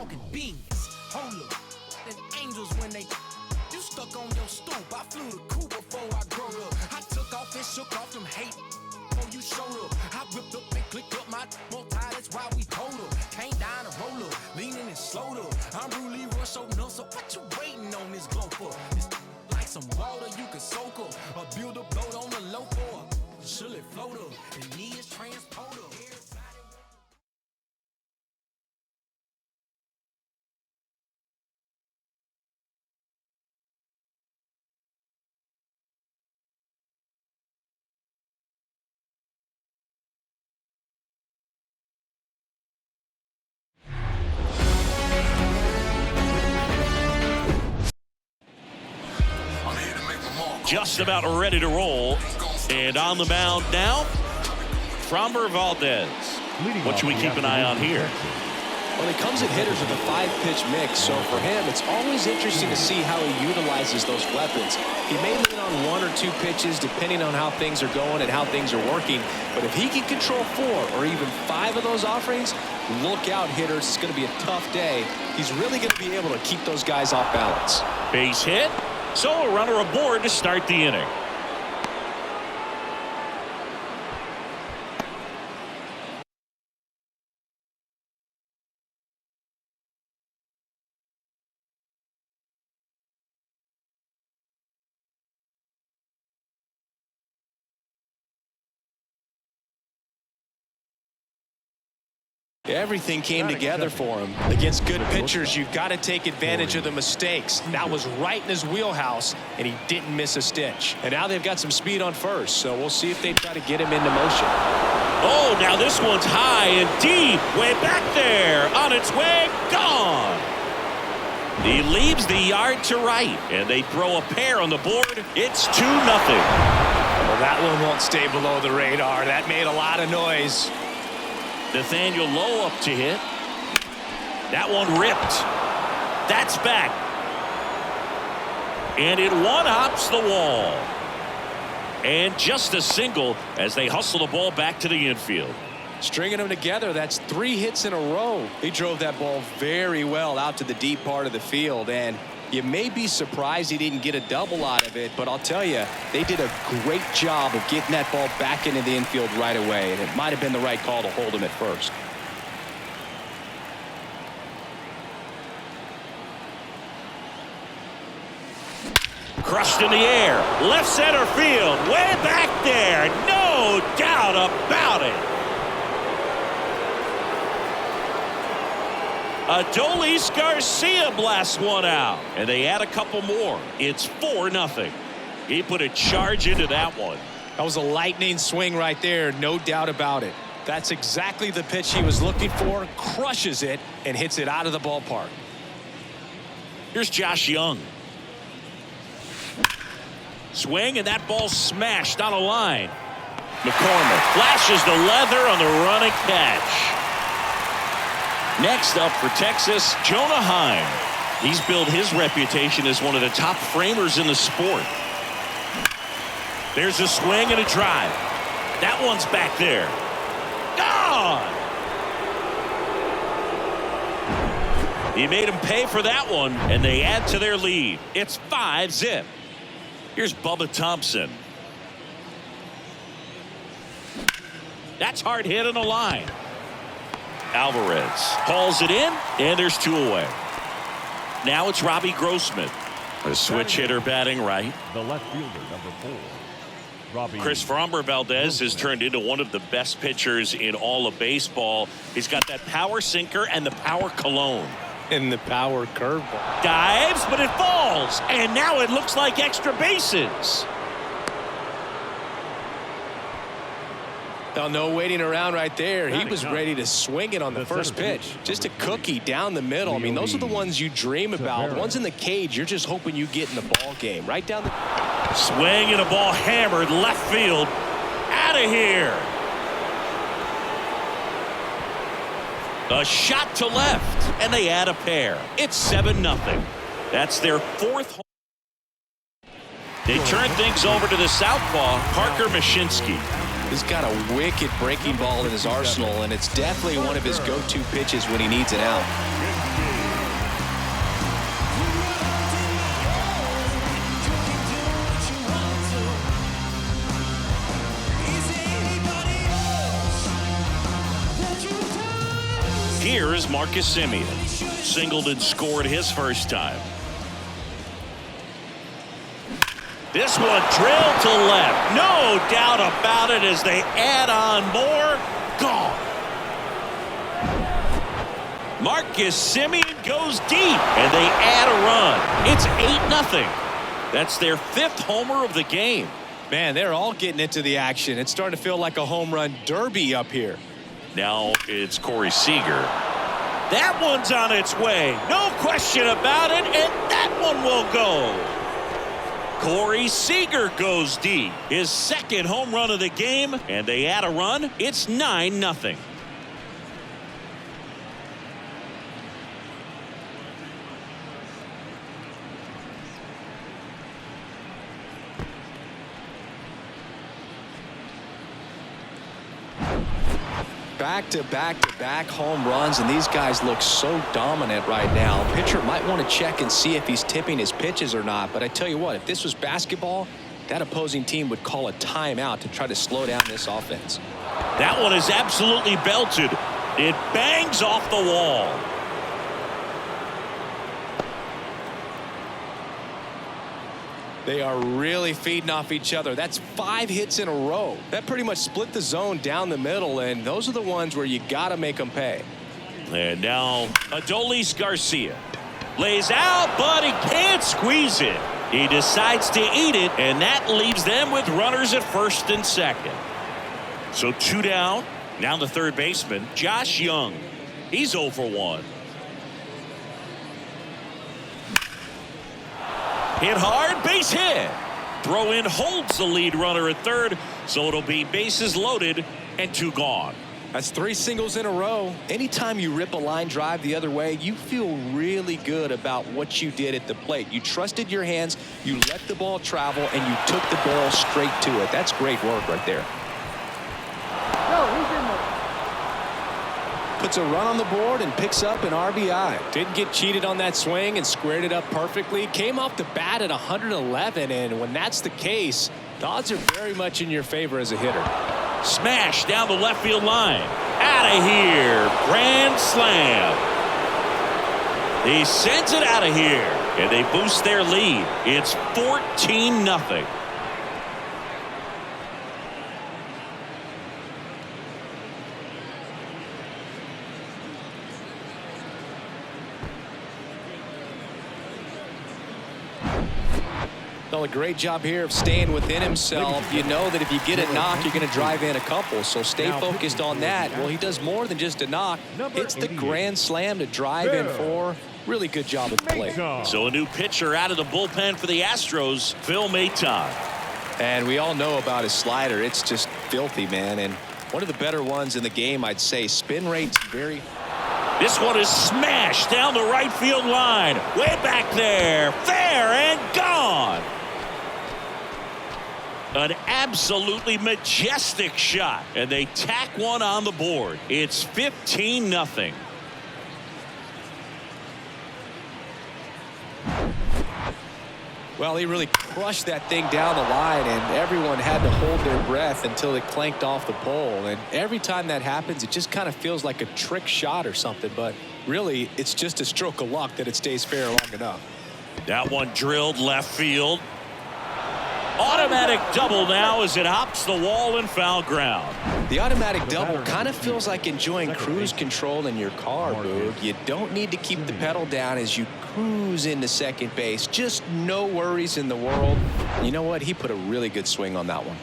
talking beans. Hold up, them angels when they you stuck on your stoop. I flew the coop before I grew up. I took off and shook off them hate before you showed up. I whipped up and clicked up my more tie, that's why we hold up. Came down and roll up, leaning and slowed up. I'm really rush open up, so what you waiting on this glow for? It's like some water you can soak up, or build a boat on the low for. Should it float up? The knee is transport up. Just about ready to roll, and on the mound now, Framber Valdez. What should we keep an eye on here? Well, he comes at hitters with a 5-pitch mix, so for him, it's always interesting to see how he utilizes those weapons. He may lean on 1 or 2 pitches depending on how things are going and how things are working, but if he can control 4 or even 5 of those offerings, look out, hitters. It's going to be a tough day. He's really going to be able to keep those guys off balance. Base hit. So a runner aboard to start the inning. Everything came together for him. Against good pitchers, you've got to take advantage of the mistakes. That was right in his wheelhouse, and he didn't miss a stitch. And now they've got some speed on first, so we'll see if they try to get him into motion. Oh, now this one's high and deep, way back there, on its way, gone. He leaves the yard to right, and they throw a pair on the board. It's 2-0. Well, that one won't stay below the radar. That made a lot of noise. Nathaniel Lowe up to hit. That one ripped. That's back. And it one-hops the wall. And just a single as they hustle the ball back to the infield. Stringing them together, that's 3 hits in a row. He drove that ball very well out to the deep part of the field, and you may be surprised he didn't get a double out of it, but I'll tell you, they did a great job of getting that ball back into the infield right away, and it might have been the right call to hold him at first. Crushed in the air, left center field, way back there, no doubt about it. Adolis Garcia blasts one out, and they add a couple more. It's 4-0. He put a charge into that one. That was a lightning swing right there, no doubt about it. That's exactly the pitch he was looking for, crushes it, and hits it out of the ballpark. Here's Josh Young. Swing, and that ball smashed on a line. McCormick flashes the leather on the running catch. Next up for Texas, Jonah Heim. He's built his reputation as one of the top framers in the sport. There's a swing and a drive. That one's back there. Gone! He made him pay for that one, and they add to their lead. It's 5-0. Here's Bubba Thompson. That's hard hit on the line. Alvarez hauls it in, and there's 2 away. Now it's Robbie Grossman, a switch hitter batting right. The left fielder, number 4. Robbie. Chris Framber Valdez has turned into one of the best pitchers in all of baseball. He's got that power sinker and the power cologne. And the power curveball. Dives, but it falls, and now it looks like extra bases. Oh, no waiting around right there. He was ready to swing it on the first pitch. Just a cookie down the middle. I mean, those are the ones you dream about. Ones in the cage, you're just hoping you get in the ball game. Right down the swing, and a ball hammered left field. Out of here. A shot to left, and they add a pair. It's 7-0. That's their 4th home. They turn things over to the southpaw, Parker Mashinsky. He's got a wicked breaking ball in his arsenal, and it's definitely one of his go-to pitches when he needs it out. Here's Marcus Semien. Singled and scored his first time. This one drilled to left. No doubt about it as they add on more. Gone. Marcus Semien goes deep, and they add a run. It's 8-0. That's their 5th homer of the game. Man, they're all getting into the action. It's starting to feel like a home run derby up here. Now it's Corey Seager. That one's on its way. No question about it, and that one will go. Corey Seager goes deep. His 2nd home run of the game, and they add a run. It's 9-0. Back-to-back-to-back home runs, and these guys look so dominant right now. Pitcher might want to check and see if he's tipping his pitches or not, but I tell you what, if this was basketball, that opposing team would call a timeout to try to slow down this offense. That one is absolutely belted. It bangs off the wall. They are really feeding off each other. That's 5 hits in a row. That pretty much split the zone down the middle, and those are the ones where you got to make them pay. And now Adolis Garcia lays out, but he can't squeeze it. He decides to eat it, and that leaves them with runners at 1st and 2nd. So 2 down. Now the 3rd baseman, Josh Young. He's 0 for 1. Hit hard, base hit. Throw in holds the lead runner at 3rd, so it'll be bases loaded and 2 gone. That's 3 singles in a row. Anytime you rip a line drive the other way, you feel really good about what you did at the plate. You trusted your hands, you let the ball travel, and you took the barrel straight to it. That's great work right there. Puts a run on the board and picks up an RBI. Didn't get cheated on that swing and squared it up perfectly. Came off the bat at 111, and when that's the case, the odds are very much in your favor as a hitter. Smash down the left field line. Out of here. Grand slam. He sends it out of here, and they boost their lead. It's 14-0. Well, a great job here of staying within himself. You know that if you get a knock, you're going to drive in a couple. So stay focused on that. Well, he does more than just a knock. It's the grand slam to drive in 4. Really good job at the plate. So a new pitcher out of the bullpen for the Astros, Phil Maton. And we all know about his slider. It's just filthy, man. And one of the better ones in the game, I'd say. Spin rate's very... This one is smashed down the right field line. Way back there. Fair and gone. An absolutely majestic shot, and they tack one on the board. It's 15-0. Well, he really crushed that thing down the line, and everyone had to hold their breath until it clanked off the pole. And every time that happens, it just kind of feels like a trick shot or something, but really, it's just a stroke of luck that it stays fair long enough. That one drilled left field. Automatic double now as it hops the wall and foul ground. The automatic double kind of feels like enjoying cruise control in your car, Boog. You don't need to keep the pedal down as you cruise into second base. Just no worries in the world. You know what? He put a really good swing on that one.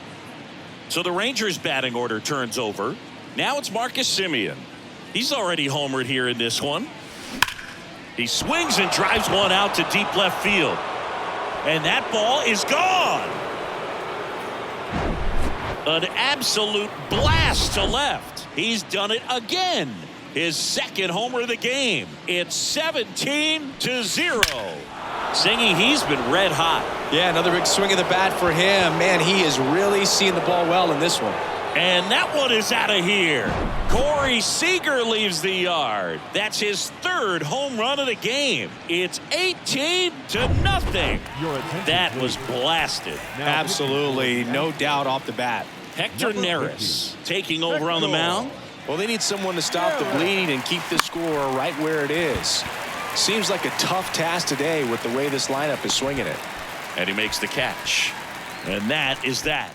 So the Rangers batting order turns over. Now it's Marcus Semien. He's already homered here in this one. He swings and drives one out to deep left field. And that ball is gone. An absolute blast to left. He's done it again. His 2nd homer of the game. It's 17-0. Singy, he's been red hot. Yeah, another big swing of the bat for him. Man, he is really seeing the ball well in this one. And that one is out of here. Corey Seager leaves the yard. That's his 3rd home run of the game. It's 18-0. That was blasted. Absolutely, no doubt off the bat. Hector Neris taking over on the mound. Well, they need someone to stop the bleeding and keep the score right where it is. Seems like a tough task today with the way this lineup is swinging it. And he makes the catch. And that is that.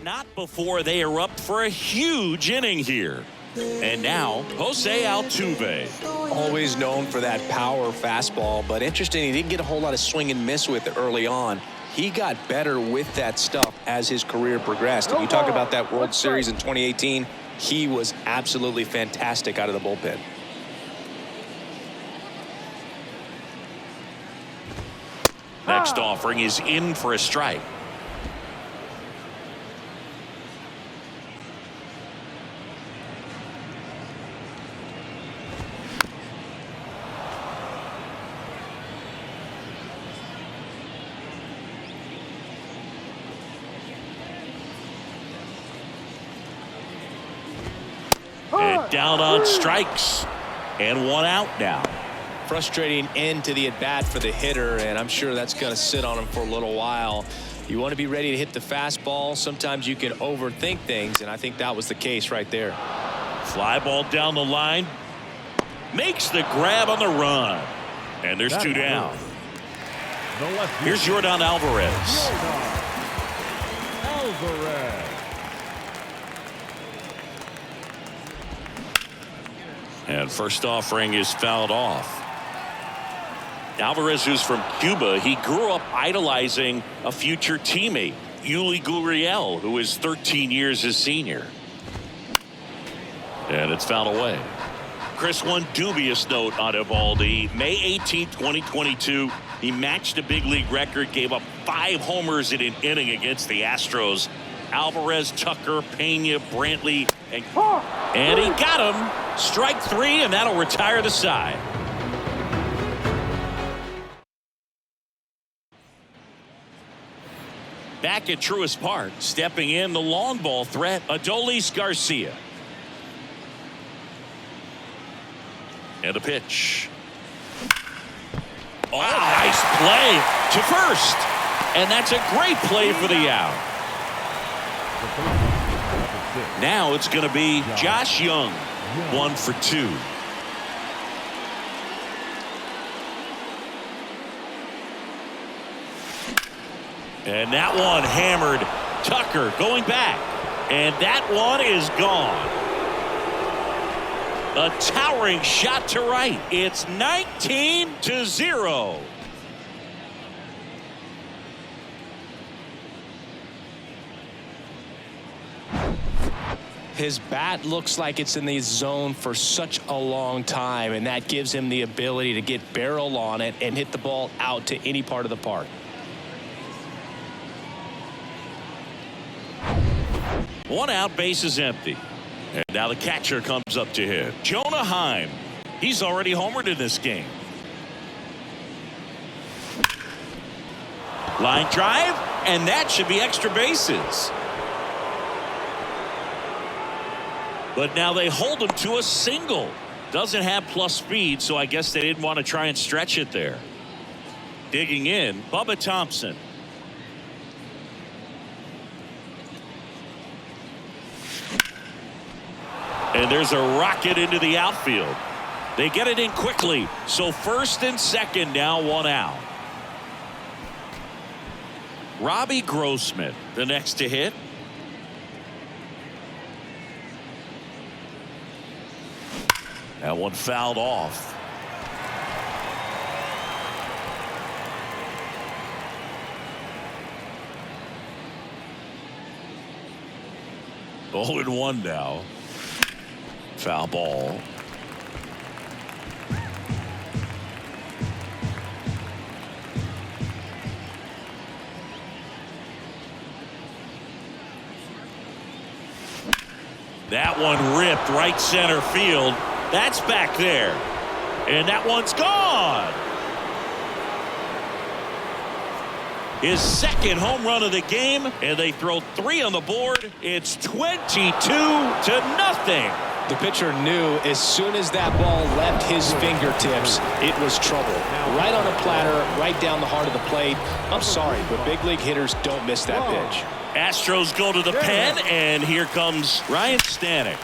Not before they erupt for a huge inning here. And now, Jose Altuve. Always known for that power fastball, but interesting, he didn't get a whole lot of swing and miss with it early on. He got better with that stuff as his career progressed. And you talk about that World Series in 2018, he was absolutely fantastic out of the bullpen. Next offering is in for a strike. And down on strikes. And one out now. Frustrating end to the at-bat for the hitter, and I'm sure that's going to sit on him for a little while. You want to be ready to hit the fastball. Sometimes you can overthink things, and I think that was the case right there. Fly ball down the line. Makes the grab on the run. And there's two down. Here's Yordan Alvarez. And first offering is fouled off. Alvarez, who's from Cuba, he grew up idolizing a future teammate, Yuli Gurriel, who is 13 years his senior. And it's fouled away. Chris, one dubious note on Eovaldi. May 18, 2022, he matched a big league record, gave up 5 homers in an inning against the Astros. Alvarez, Tucker, Pena, Brantley, and he got him. Strike 3, and that'll retire the side. Back at Truist Park, stepping in the long ball threat, Adolis Garcia. And a pitch. Oh, nice play to first. And that's a great play for the out. Now it's going to be Josh Young, 1 for 2. And that one hammered. Tucker going back. And that one is gone. A towering shot to right. It's 19-0. His bat looks like it's in the zone for such a long time, and that gives him the ability to get barrel on it and hit the ball out to any part of the park. One out, base is empty. And now the catcher comes up to him. Jonah Heim. He's already homered in this game. Line drive, and that should be extra bases. But now they hold him to a single. Doesn't have plus speed, so I guess they didn't want to try and stretch it there. Digging in, Bubba Thompson. And there's a rocket into the outfield. They get it in quickly. So first and second, now one out. Robbie Grossman, the next to hit. That one fouled off. Oh, and 1 now. Foul ball. That one ripped right center field. That's back there. And that one's gone. His second home run of the game, and they throw 3 on the board. It's 22-0. The pitcher knew as soon as that ball left his fingertips, it was trouble. Right on a platter, right down the heart of the plate. I'm sorry, but big league hitters don't miss that pitch. Astros go to the pen, and here comes Ryan Stanek.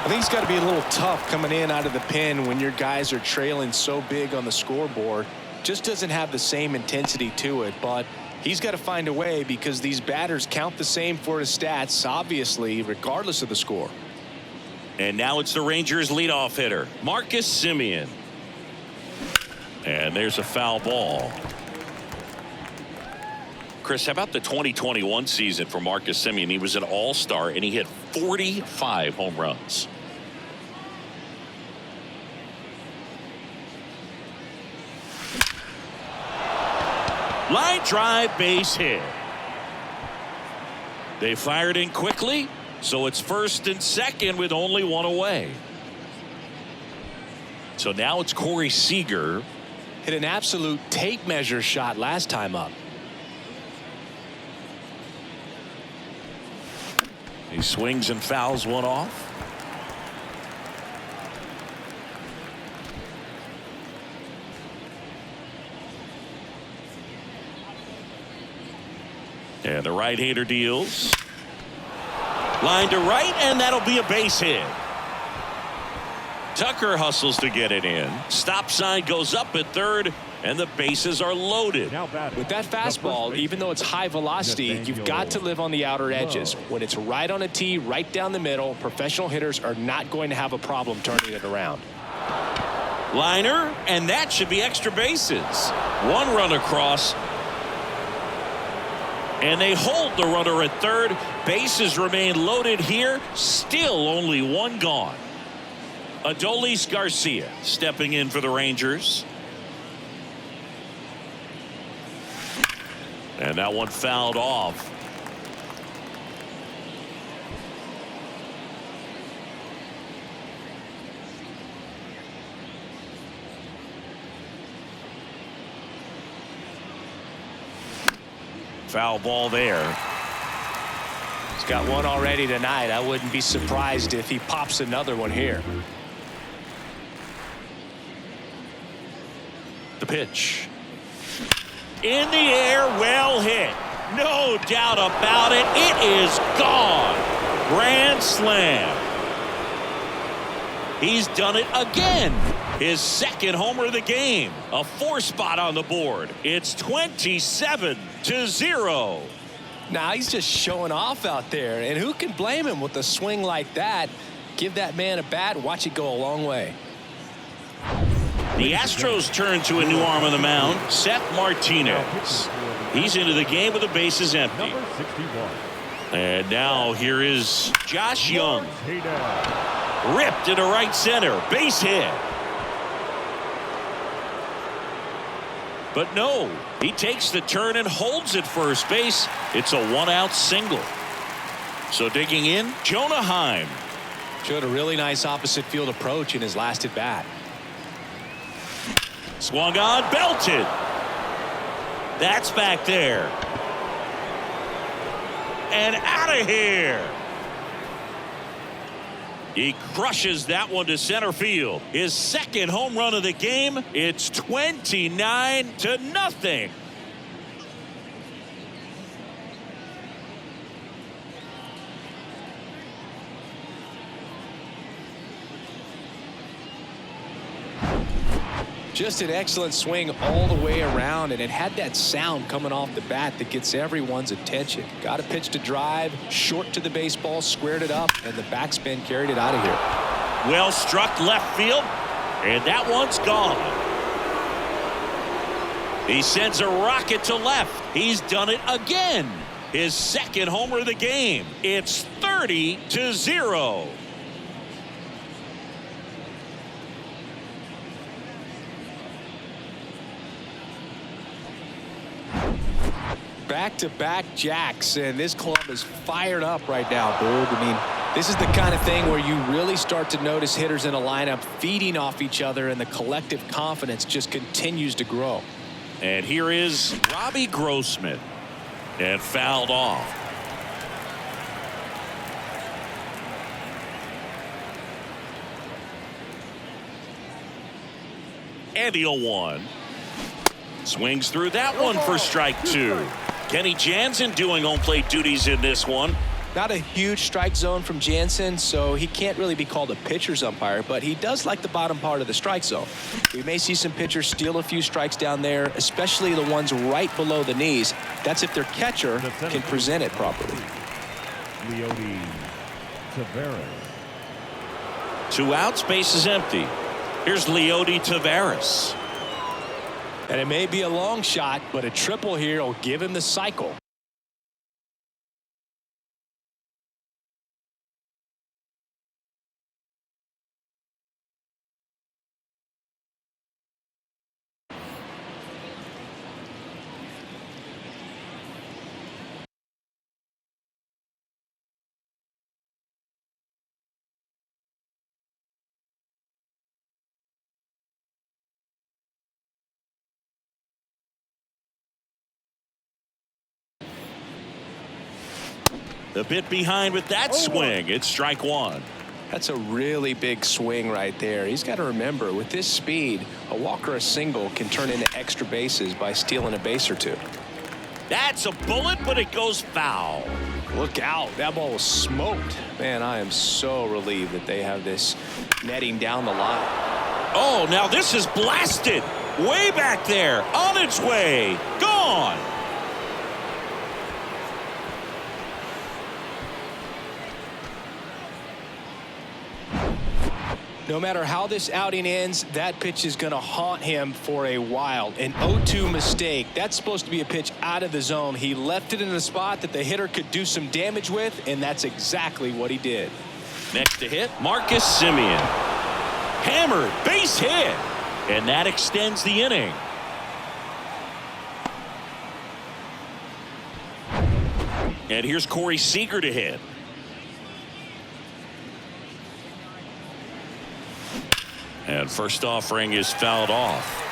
I think it's got to be a little tough coming in out of the pen when your guys are trailing so big on the scoreboard. Just doesn't have the same intensity to it, but he's got to find a way because these batters count the same for his stats, obviously, regardless of the score. And now it's the Rangers leadoff hitter, Marcus Semien. And there's a foul ball. Chris, how about the 2021 season for Marcus Semien? He was an all-star and he hit 45 home runs. Line drive, base hit. They fired in quickly, so it's first and second with only one away. So now it's Corey Seager. Hit an absolute tape measure shot last time up. He swings and fouls one off. And the right-hander deals. Line to right, and that'll be a base hit. Tucker hustles to get it in. Stop sign goes up at third, and the bases are loaded. With that fastball, even though it's high velocity, you've got to live on the outer edges. When it's right on a tee, right down the middle, professional hitters are not going to have a problem turning it around. Liner, and that should be extra bases. One run across. And they hold the runner at third. Bases remain loaded here. Still only one gone. Adolis Garcia stepping in for the Rangers. And that one fouled off. Foul ball there. He's got one already tonight. I wouldn't be surprised if he pops another one here. The pitch. In the air, well hit. No doubt about it. It is gone. Grand slam. He's done it again. His second homer of the game. A 4-spot on the board. It's 27-0. Now he's just showing off out there, and who can blame him with a swing like that? Give that man a bat, watch it go a long way. The Astros turn to a new arm on the mound, Seth Martinez. He's into the game with the bases empty. Number 61. And now here is Josh Young. Ripped into right center, base hit. But no, he takes the turn and holds at first base. It's a one-out single. So digging in, Jonah Heim. Showed a really nice opposite field approach in his last at bat. Swung on, belted. That's back there. And out of here. He crushes that one to center field. His second home run of the game. It's 29-0. Just an excellent swing all the way around, and it had that sound coming off the bat that gets everyone's attention. Got a pitch to drive, short to the baseball, squared it up, and the backspin carried it out of here. Well struck left field, and that one's gone. He sends a rocket to left. He's done it again. His second homer of the game. It's 30-0. Back-to-back jacks, and this club is fired up right now, Boog. I mean, this is the kind of thing where you really start to notice hitters in a lineup feeding off each other, and the collective confidence just continues to grow. And here is Robbie Grossman, and fouled off. And the 0-1. Swings through that one for strike two. Kenny Jansen doing home plate duties in this one. Not a huge strike zone from Jansen, so he can't really be called a pitcher's umpire, but he does like the bottom part of the strike zone. We may see some pitchers steal a few strikes down there, especially the ones right below the knees. That's if their catcher can present it properly. Leody Taveras. 2 outs, base is empty. Here's Leody Taveras. And it may be a long shot, but a triple here will give him the cycle. A bit behind with that swing. It's strike 1. That's a really big swing right there. He's got to remember, with this speed, a walk or a single can turn into extra bases by stealing a base or two. That's a bullet, but it goes foul. Look out. That ball was smoked. Man, I am so relieved that they have this netting down the line. Oh, now this is blasted. Way back there. On its way. Gone. No matter how this outing ends, that pitch is going to haunt him for a while. An 0-2 mistake. That's supposed to be a pitch out of the zone. He left it in a spot that the hitter could do some damage with, and that's exactly what he did. Next to hit, Marcus Semien. Hammered, base hit. And that extends the inning. And here's Corey Seager to hit. And first offering is fouled off.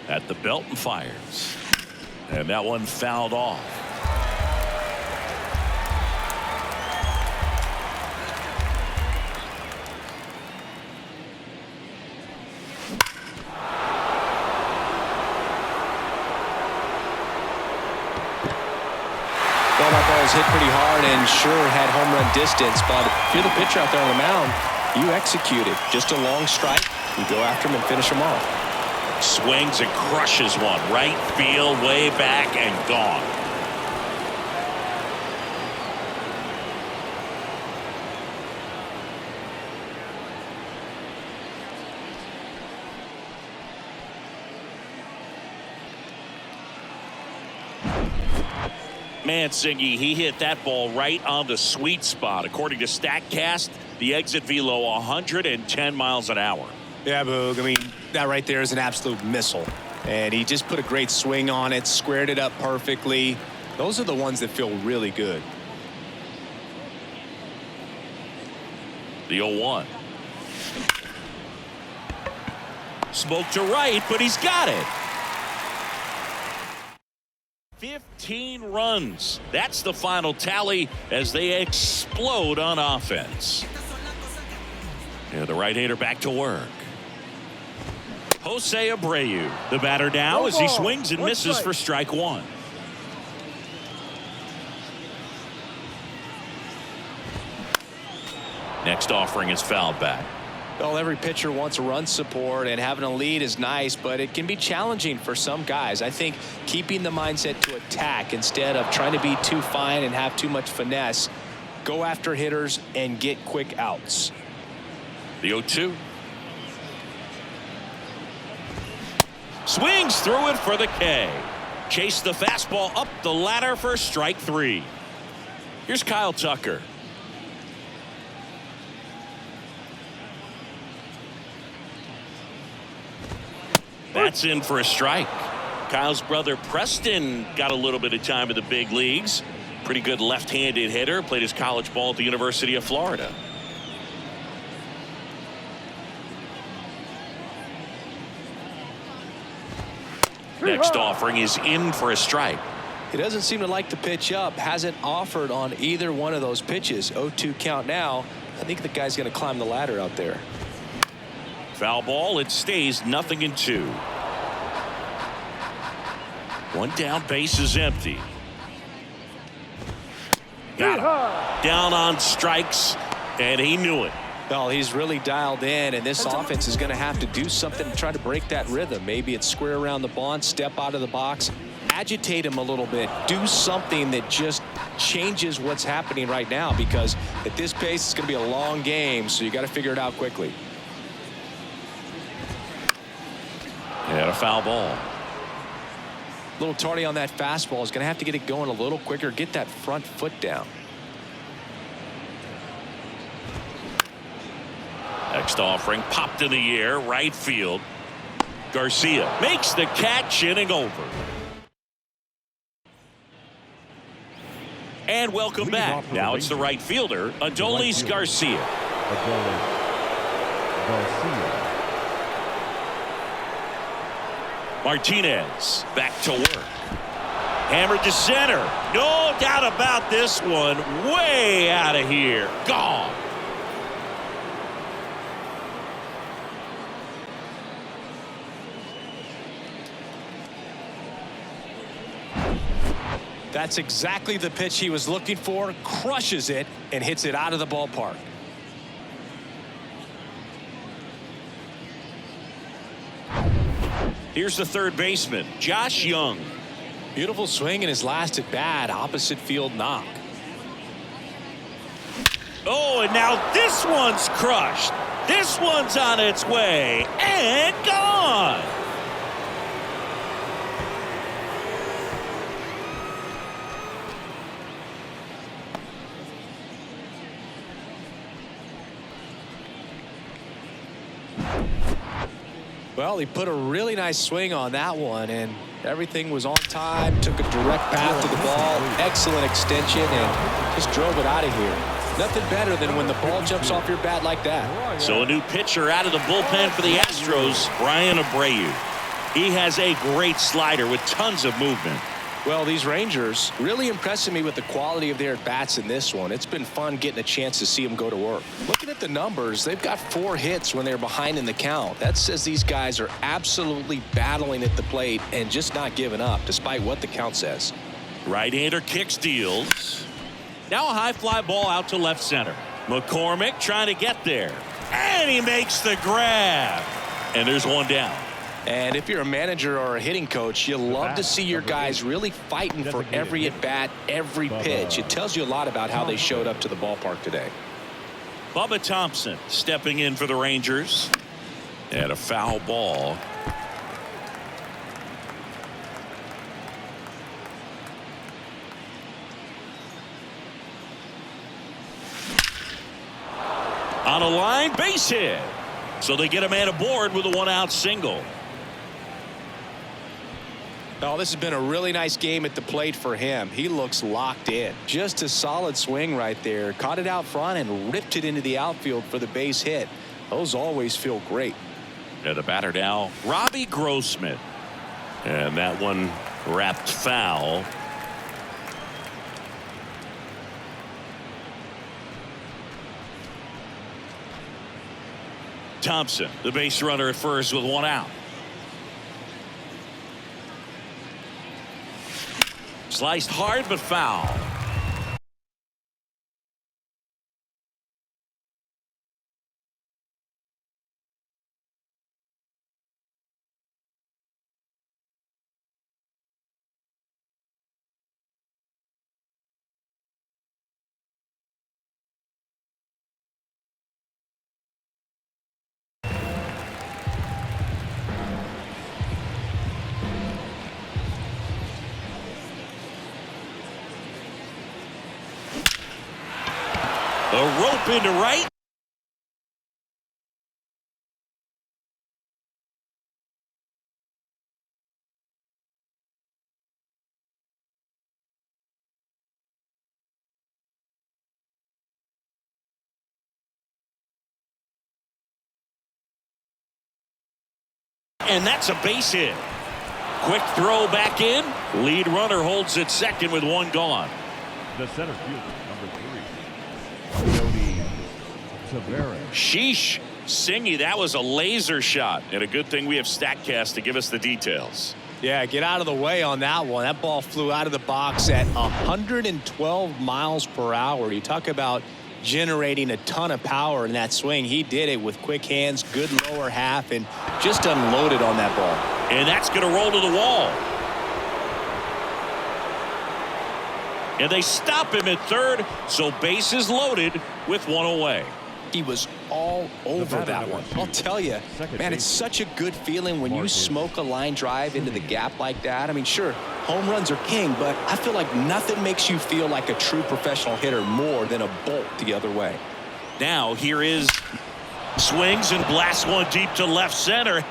At the belt and fires. And that one fouled off. Well, that ball was hit pretty hard and sure had home run distance, but if you're the pitcher out there on the mound, you execute it. Just a long strike. You go after him and finish him off. Swings and crushes one. Right field, way back, and gone. Mansingy, he hit that ball right on the sweet spot. According to StatCast, the exit velo 110 miles an hour. Yeah, Boog. I mean, that right there is an absolute missile. And he just put a great swing on it, squared it up perfectly. Those are the ones that feel really good. The 0-1. Smoke to right, but he's got it. 15 runs. That's the final tally as they explode on offense. Yeah, the right-hander back to work. Jose Abreu, the batter now as he swings and misses for strike 1. Next offering is fouled back. Well, every pitcher wants run support, and having a lead is nice, but it can be challenging for some guys. I think keeping the mindset to attack instead of trying to be too fine and have too much finesse, go after hitters and get quick outs. The 0-2. Swings through it for the K. Chase the fastball up the ladder for strike 3. Here's Kyle Tucker. That's in for a strike. Kyle's brother Preston got a little bit of time in the big leagues. Pretty good left-handed hitter. Played his college ball at the University of Florida. Next offering is in for a strike. He doesn't seem to like the pitch up. Hasn't offered on either one of those pitches. 0-2 count now. I think the guy's going to climb the ladder out there. Foul ball. It stays 0-2. One down, base is empty. Got him. Down on strikes, and he knew it. Well, he's really dialed in, and this offense is going to have to do something to try to break that rhythm. Maybe it's square around the bond, step out of the box, agitate him a little bit, do something that just changes what's happening right now, because at this pace it's going to be a long game, so you got to figure it out quickly. And a foul ball. A little tardy on that fastball. Is going to have to get it going a little quicker, get that front foot down. Next offering popped in the air, right field. Garcia makes the catch, inning over. And welcome back. Now it's the right fielder, Adolis Garcia. Martinez back to work. Hammered to center. No doubt about this one. Way out of here. Gone. That's exactly the pitch he was looking for. Crushes it and hits it out of the ballpark. Here's the third baseman, Josh Young. Beautiful swing in his last at bat. Opposite field knock. Oh, and now this one's crushed. This one's on its way and gone. Well, he put a really nice swing on that one, and everything was on time. Took a direct path to the ball. Excellent extension, and just drove it out of here. Nothing better than when the ball jumps off your bat like that. So a new pitcher out of the bullpen for the Astros, Brian Abreu. He has a great slider with tons of movement. Well, these Rangers really impressing me with the quality of their at-bats in this one. It's been fun getting a chance to see them go to work. Looking at the numbers, they've got 4 hits when they're behind in the count. That says these guys are absolutely battling at the plate and just not giving up, despite what the count says. Right-hander kicks, deals. Now a high fly ball out to left center. McCormick trying to get there. And he makes the grab. And there's one down. And if you're a manager or a hitting coach, you love to see your guys really fighting for every at-bat, every pitch. It tells you a lot about how they showed up to the ballpark today. Bubba Thompson stepping in for the Rangers. And a foul ball. On a line, base hit. So they get a man aboard with a 1-out single. Oh, this has been a really nice game at the plate for him. He looks locked in. Just a solid swing right there. Caught it out front and ripped it into the outfield for the base hit. Those always feel great. And the batter now, Robbie Grossman. And that one wrapped foul. Thompson, the base runner at first with 1 out. Sliced hard but foul. A rope into right. And that's a base hit. Quick throw back in. Lead runner holds at second with one gone. The center fielder, number 3, Tavares. Sheesh. Singy, that was a laser shot. And a good thing we have StatCast to give us the details. Yeah, get out of the way on that one. That ball flew out of the box at 112 miles per hour. You talk about generating a ton of power in that swing. He did it with quick hands, good lower half, and just unloaded on that ball. And that's going to roll to the wall. And they stop him at third, so bases loaded with one away. He was all over that one. I'll tell you, man, it's such a good feeling when you smoke a line drive into the gap like that. I mean, sure, home runs are king, but I feel like nothing makes you feel like a true professional hitter more than a bolt the other way. Now here is swings and blasts one deep to left center.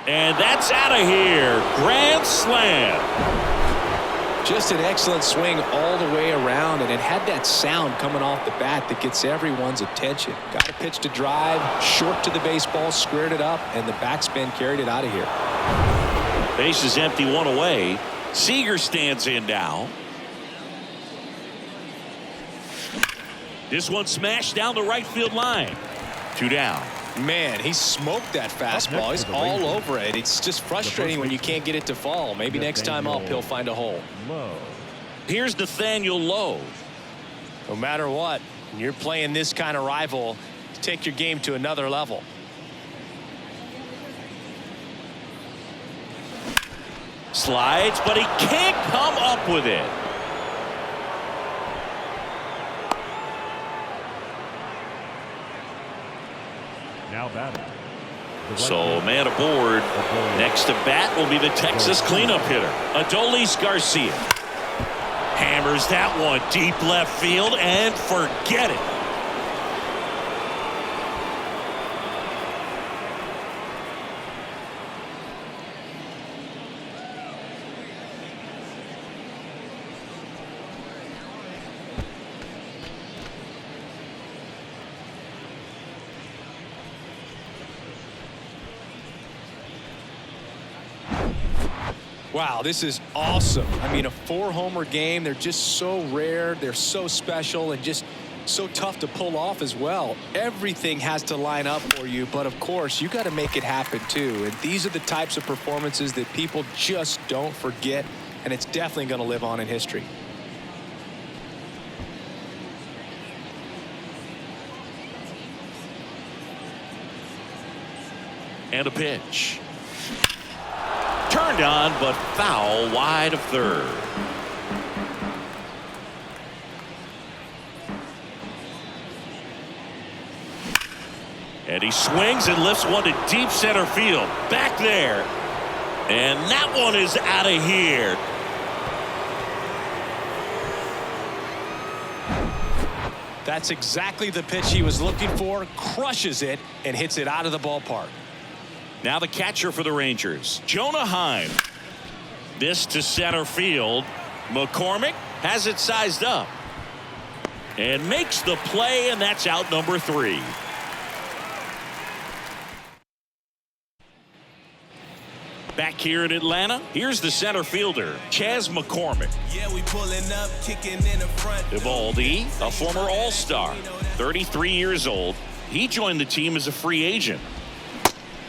And that's out of here. Grand slam. Just an excellent swing all the way around, and it had that sound coming off the bat that gets everyone's attention. Got a pitch to drive, short to the baseball, squared it up, and the backspin carried it out of here. Base is empty, one away. Seager stands in now. This one smashed down the right field line. 2 down. Man, he smoked that fastball. He's all over it. It's just frustrating when you can't get it to fall. Maybe next time up he'll find a hole. Here's Nathaniel Lowe. No matter what, when you're playing this kind of rival, take your game to another level. Slides, but he can't come up with it. Now batting. So man aboard. Next to bat will be the Texas cleanup hitter, Adolis Garcia. Hammers that one deep left field and forget it. Wow, this is awesome. I mean, a 4-homer game. They're just so rare. They're so special and just so tough to pull off as well. Everything has to line up for you, but of course, you got to make it happen too. And these are the types of performances that people just don't forget, and it's definitely going to live on in history. And a pitch. Turned on, but foul wide of third. And he swings and lifts one to deep center field. Back there. And that one is out of here. That's exactly the pitch he was looking for. Crushes it and hits it out of the ballpark. Now the catcher for the Rangers, Jonah Heim. This to center field. McCormick has it sized up and makes the play, and that's out number 3. Back here in Atlanta, here's the center fielder, Chas McCormick. Yeah, we pulling up, kicking in the front. Evaldi, a former All-Star, 33 years old. He joined the team as a free agent.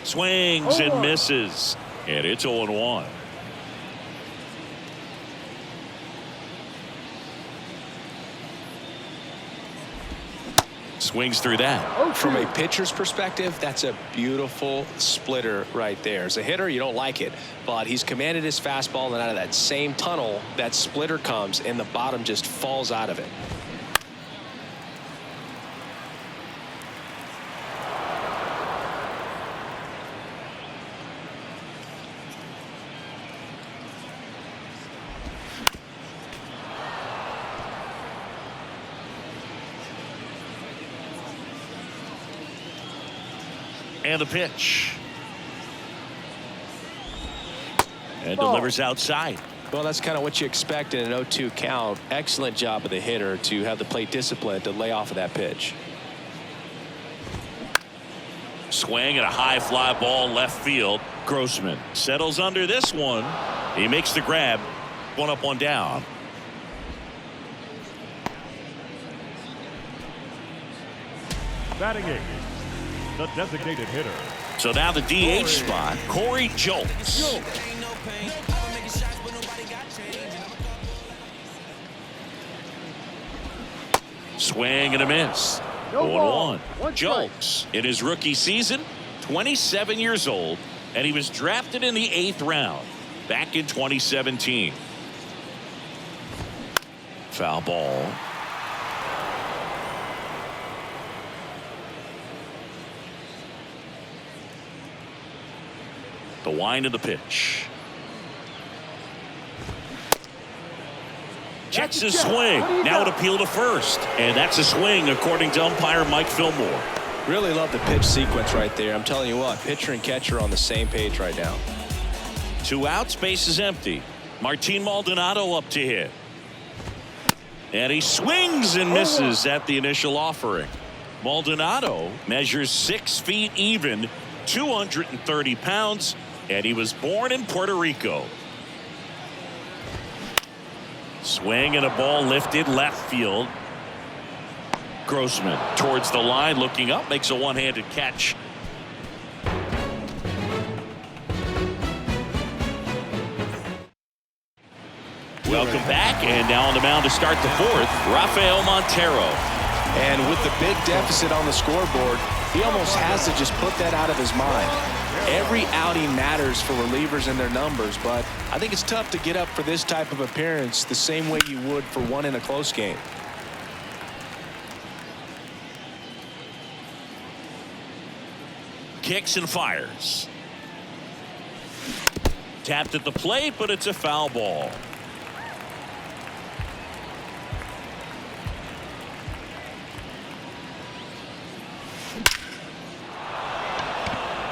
Swings and misses, and it's 0-1. Swings through that. From a pitcher's perspective, that's a beautiful splitter right there. As a hitter, you don't like it, but he's commanded his fastball, and out of that same tunnel, that splitter comes, and the bottom just falls out of it. And the pitch. And delivers outside. Well, that's kind of what you expect in an 0-2 count. Excellent job of the hitter to have the plate discipline to lay off of that pitch. Swing and a high fly ball left field. Grossman settles under this one. He makes the grab. One up, one down. Batting eighth, the designated hitter. So now the DH spot, Corey Jolts. Swing and a miss. 0-1. Jolts in his rookie season, 27 years old, and he was drafted in the 8th round back in 2017. Foul ball. The wind of the pitch. Checks his swing. Now an appeal to first. And that's a swing according to umpire Mike Fillmore. Really love the pitch sequence right there. I'm telling you what, pitcher and catcher are on the same page right now. 2 outs, base is empty. Martin Maldonado up to hit. And he swings and misses at the initial offering. Maldonado measures 6 feet even, 230 pounds, and he was born in Puerto Rico. Swing and a ball lifted left field. Grossman towards the line, looking up, makes a one-handed catch. Welcome back, and now on the mound to start the 4th, Rafael Montero. And with the big deficit on the scoreboard, he almost has to just put that out of his mind. Every outing matters for relievers and their numbers, but I think it's tough to get up for this type of appearance the same way you would for one in a close game. Kicks and fires. Tapped at the plate, but it's a foul ball.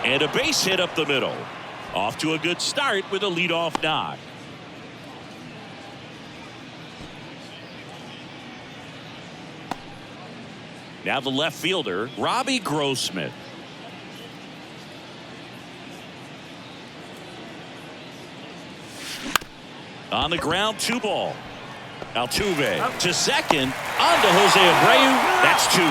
And a base hit up the middle. Off to a good start with a leadoff knock. Now the left fielder, Robbie Grossman. On the ground, 2 ball. Altuve to second. On to Jose Abreu. That's 2.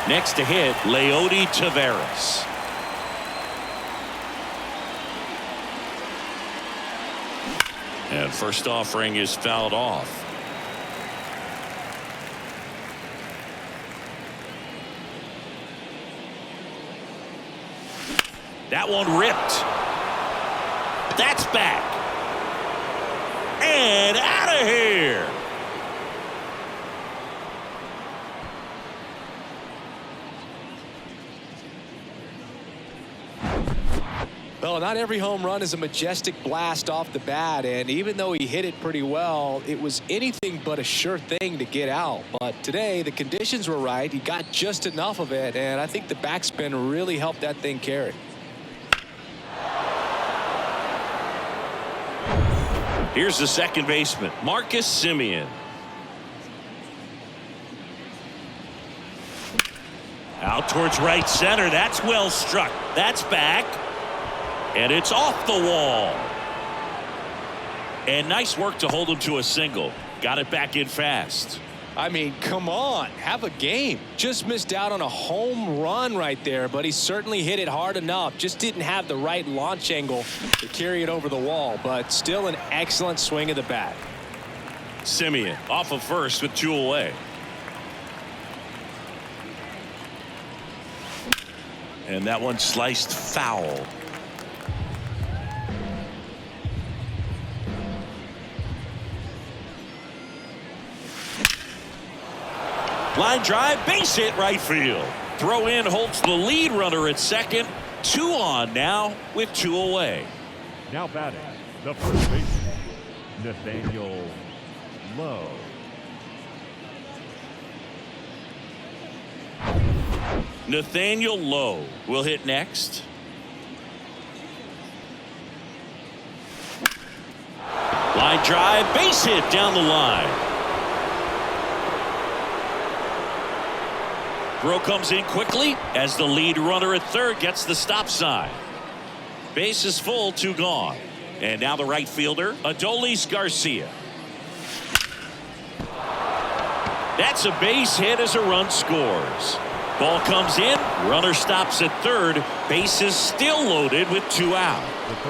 Next to hit, Leody Taveras. And first offering is fouled off. That one ripped. That's back. And out of here. Well, not every home run is a majestic blast off the bat, and even though he hit it pretty well, it was anything but a sure thing to get out. But today, the conditions were right. He got just enough of it, and I think the backspin really helped that thing carry. Here's the second baseman, Marcus Semien. Out towards right center. That's well struck. That's back. And it's off the wall. And nice work to hold him to a single. Got it back in fast. I mean, come on, have a game. Just missed out on a home run right there, but he certainly hit it hard enough. Just didn't have the right launch angle to carry it over the wall, but still an excellent swing of the bat. Semien off of first with 2 away. And that one sliced foul. Line drive, base hit right field. Throw in holds the lead runner at second. 2 on now with 2 away. Now batting, the first baseman, Nathaniel Lowe. Nathaniel Lowe will hit next. Line drive, base hit down the line. Throw comes in quickly as the lead runner at third gets the stop sign. Base is full, 2 gone. And now the right fielder, Adolis Garcia. That's a base hit as a run scores. Ball comes in, runner stops at third. Base is still loaded with 2 out.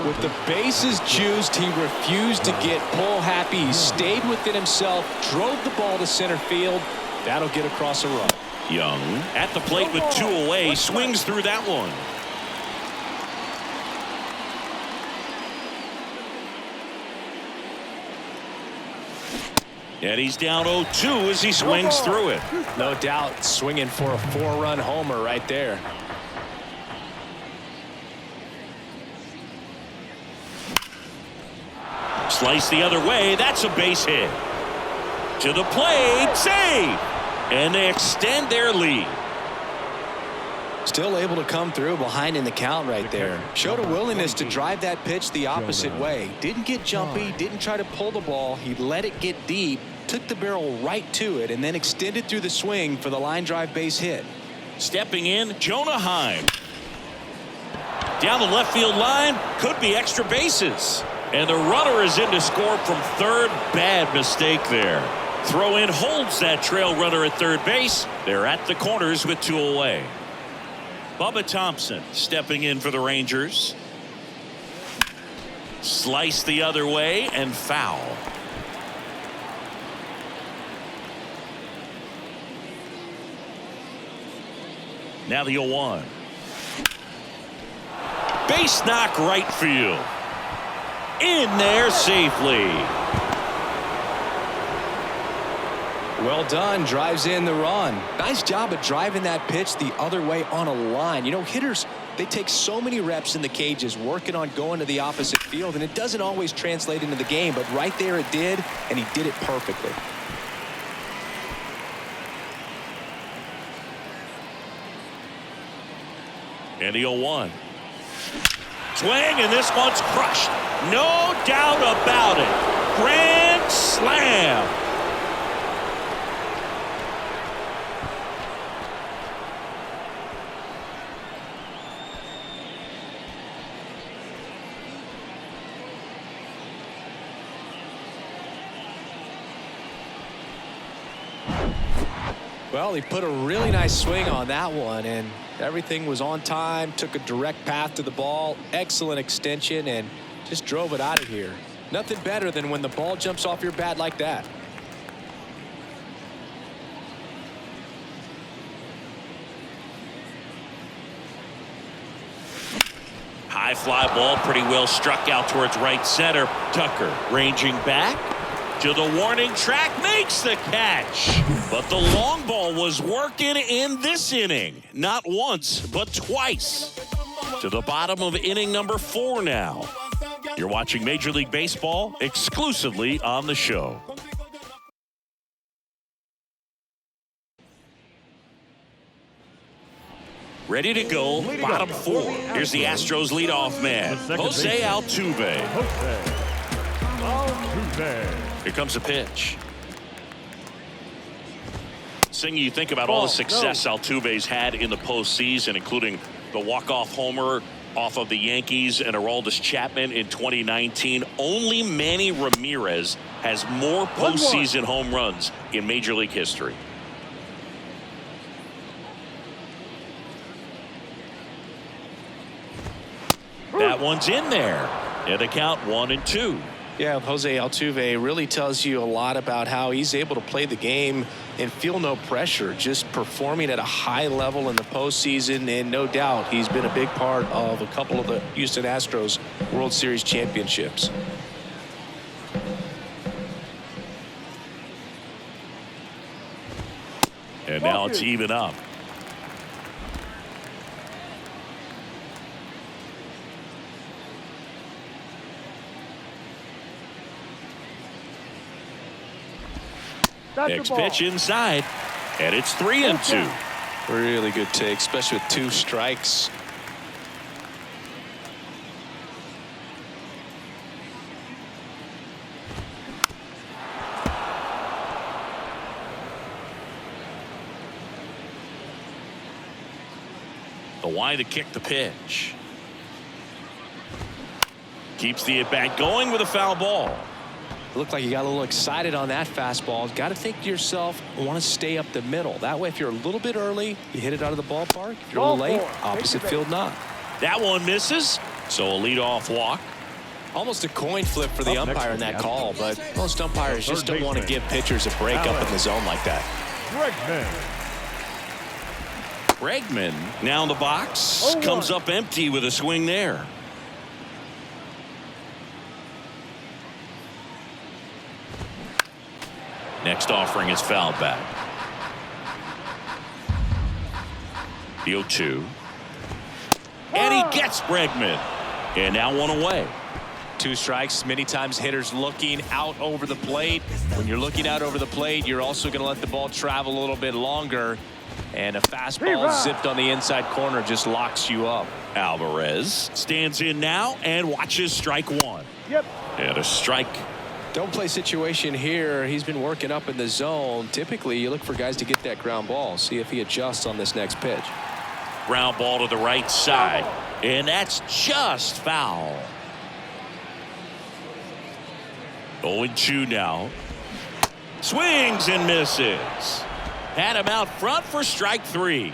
With the bases juiced, he refused to get pull happy. He stayed within himself, drove the ball to center field. That'll get across a run. Young at the plate with 2 away, swings through that one. And he's down 0-2 as he swings through it. No doubt swinging for a 4-run homer right there. Slice the other way. That's a base hit. To the plate. Save. And they extend their lead. Still able to come through behind in the count right there. Showed a willingness to drive that pitch the opposite way. Didn't get jumpy. Didn't try to pull the ball. He let it get deep. Took the barrel right to it and then extended through the swing for the line drive base hit. Stepping in, Jonah Heim. Down the left field line. Could be extra bases. And the runner is in to score from third. Bad mistake there. Throw in holds that trail runner at third base. They're at the corners with 2 away. Bubba Thompson stepping in for the Rangers. Slice the other way and foul. Now the 0-1. Base knock right field. In there safely. Well done. Drives in the run. Nice job of driving that pitch the other way on a line. You know, hitters, they take so many reps in the cages working on going to the opposite field, and it doesn't always translate into the game, but right there it did, and he did it perfectly. And the 0-1. Swing, and this one's crushed. No doubt about it. Grand slam. Well, he put a really nice swing on that one, and everything was on time, took a direct path to the ball, excellent extension, and just drove it out of here. Nothing better than when the ball jumps off your bat like that. High fly ball, pretty well struck out towards right center. Tucker ranging back to the warning track, makes the catch. But the long ball was working in this inning. Not once, but twice. To the bottom of inning number 4 now. You're watching Major League Baseball exclusively on the show. Ready to go, bottom 4. Here's the Astros leadoff man, Jose Altuve. Here comes a pitch. Sing, you think about all the success Altuve's had in the postseason, including the walk-off homer off of the Yankees and Aroldis Chapman in 2019. Only Manny Ramirez has more postseason home runs in Major League history. That one's in there. And the count 1-2. Yeah, Jose Altuve really tells you a lot about how he's able to play the game and feel no pressure, just performing at a high level in the postseason. And no doubt he's been a big part of a couple of the Houston Astros World Series championships. And now it's even up. Next pitch inside, and it's 3-2. Really good take, especially with 2 strikes. The why to kick the pitch. Keeps the at-bat going with a foul ball. Looked like you got a little excited on that fastball. Got to think to yourself, I want to stay up the middle. That way, if you're a little bit early, you hit it out of the ballpark. If you're a little late, opposite field not. That one misses, so a leadoff walk. Almost a coin flip for the umpire in that call, but most umpires just don't want to give pitchers a break up in the zone like that. Bregman now in the box. Comes up empty with a swing there. Next offering is fouled back. The 0-2. And he gets Bregman. And now one away. 2 strikes. Many times hitters looking out over the plate. When you're looking out over the plate, you're also going to let the ball travel a little bit longer. And a fastball zipped on the inside corner just locks you up. Alvarez stands in now and watches strike one. And a strike. Don't play situation here. He's been working up in the zone. Typically, you look for guys to get that ground ball. See if he adjusts on this next pitch. Ground ball to the right side. And that's just foul. 0-2 now. Swings and misses. Had him out front for strike 3.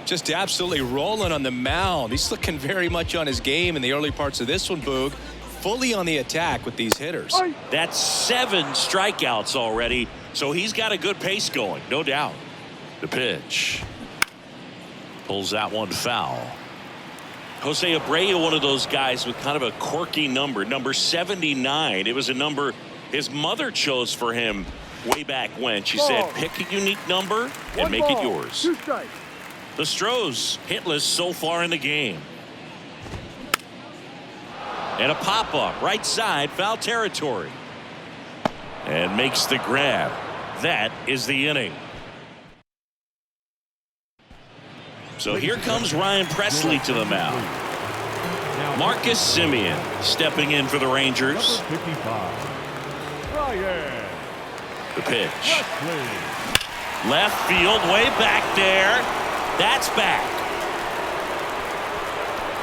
Just absolutely rolling on the mound. He's looking very much on his game in the early parts of this one, Boog. Fully on the attack with these hitters. That's 7 strikeouts already, so he's got a good pace going, no doubt. The pitch. Pulls that one foul. Jose Abreu, one of those guys with kind of a quirky number 79. It was a number his mother chose for him way back when. She said, pick a unique number and make it yours. The Stros hitless so far in the game. And a pop-up right side, foul territory. And makes the grab. That is the inning. So here comes Ryan Presley to the mound. Marcus Semien stepping in for the Rangers. 55. Ryan. The pitch. Left field, way back there. That's back.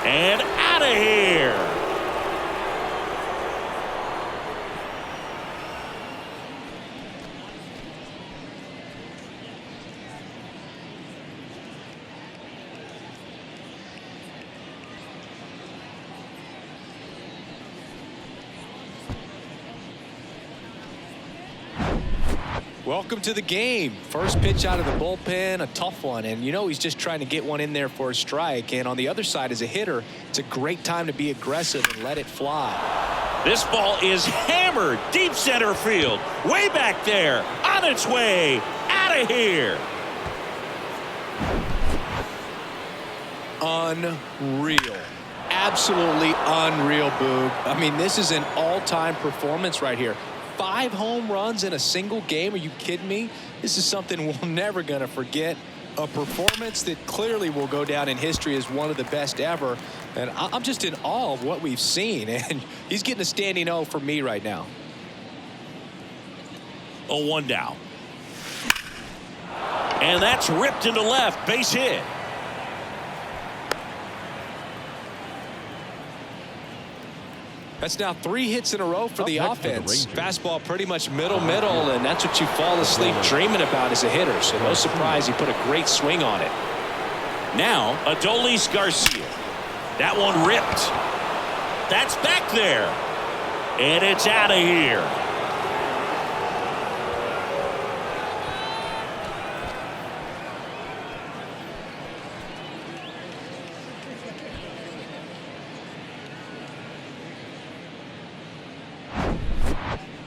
And out of here. Welcome to the game. First pitch out of the bullpen, a tough one, and you know he's just trying to get one in there for a strike. And on the other side, as a hitter, it's a great time to be aggressive and let it fly. This ball is hammered deep center field, way back there, on its way, out of here. Unreal. Absolutely unreal, Boog. I mean, this is an all-time performance right here. 5 home runs in a single game. Are you kidding me? This is something we're never going to forget. A performance that clearly will go down in history as one of the best ever. And I'm just in awe of what we've seen. And he's getting a standing O for me right now. 0-1 down. And that's ripped into left. Base hit. That's now 3 hits in a row for the offense. Fastball pretty much middle, and that's what you fall asleep dreaming about as a hitter. So no surprise he put a great swing on it. Now, Adolis Garcia. That one ripped. That's back there. And it's out of here.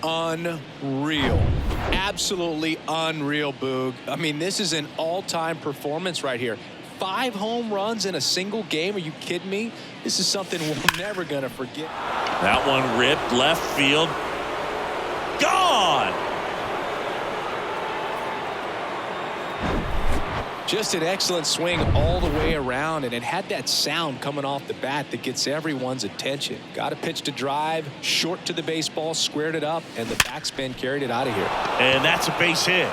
Unreal. Absolutely unreal, Boog. I mean, this is an all-time performance right here. 5 home runs in a single game. Are you kidding me? This is something we're never going to forget. That one ripped left field. Gone. Just an excellent swing all the way around, and it had that sound coming off the bat that gets everyone's attention. Got a pitch to drive, short to the baseball, squared it up, and the backspin carried it out of here. And that's a base hit.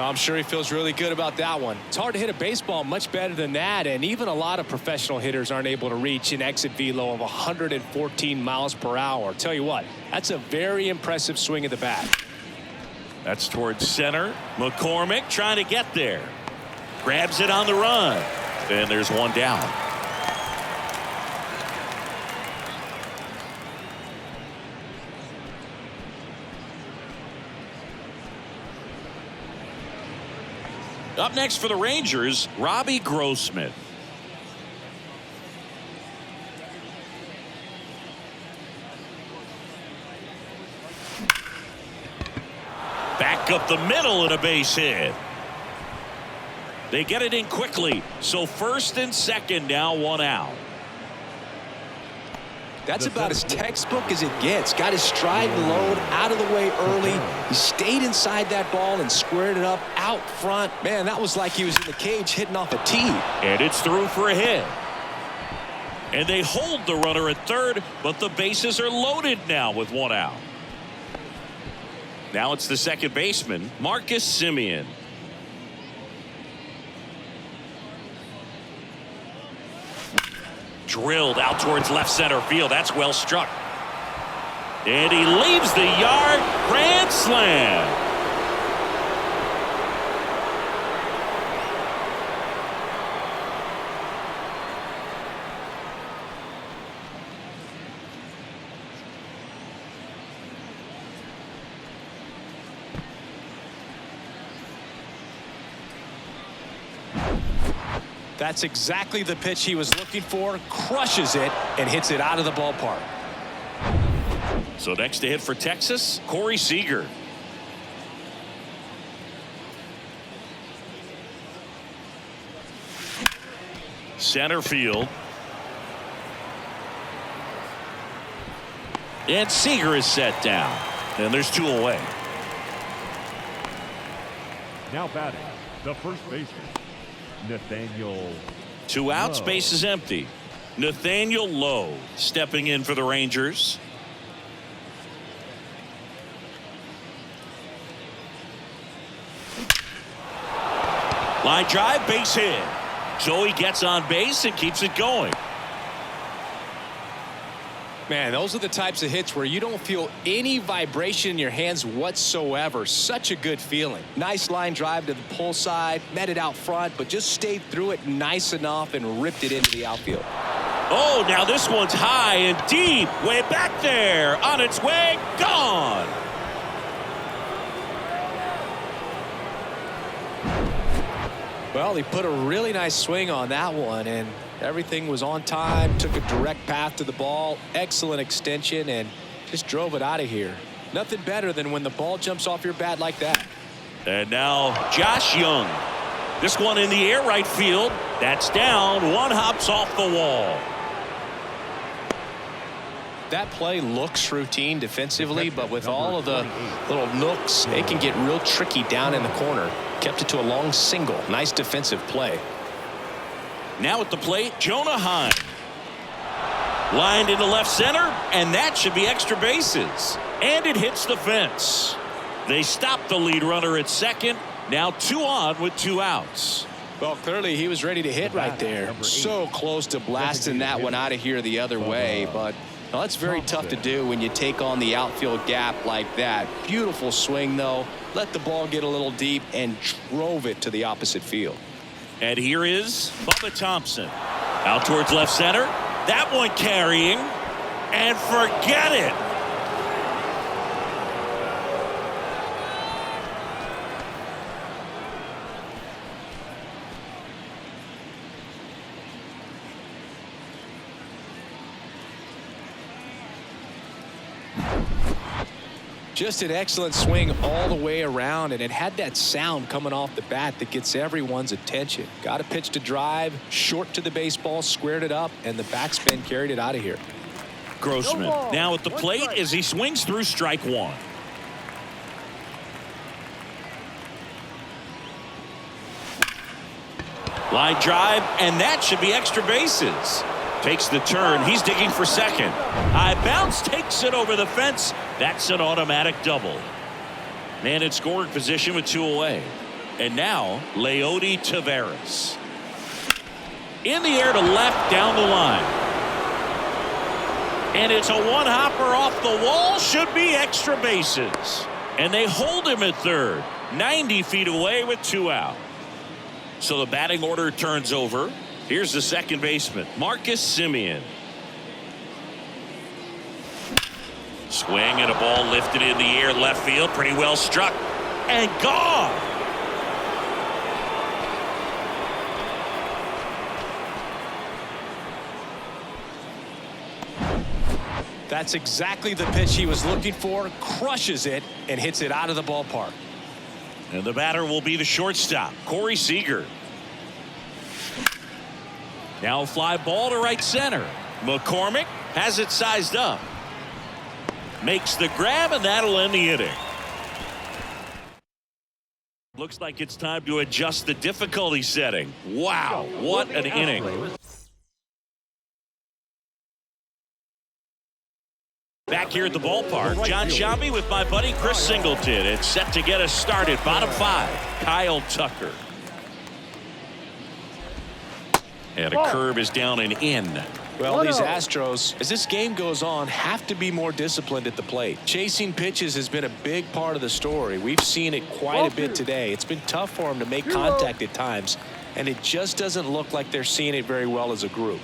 I'm sure he feels really good about that one. It's hard to hit a baseball much better than that, and even a lot of professional hitters aren't able to reach an exit velo of 114 miles per hour. Tell you what, that's a very impressive swing of the bat. That's towards center. McCormick trying to get there. Grabs it on the run. And there's one down. Up next for the Rangers, Robbie Grossman. Back up the middle and a base hit. They get it in quickly. So first and second now, one out. That's about as textbook as it gets. Got his stride and load out of the way early. He stayed inside that ball and squared it up out front. Man, that was like he was in the cage hitting off a tee. And it's through for a hit. And they hold the runner at third, but the bases are loaded now with one out. Now it's the second baseman, Marcus Semien. Drilled out towards left center field. That's well struck. And he leaves the yard. Grand slam. That's exactly the pitch he was looking for. Crushes it and hits it out of the ballpark. So next to hit for Texas, Corey Seager. Center field. And Seager is set down. And there's two away. Now batting, the first baseman, Nathaniel. Two outs, Lowe. base is empty. Nathaniel Lowe stepping in for the Rangers. Line drive, base hit. So he gets on base and keeps it going. Man, those are the types of hits where you don't feel any vibration in your hands whatsoever. Such a good feeling. Nice line drive to the pull side, met it out front, but just stayed through it nice enough and ripped it into the outfield. Oh, now this one's high and deep. Way back there. On its way. Gone. Well, he put a really nice swing on that one, and everything was on time, took a direct path to the ball, excellent extension, and just drove it out of here. Nothing better than when the ball jumps off your bat like that. And now Josh Young. This one in the air right field. That's down. One hops off the wall. That play looks routine defensively, but with all of the little nooks, it can get real tricky down in the corner. Kept it to a long single. Nice defensive play. Now at the plate, Jonah Heim. Lined into left center, and that should be extra bases. And it hits the fence. They stop the lead runner at second. Now 2 on with 2 outs. Well, clearly he was ready to hit right there. So close to blasting that one out of here the other way, but well, that's very tough to do when you take on the outfield gap like that. Beautiful swing, though. Let the ball get a little deep and drove it to the opposite field. And here is Bubba Thompson. Out towards left center. That one carrying. And forget it. Just an excellent swing all the way around, and it had that sound coming off the bat that gets everyone's attention. Got a pitch to drive, short to the baseball, squared it up, and the backspin carried it out of here. Grossman now at the plate as he swings through strike one. Line drive, and that should be extra bases. Takes the turn. He's digging for second. High bounce, takes it over the fence. That's an automatic double. Man in scoring position with 2 away. And now, Leody Taveras. In the air to left down the line. And it's a one-hopper off the wall. Should be extra bases. And they hold him at third. 90 feet away with 2 out. So the batting order turns over. Here's the second baseman, Marcus Semien. Swing and a ball lifted in the air left field. Pretty well struck. And gone. That's exactly the pitch he was looking for. Crushes it and hits it out of the ballpark. And the batter will be the shortstop, Corey Seager. Now a fly ball to right center. McCormick has it sized up. Makes the grab, and that'll end the inning. Looks like it's time to adjust the difficulty setting. Wow, what an inning. Back here at the ballpark, John Shambi with my buddy Chris Singleton. It's set to get us started. Bottom 5, Kyle Tucker. And a curve is down and in. Well, these Astros, as this game goes on, have to be more disciplined at the plate. Chasing pitches has been a big part of the story. We've seen it quite a bit today. It's been tough for them to make contact at times, and it just doesn't look like they're seeing it very well as a group.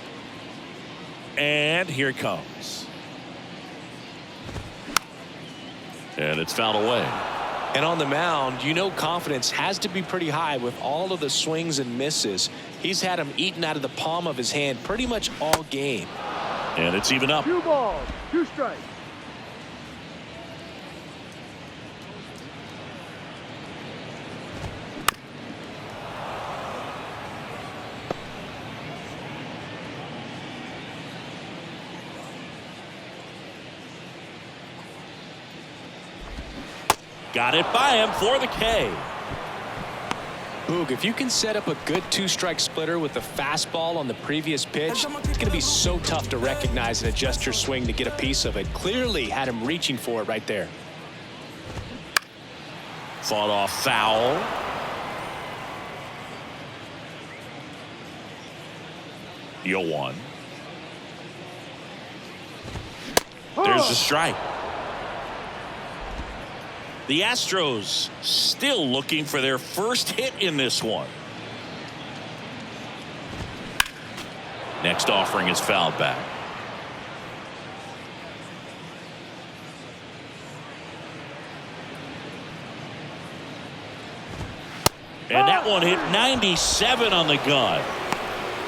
And here it comes. And it's fouled away. And on the mound, you know confidence has to be pretty high with all of the swings and misses. He's had them eaten out of the palm of his hand pretty much all game. And it's even up. 2 balls, 2 strikes. Got it by him for the K. Boog, if you can set up a good 2-strike splitter with the fastball on the previous pitch, it's going to be so tough to recognize and adjust your swing to get a piece of it. Clearly had him reaching for it right there. Fought off foul. You'll one. There's the strike. The Astros still looking for their first hit in this one. Next offering is fouled back. And that one hit 97 on the gun.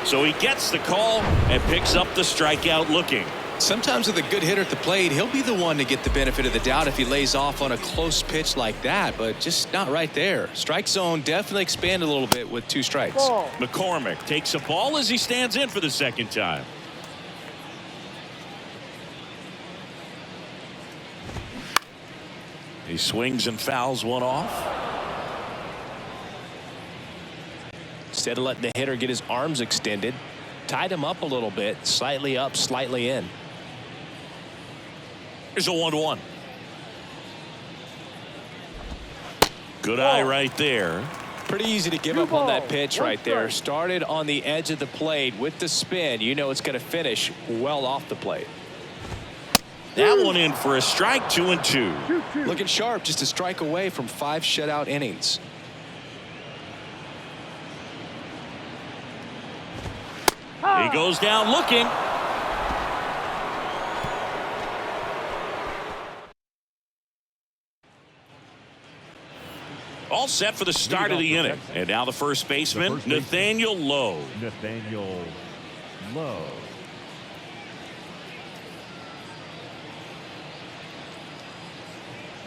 So he gets the call and picks up the strikeout looking. Sometimes with a good hitter at the plate, he'll be the one to get the benefit of the doubt if he lays off on a close pitch like that, but just not right there. Strike zone definitely expanded a little bit with 2 strikes. Ball. McCormick takes a ball as he stands in for the second time. He swings and fouls one off. Instead of letting the hitter get his arms extended, tied him up a little bit, slightly up, slightly in. Here's a 1-1. Good eye right there. Pretty easy to give up on that pitch right there. Started on the edge of the plate with the spin. You know it's going to finish well off the plate. That one in for a strike, 2-2. Looking sharp, just a strike away from 5 shutout innings. He goes down looking. All set for the start of the inning. And now the first baseman, Nathaniel Lowe. Nathaniel Lowe.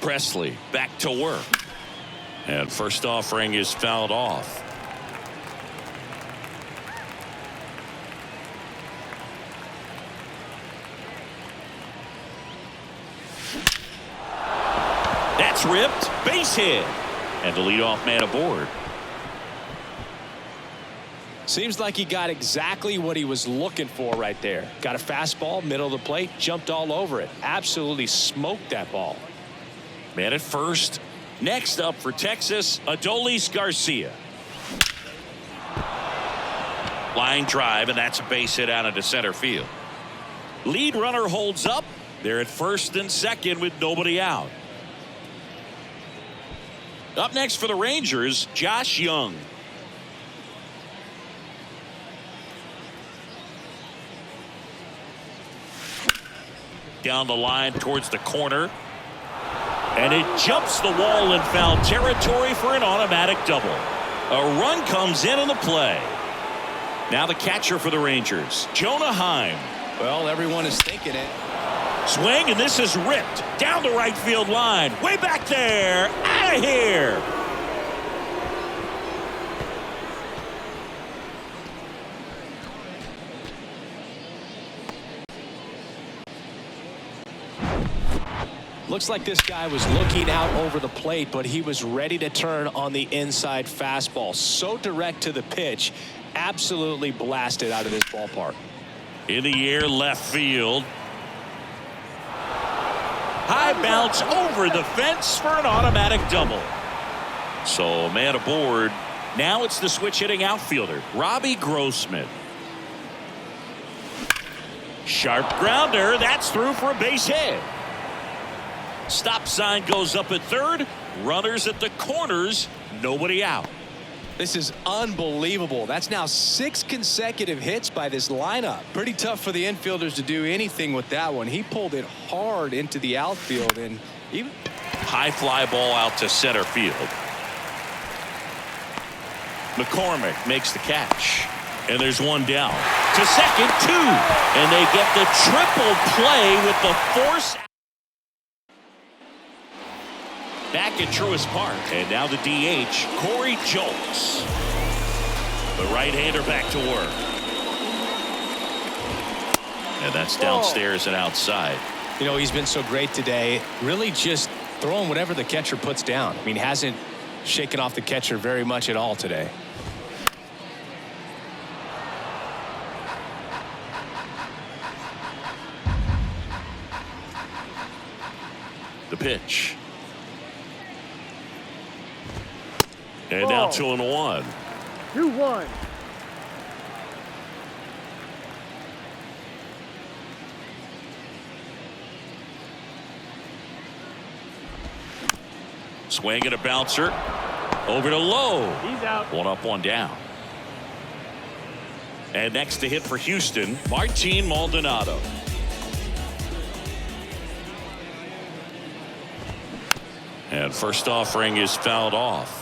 Presley back to work. And first offering is fouled off. That's ripped. Base hit. And the leadoff man aboard. Seems like he got exactly what he was looking for right there. Got a fastball, middle of the plate, jumped all over it. Absolutely smoked that ball. Man at first. Next up for Texas, Adolis Garcia. Line drive, and that's a base hit out into center field. Lead runner holds up. They're at first and second with nobody out. Up next for the Rangers, Josh Young. Down the line towards the corner. And it jumps the wall in foul territory for an automatic double. A run comes in on the play. Now the catcher for the Rangers, Jonah Heim. Well, everyone is thinking it. Swing, and this is ripped down the right field line. Way back there. Out of here. Looks like this guy was looking out over the plate, but he was ready to turn on the inside fastball. So direct to the pitch. Absolutely blasted out of this ballpark. In the air, left field. High bounce over the fence for an automatic double. So man aboard. Now it's the switch hitting outfielder, Robbie Grossman. Sharp grounder. That's through for a base hit. Stop sign goes up at third. Runners at the corners. Nobody out. This is unbelievable. That's now 6 consecutive hits by this lineup. Pretty tough for the infielders to do anything with that one. He pulled it hard into the outfield, and even high fly ball out to center field. McCormick makes the catch, and there's one down. To second, 2, and they get the triple play with the force. Back at Truist Park, and now the DH, Corey Julks. The right-hander back to work. And that's downstairs and outside. You know, he's been so great today. Really just throwing whatever the catcher puts down. I mean, hasn't shaken off the catcher very much at all today. The pitch. And now 2-1. 2-1. Swing and a bouncer. Over to Lowe. He's out. 1 up, 1 down. And next to hit for Houston, Martin Maldonado. And first offering is fouled off.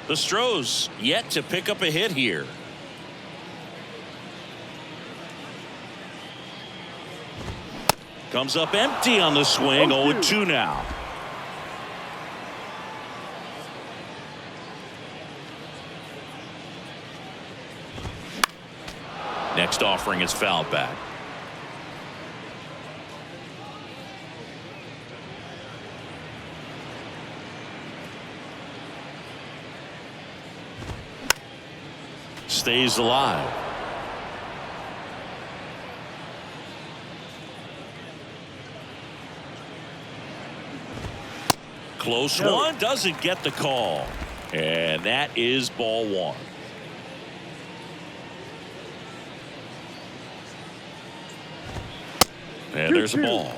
The Stros yet to pick up a hit here. Comes up empty on the swing. 0-2 now. Next offering is fouled back. Stays alive. Close one, doesn't get the call. And that is ball 1. And there's a ball.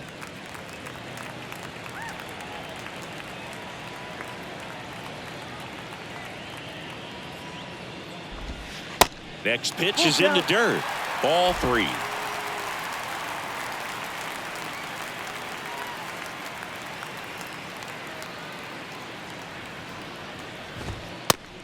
Next pitch is in the dirt. Ball 3.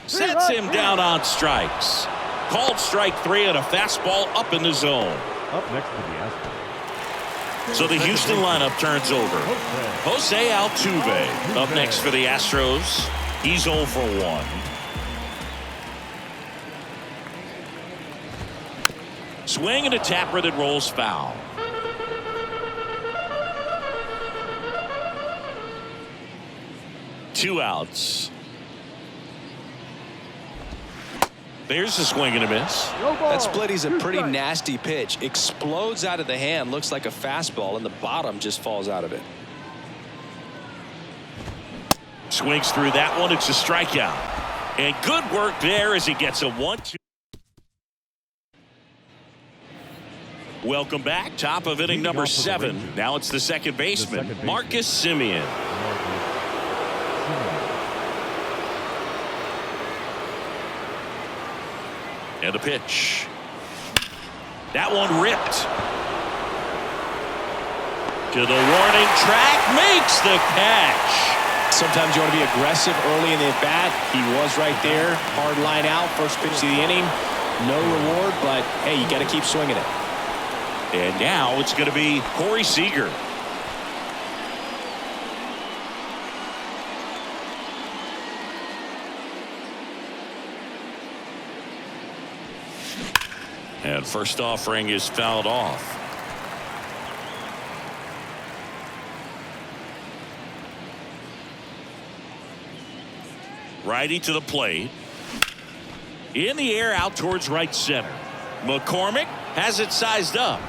Sets him down on strikes. Called strike 3 and a fastball up in the zone. Up next to the Astros. So the Houston lineup turns over. Jose Altuve up next for the Astros. He's 0 for 1. Swing and a tapper that rolls foul. Two outs. There's a swing and a miss. That splitty's a pretty nasty pitch. Explodes out of the hand. Looks like a fastball, and the bottom just falls out of it. Swings through that one. It's a strikeout. And good work there as he gets a 1-2. Welcome back. Top of inning number 7. Now it's the second baseman, Marcus Semien. And a pitch. That one ripped. To the warning track, makes the catch. Sometimes you want to be aggressive early in the at-bat. He was right there. Hard line out. First pitch of the inning. No reward, but hey, you got to keep swinging it. And now it's going to be Corey Seager. And first offering is fouled off. Righty to the plate. In the air out towards right center. McCormick has it sized up.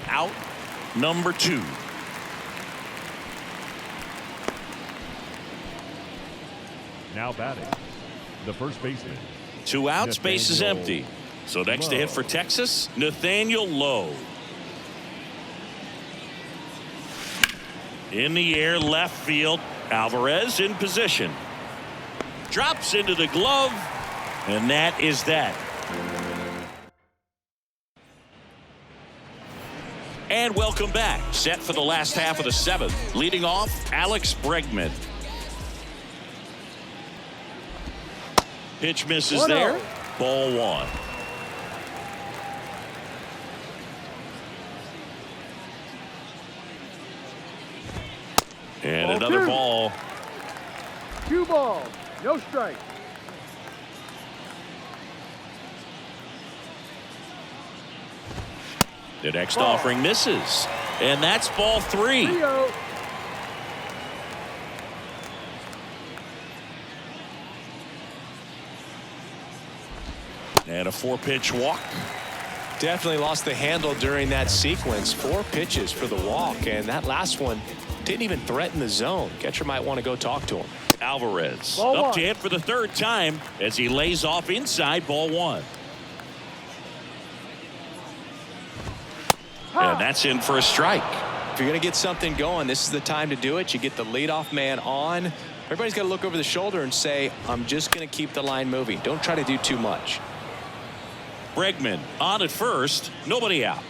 Out number 2. Now batting, the first baseman. 2 outs, base is empty. So next to hit for Texas, Nathaniel Lowe. In the air, left field. Alvarez in position. Drops into the glove, and that is that. And welcome back. Set for the last half of the 7th. Leading off, Alex Bregman. Pitch misses there. Ball 1. And another ball. 2 balls, no strike. The next offering misses. And that's ball 3. 3-0. And a 4-pitch walk. Definitely lost the handle during that sequence. 4 pitches for the walk, and that last one didn't even threaten the zone. Catcher might want to go talk to him. Alvarez Ball up 1. to hit for the 3rd time as he lays off inside ball 1. And that's in for a strike. If you're going to get something going, this is the time to do it. You get the leadoff man on. Everybody's got to look over the shoulder and say, I'm just going to keep the line moving. Don't try to do too much. Bregman on at first. Nobody out.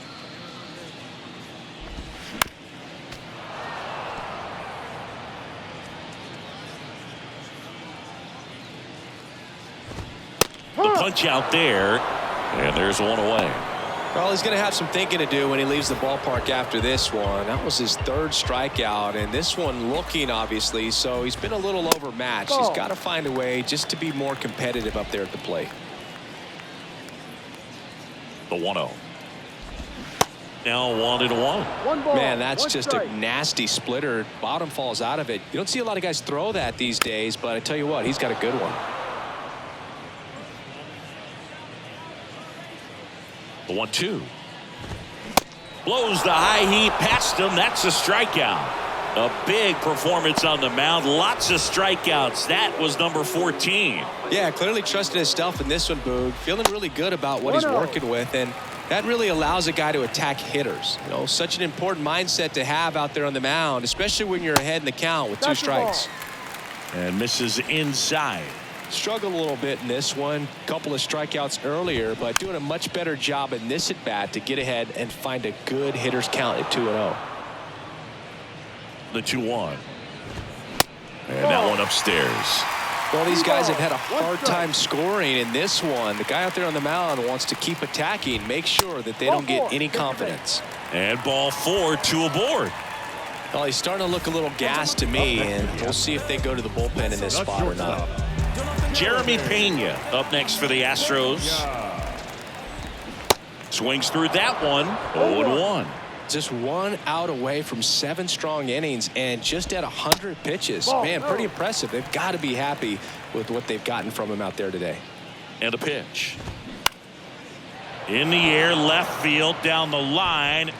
The punch out there. And there's one away. Well, he's going to have some thinking to do when he leaves the ballpark after this one. That was his 3rd strikeout, and this one looking, obviously, so he's been a little overmatched. He's got to find a way just to be more competitive up there at the plate. The 1-0. Now 1-1. 1 ball, Man, that's 1 just strike. a nasty splitter. Bottom falls out of it. You don't see a lot of guys throw that these days, but I tell you what, he's got a good one. The 1-2. Blows the high heat past him. That's a strikeout. A big performance on the mound. Lots of strikeouts. That was number 14. Yeah, clearly trusting his stuff in this one, Boog. Feeling really good about what he's 1-0. working with, and that really allows a guy to attack hitters. You know, such an important mindset to have out there on the mound, especially when you're ahead in the count with 2 That's the ball. strikes. And misses inside. Struggled a little bit in this one. Couple of strikeouts earlier, but doing a much better job in this at-bat to get ahead and find a good hitter's count at 2-0. The 2-1. And that one upstairs. Well, these guys have had a hard time scoring in this one. The guy out there on the mound wants to keep attacking, make sure that they don't get any confidence. And ball 4, 2 aboard. Well, he's starting to look a little gassed to me, and we'll see if they go to the bullpen in this spot or not. Jeremy Pena up next for the Astros. Swings through that one. 0-1. Just 1 out away from 7 strong innings and just at 100 pitches. Man, pretty impressive. They've got to be happy with what they've gotten from him out there today. And a pitch. In the air, left field, down the line.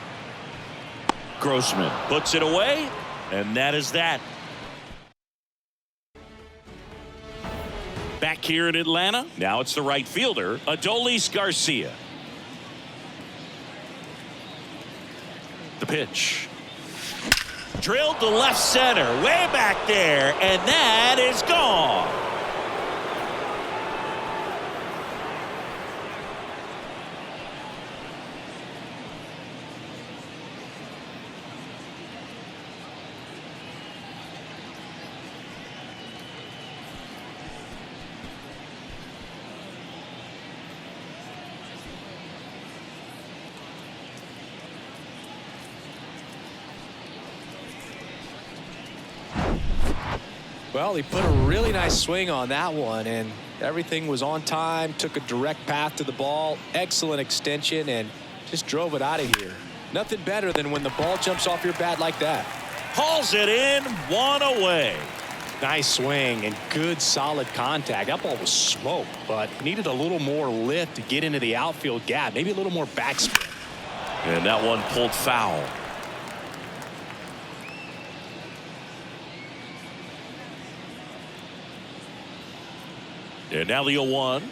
Grossman puts it away, and that is that. back here in Atlanta. Now it's the right fielder, Adolis Garcia. The pitch. Drilled to left center, way back there, and that is gone. Well, he put a really nice swing on that one, and everything was on time, took a direct path to the ball, excellent extension, and just drove it out of here. Nothing better than when the ball jumps off your bat like that. Hauls it in, one away. Nice swing and good solid contact. That ball was smoked, but needed a little more lift to get into the outfield gap, maybe a little more backspin. And that one pulled foul. And now the 0-1.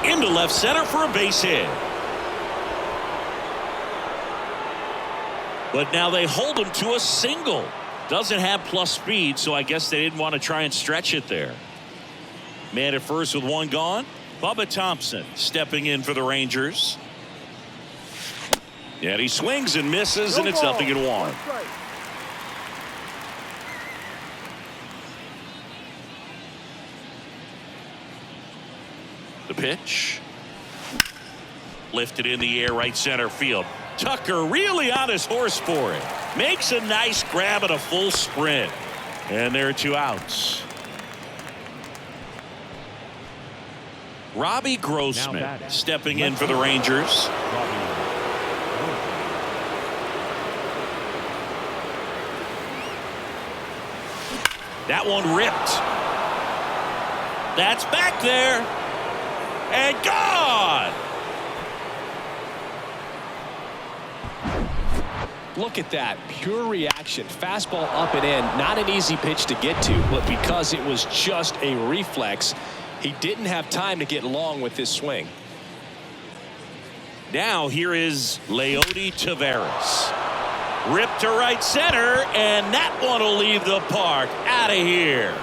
Into left center for a base hit. But now they hold him to a single. Doesn't have plus speed, so I guess they didn't want to try and stretch it there. Man at first with one gone. Bubba Thompson stepping in for the Rangers. And he swings and misses, and it's 0-1. The pitch. Lifted in the air, right center field. Tucker really on his horse for it. Makes a nice grab at a full sprint. And there are 2 outs. Robbie Grossman stepping in for the Rangers. That one ripped. That's back there. And gone. Look at that pure reaction. Fastball up and in. Not an easy pitch to get to, but because it was just a reflex, he didn't have time to get long with his swing. Now here is Leody Taveras. Ripped to right center, and that one will leave the park. Out of here.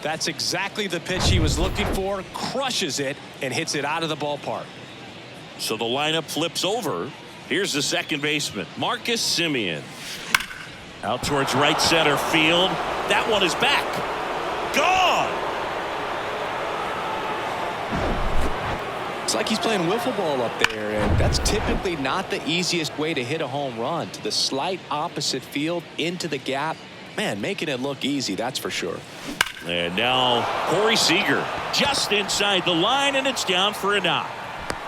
That's exactly the pitch he was looking for. Crushes it and hits it out of the ballpark. So the lineup flips over. Here's the second baseman, Marcus Semien. Out towards right center field. That one is back. Gone. It's like he's playing wiffle ball up there, and that's typically not the easiest way to hit a home run. To the slight opposite field, into the gap. Man, making it look easy, that's for sure. And now Corey Seager just inside the line, and it's down for a knock.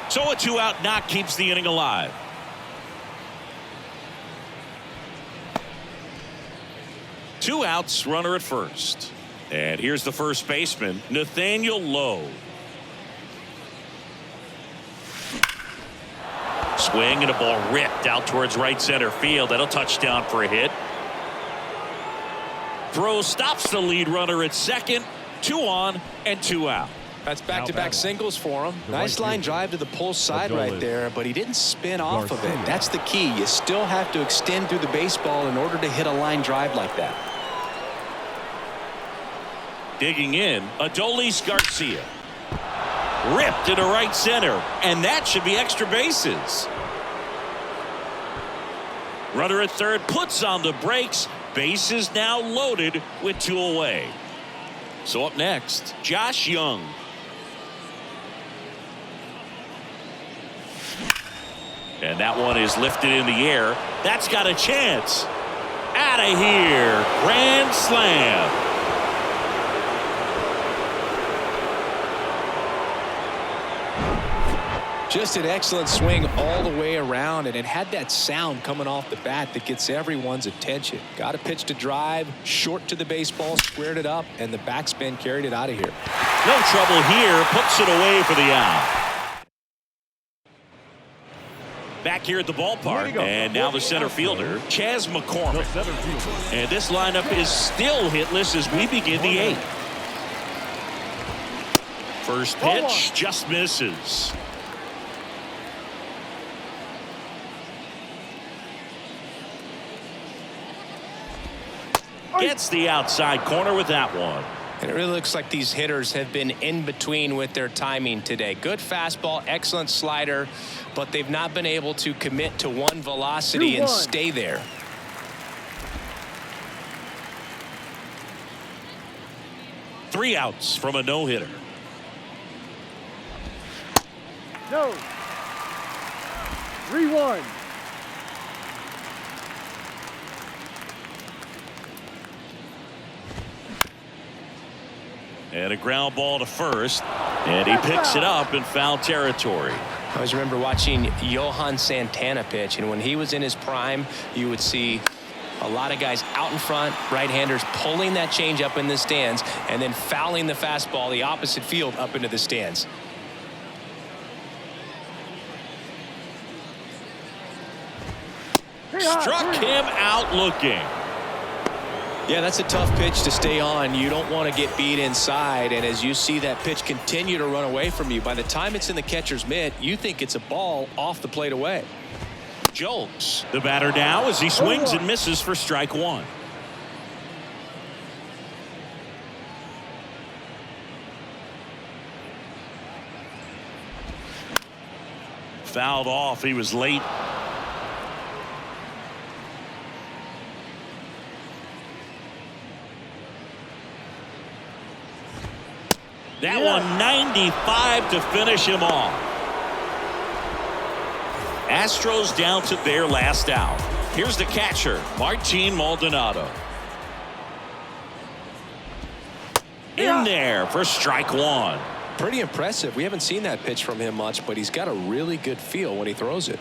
So a 2-out knock keeps the inning alive. Two outs, runner at first. And here's the first baseman, Nathaniel Lowe. Swing and a ball ripped out towards right center field. That'll touch down for a hit. Throw stops the lead runner at second. 2 on and 2 out. That's back-to-back singles for him. Nice line drive to the pull side right there, but he didn't spin off of it. That's the key. You still have to extend through the baseball in order to hit a line drive like that. Digging in, Adolis Garcia. Ripped into right center, and that should be extra bases. Runner at third puts on the brakes. Bases now loaded with 2 away. So up next, Josh Young. And that one is lifted in the air. That's got a chance. Out of here. Grand slam. Just an excellent swing all the way around, and it had that sound coming off the bat that gets everyone's attention. Got a pitch to drive, short to the baseball, squared it up, and the backspin carried it out of here. No trouble here. Puts it away for the out. Back here at the ballpark, and now the center fielder, Chas McCormick. And this lineup is still hitless as we begin the 8th. First pitch just misses. Gets the outside corner with that one. And it really looks like these hitters have been in between with their timing today. Good fastball, excellent slider, but they've not been able to commit to one velocity and stay there. Three outs from a no-hitter. No. 3-1. And a ground ball to first. And he picks it up in foul territory. I always remember watching Johan Santana pitch, and when he was in his prime, you would see a lot of guys out in front, right-handers pulling that change up in the stands and then fouling the fastball the opposite field up into the stands. Struck him out looking. Yeah, that's a tough pitch to stay on. You don't want to get beat inside, and as you see that pitch continue to run away from you, by the time it's in the catcher's mitt, you think it's a ball off the plate away. Jolts the batter now as he swings and misses for strike one. Fouled off. He was late. That one 95 to finish him off. Astros down to their last out. Here's the catcher, Martin Maldonado. In there for strike one. Pretty impressive. We haven't seen that pitch from him much, but he's got a really good feel when he throws it.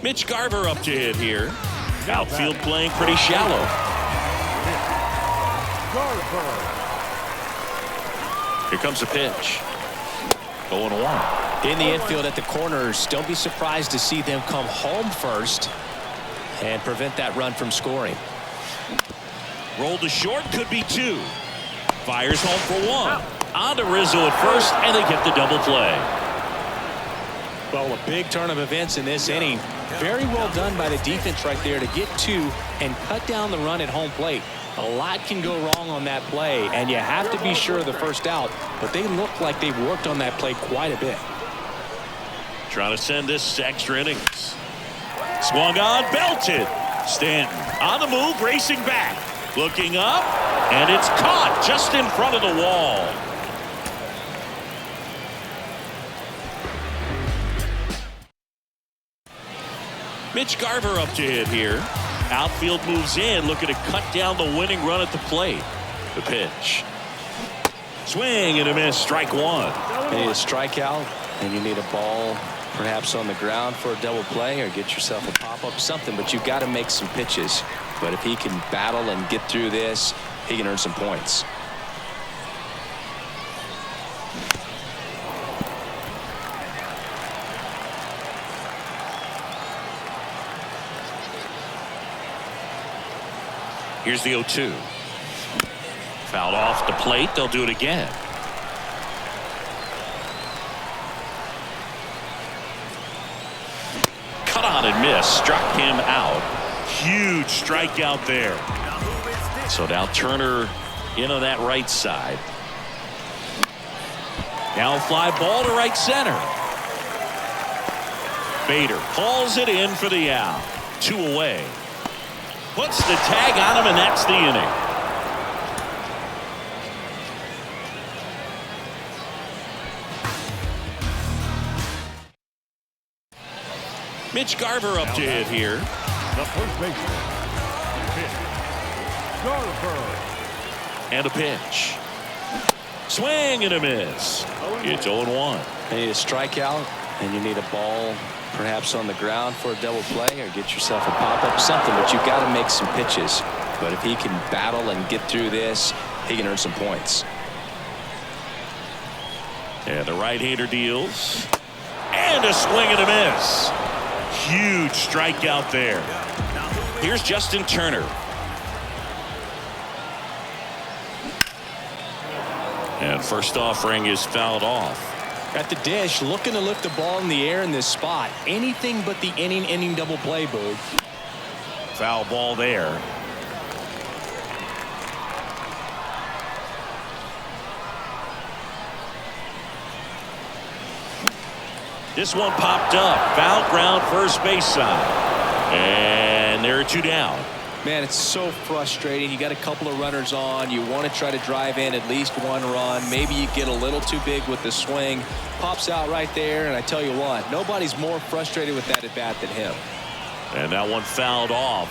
Mitch Garver up to hit here. Outfield playing pretty shallow. Here comes the pitch. 0-1. In the infield at the corners, don't be surprised to see them come home first and prevent that run from scoring. Rolled to short, could be 2. Fires home for 1. On to Rizzo at first, and they get the double play. Well, a big turn of events in this inning. Very well done by the defense right there to get 2 and cut down the run at home plate. A lot can go wrong on that play, and you have to be sure of the first out, but they look like they've worked on that play quite a bit. Trying to send this to extra innings. Swung on, belted. Stanton on the move, racing back. Looking up, and it's caught just in front of the wall. Mitch Garver up to hit here. Outfield moves in, looking to cut down the winning run at the plate. The pitch. Swing and a miss, strike 1. You need a strikeout, and you need a ball perhaps on the ground for a double play, or get yourself a pop-up, something, but you've got to make some pitches. But if he can battle and get through this, he can earn some points. Here's the 0-2. Fouled off the plate. They'll do it again. Cut on and miss. Struck him out. Huge strikeout there. So now Turner in on that right side. Now fly ball to right center. Bader hauls it in for the out. 2 away. Puts the tag on him, and that's the inning. Mitch Garver up to hit here. The first baseman, Mitch Garver. And a pitch. Swing and a miss. It's 0-1. You need a strikeout, and you need a ball perhaps on the ground for a double play, or get yourself a pop-up, something, but you've got to make some pitches. But if he can battle and get through this, he can earn some points. And the right-hander deals. And a swing and a miss. Huge strikeout there. Here's Justin Turner. And first offering is fouled off. At the dish, looking to lift the ball in the air in this spot. Anything but the inning double play, Boog. Foul ball there. This one popped up. Foul ground, first base side. And there are 2 down. Man, it's so frustrating. You got a couple of runners on. You want to try to drive in at least 1 run. Maybe you get a little too big with the swing. Pops out right there, and I tell you what, nobody's more frustrated with that at bat than him. And that one fouled off.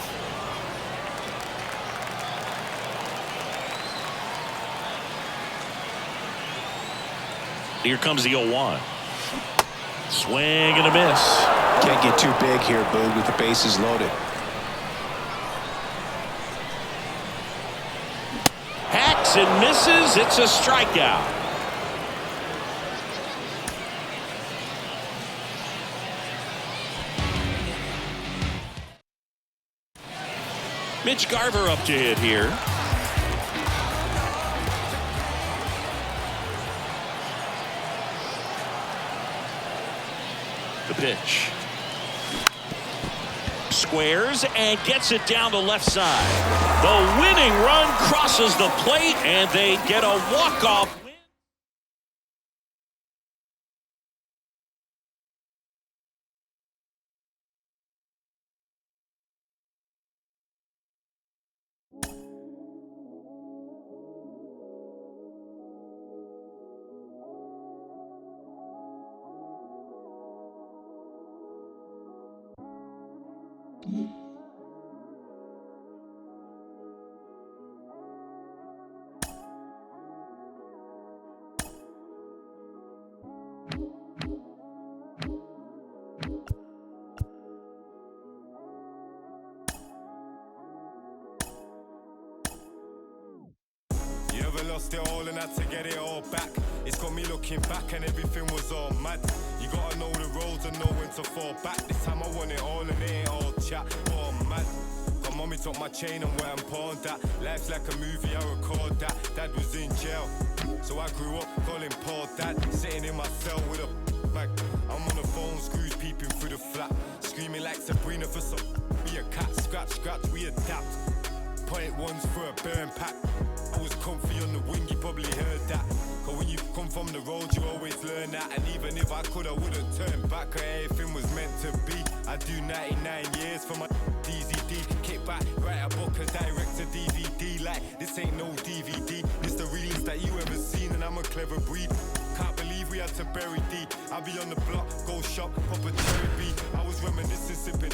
Here comes the 0-1. Swing and a miss. Can't get too big here, Boog, with the bases loaded. Hacks and misses. It's a strikeout. Mitch Garver up to hit here. The pitch. Squares and gets it down the left side. The winning run crosses the plate, and they get a walk-off win. lost it all and had to get it all back. It's got me looking back and everything was all mad. You gotta know the roads and know when to fall back. This time I want it all and it ain't all chat, all mad. My mommy took my chain and where I'm pawned at. Life's like a movie, I record that. Dad was in jail, so I grew up calling Paul Dad. Sitting in my cell with a bag. I'm on the phone, screws peeping through the flat. Screaming like Sabrina for some be a cat. Scratch, scratch, we adapt. Point ones for a burn pack. I was comfy on the wing, you probably heard that. Cause when you come from the road, you always learn that. And even if I could, I wouldn't turn back. Cause everything was meant to be. I do 99 years for my DZD. Kick back, write a book and direct to DVD. Like, this ain't no DVD. This the realest that you ever seen, and I'm a clever breed. Can't believe we had to bury D. I'll be on the block, go shop, pop a cherry B. I was reminiscing, sipping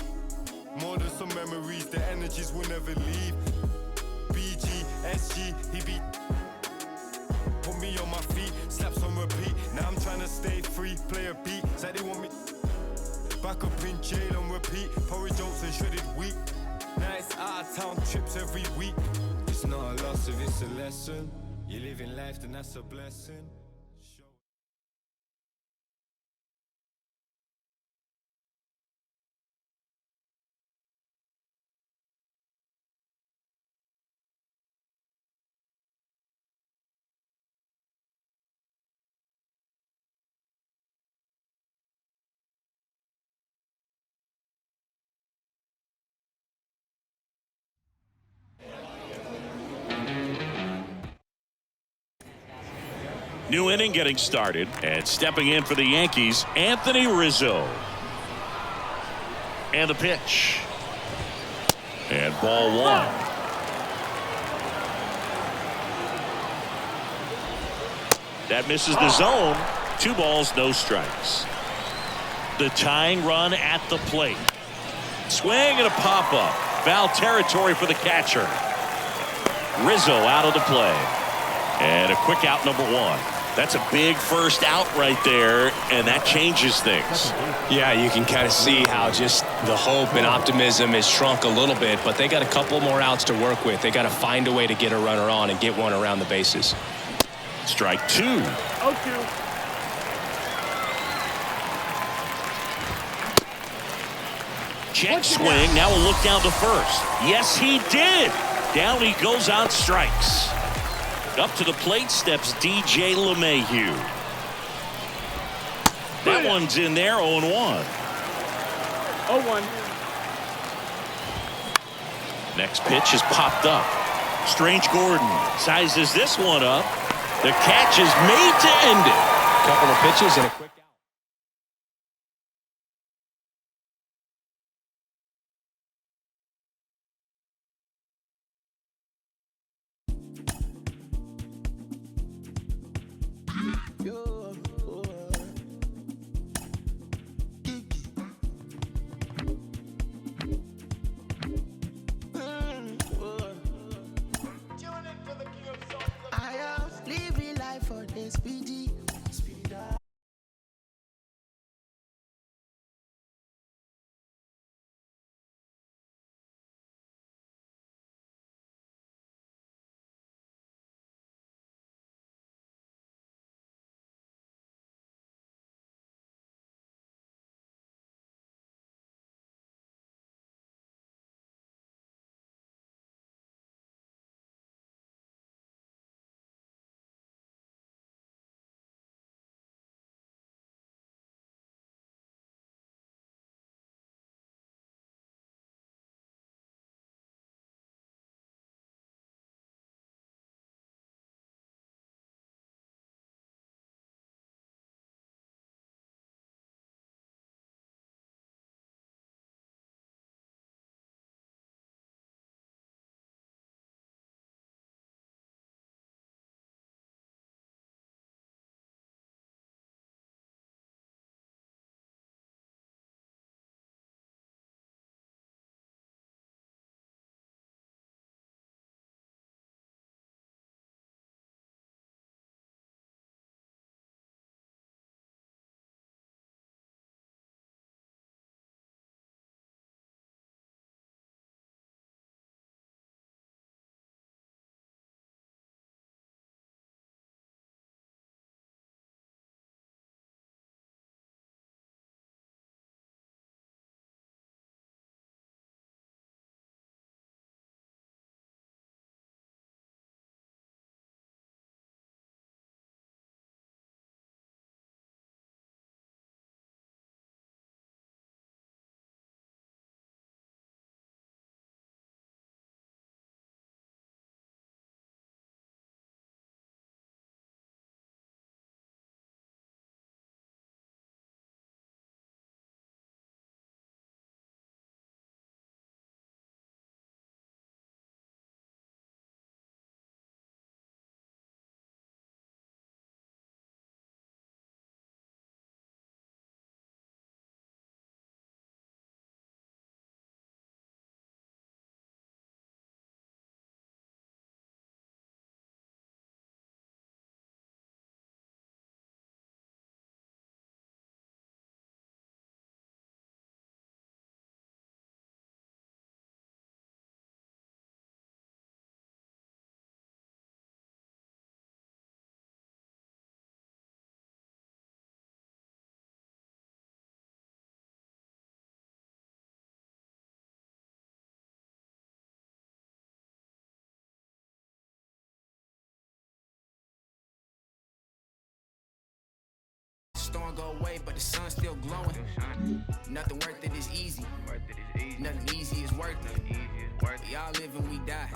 more than some memories. The energies will never leave. BG, SG, he beat. Put me on my feet, slaps on repeat. Now I'm trying to stay free, play a beat. Said they want me back up in jail on repeat. Porridge oats and shredded wheat. Now it's out of town trips every week. It's not a loss if it's a lesson. You're living life, then that's a blessing. New inning getting started, and stepping in for the Yankees, Anthony Rizzo. And the pitch. And ball one. That misses the zone. 2 balls, no strikes. The tying run at the plate. Swing and a pop-up. Foul territory for the catcher. Rizzo out of the play. And a quick out, number 1. That's a big first out right there, and that changes things. Yeah, you can kind of see how just the hope and optimism has shrunk a little bit, but they got a couple more outs to work with. They got to find a way to get a runner on and get one around the bases. Strike 2. 0-2. Check swing. Now a look down to first. Yes, he did. Down he goes on strikes. Up to the plate steps DJ LeMahieu. That one's in there, 0-1. 0-1. Next pitch is popped up. Strange Gordon sizes this one up. The catch is made to end it. Couple of pitches and a quick out. I am living life for this BG. storm go away, but the sun's still glowing. Nothing worth it is easy. Nothing easy is worth it. We all live and we die.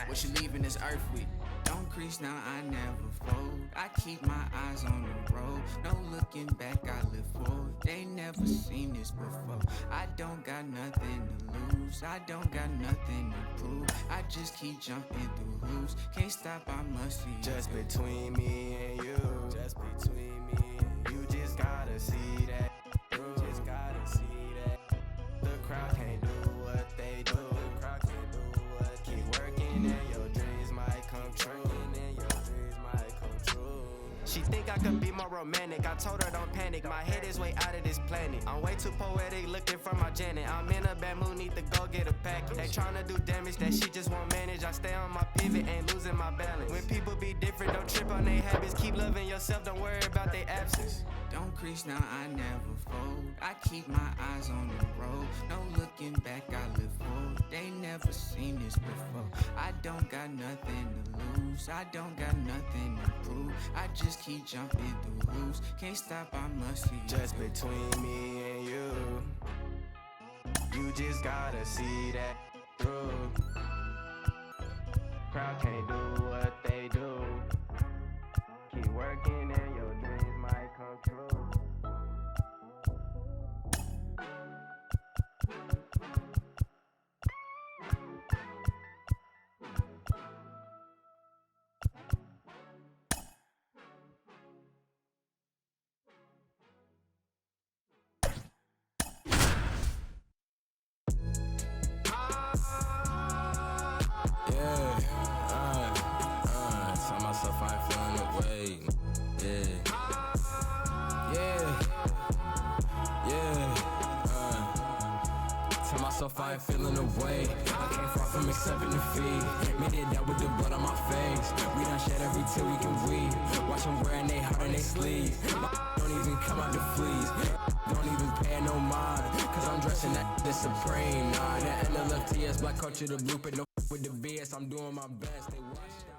What you leaving this earth with? Don't crease now, I never fold. I keep my eyes on the road. No looking back, I live forward. They never seen this before. I don't got nothing to lose. I don't got nothing to prove. I just keep jumping through hoops. Can't stop, I must see. Just between me and you. Just between me and you. Just gotta see that. You just gotta see that. The crowd can't do what they do. The crowd can't do what. Keep working and your dreams might come true. She think I could be more romantic. I told her don't panic. My head is way out of this planet. I'm way too poetic, looking for my Janet. I'm in a bad mood, need to go get a package. They tryna do damage that she just won't manage. I stay on my pivot, ain't losing my balance. When people be different, don't trip on their habits. Keep loving yourself, don't worry about their absence. Don't crease now, I never fold. I keep my eyes on the road. No looking back, I live forward. They never seen this before. I don't got nothing to lose. I don't got nothing to prove. I just keep jumping through hoops. Can't stop, I must see. Just between me and you. You just gotta see that through. Crowd can't do what they do. Keep working and your dreams might come true. Tell myself I ain't feeling the way. Tell myself I ain't feeling the way. I came far from accepting defeat. Made it out with the blood on my face. We done shed every tear we can weep. Watch them wearing they heart in they sleeves. Don't even come out the fleas. Don't even pay no mind. Cause I'm dressing that supreme. Nah, the NLFTS, black culture, the blueprint. No with the BS, I'm doing my best. They washed out.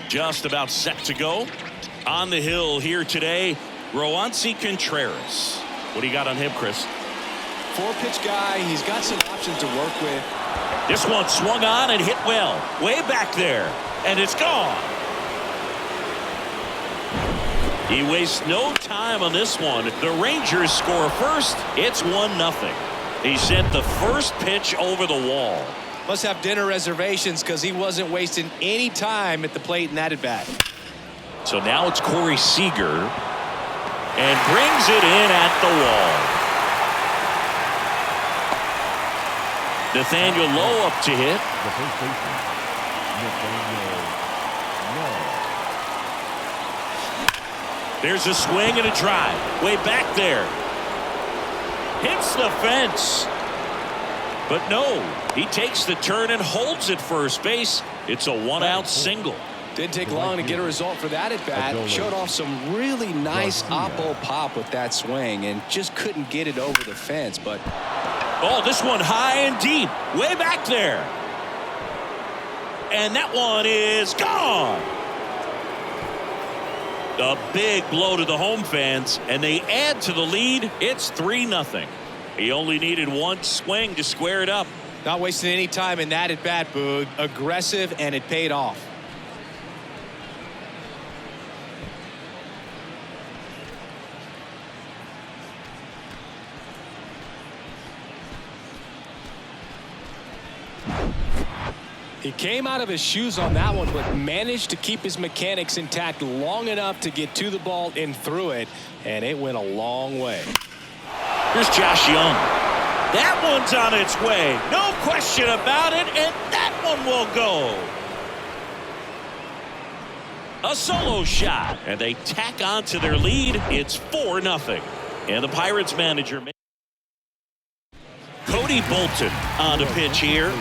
Just about set to go. On the hill here today, Roansy Contreras. What do you got on him, Chris? 4-pitch guy. He's got some options to work with. This one swung on and hit well. Way back there. And it's gone. He wastes no time on this one. The Rangers score first. It's 1-0. He sent the first pitch over the wall. Must have dinner reservations because he wasn't wasting any time at the plate in that at bat. So now it's Corey Seager and brings it in at the wall. Nathaniel Lowe up to hit. The first baseman, Nathaniel Lowe. There's a swing and a drive. Way back there. Hits the fence. But no, he takes the turn and holds at first base. It's a one-out single. Didn't take long to get a result for that at bat. Showed off some really nice oppo pop with that swing and just couldn't get it over the fence. But oh, this one high and deep, way back there. And that one is gone. A big blow to the home fans, and they add to the lead. It's 3-0. He only needed one swing to square it up. Not wasting any time in that at bat, Boog. Aggressive, and it paid off. He came out of his shoes on that one, but managed to keep his mechanics intact long enough to get to the ball and through it, and it went a long way. Here's Josh Young. That one's on its way. No question about it, and that one will go. A solo shot, and they tack on to their lead. It's 4-0. And the Pirates manager. Cody Bolton on the pitch here.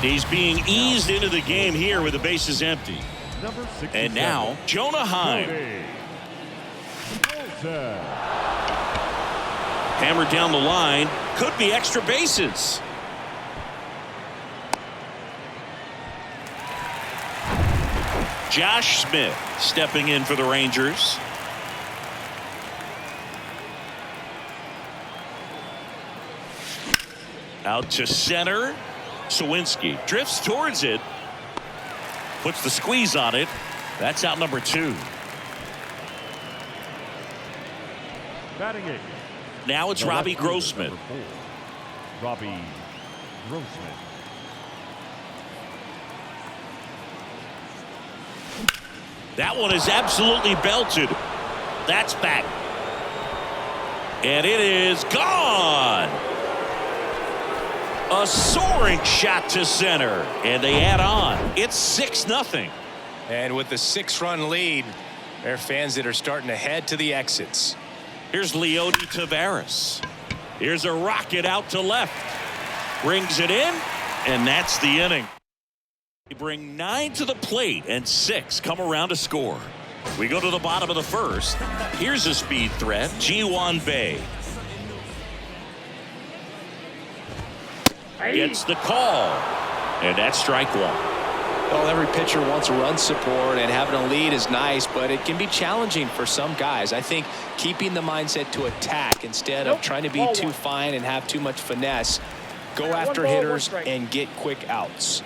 He's being eased into the game here with the bases empty. And now, Jonah Heim. Hammered down the line. Could be extra bases. Josh Smith stepping in for the Rangers. Out to center. Sawinski drifts towards it. Puts the squeeze on it. That's out number 2. Batting eighth. Now it's Robbie Grossman. Robbie Grossman. That one is absolutely belted. That's back. And it is gone. A soaring shot to center. And they add on. It's 6-0. And with the 6-run lead, there are fans that are starting to head to the exits. Here's Leody Taveras. Here's a rocket out to left. Brings it in. And that's the inning. They bring 9 to the plate and 6 come around to score. We go to the bottom of the first. Here's a speed threat, Ji-Hwan Bae. Gets the call. And that's strike 1. Well, every pitcher wants run support, and having a lead is nice, but it can be challenging for some guys. I think keeping the mindset to attack instead of trying to be too fine and have too much finesse. Go after hitters and get quick outs.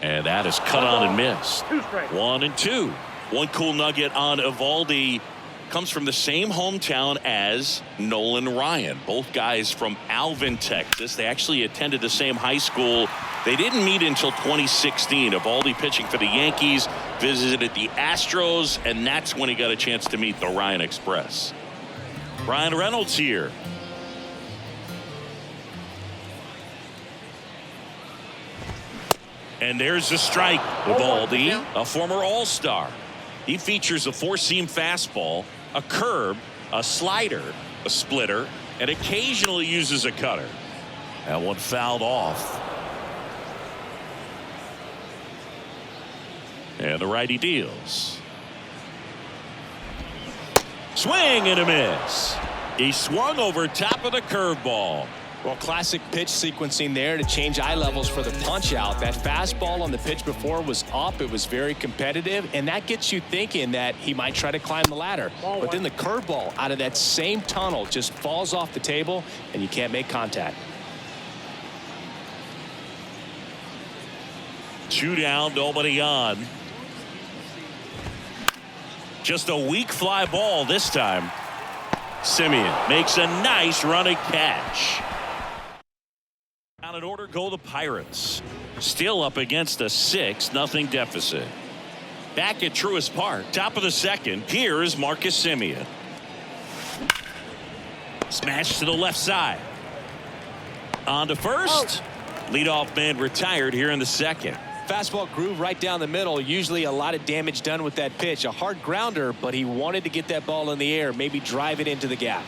And that is cut on and missed. 1-2. One cool nugget on Eovaldi comes from the same hometown as Nolan Ryan. Both guys from Alvin, Texas. They actually attended the same high school. They didn't meet until 2016. Eovaldi pitching for the Yankees, visited the Astros, and that's when he got a chance to meet the Ryan Express. Ryan Reynolds here. And there's a strike. Eovaldi, a former All-Star. He features a 4-seam fastball, a curve, a slider, a splitter, and occasionally uses a cutter. That one fouled off. And the righty deals. Swing and a miss. He swung over top of the curveball. Well, classic pitch sequencing there to change eye levels for the punch out. That fastball on the pitch before was up. It was very competitive, and that gets you thinking that he might try to climb the ladder. But then the curveball out of that same tunnel just falls off the table, and you can't make contact. 2 down, nobody on. Just a weak fly ball this time. Semien makes a nice running catch. On an order go the Pirates. Still up against a 6-0 deficit. Back at Truist Park, top of the second. Here is Marcus Semien. Smash to the left side. On to first. Leadoff man retired here in the second. Fastball groove right down the middle. Usually a lot of damage done with that pitch. A hard grounder, but he wanted to get that ball in the air, maybe drive it into the gap.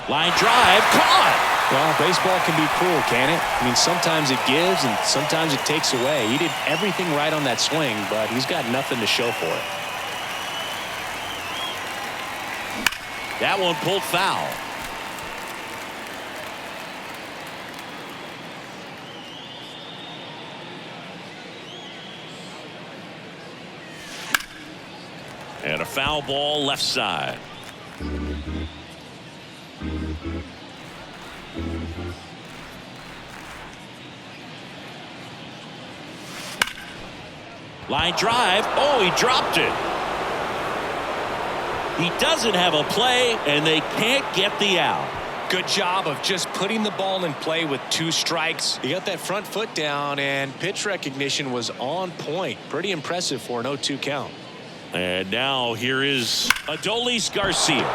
Line drive, caught. Well, baseball can be cruel, can it? I mean, sometimes it gives and sometimes it takes away. He did everything right on that swing, but he's got nothing to show for it. That one pulled foul. And a foul ball left side. Line drive. Oh, he dropped it. He doesn't have a play, and they can't get the out. Good job of just putting the ball in play with 2 strikes. He got that front foot down, and pitch recognition was on point. Pretty impressive for an 0-2 count. And now here is Adolis Garcia.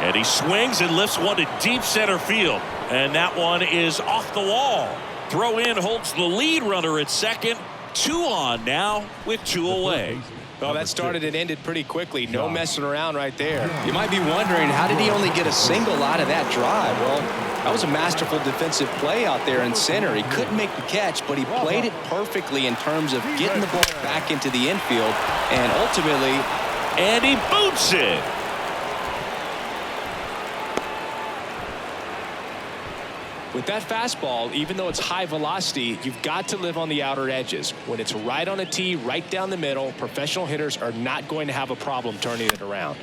And he swings and lifts one to deep center field. And that one is off the wall. Throw in holds the lead runner at second. 2 on now with 2 away. Well, that started and ended pretty quickly. No messing around right there. You might be wondering, how did he only get a single out of that drive? Well, that was a masterful defensive play out there in center. He couldn't make the catch, but he played it perfectly in terms of getting the ball back into the infield, and ultimately, and he boots it. With that fastball, even though it's high velocity, you've got to live on the outer edges. When it's right on a tee, right down the middle, professional hitters are not going to have a problem turning it around.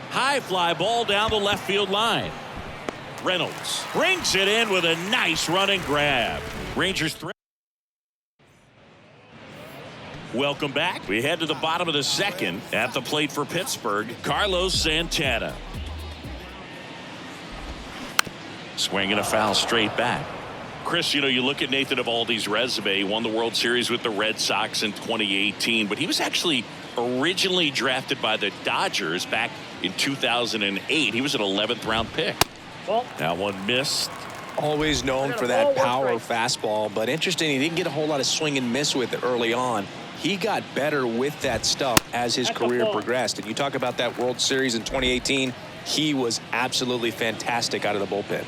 High fly ball down the left field line. Reynolds brings it in with a nice running grab. Rangers threat. Welcome back. We head to the bottom of the second. At the plate for Pittsburgh, Carlos Santana. Swinging a foul straight back. Chris, you know, you look at Nathan Eovaldi's resume. He won the World Series with the Red Sox in 2018, but he was actually originally drafted by the Dodgers back in 2008. He was an 11th round pick. That one missed. Always known for that power fastball, but interesting, he didn't get a whole lot of swing and miss with it early on. He got better with that stuff as his career progressed. And you talk about that World Series in 2018, he was absolutely fantastic out of the bullpen.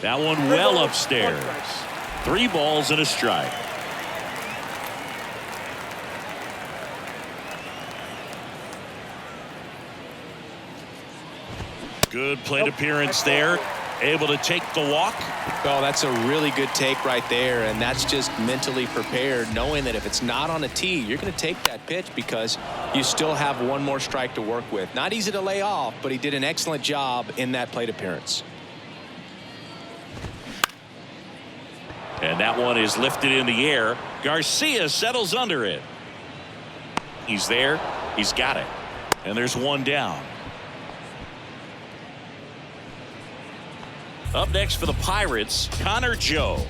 That one well upstairs. 3 balls and a strike. Good plate appearance there. Able to take the walk. Oh, that's a really good take right there, and that's just mentally prepared, knowing that if it's not on a tee, you're going to take that pitch because you still have one more strike to work with. Not easy to lay off, but he did an excellent job in that plate appearance. And that one is lifted in the air. Garcia settles under it. He's there. He's got it. And there's one down. Up next for the Pirates, Connor Joe.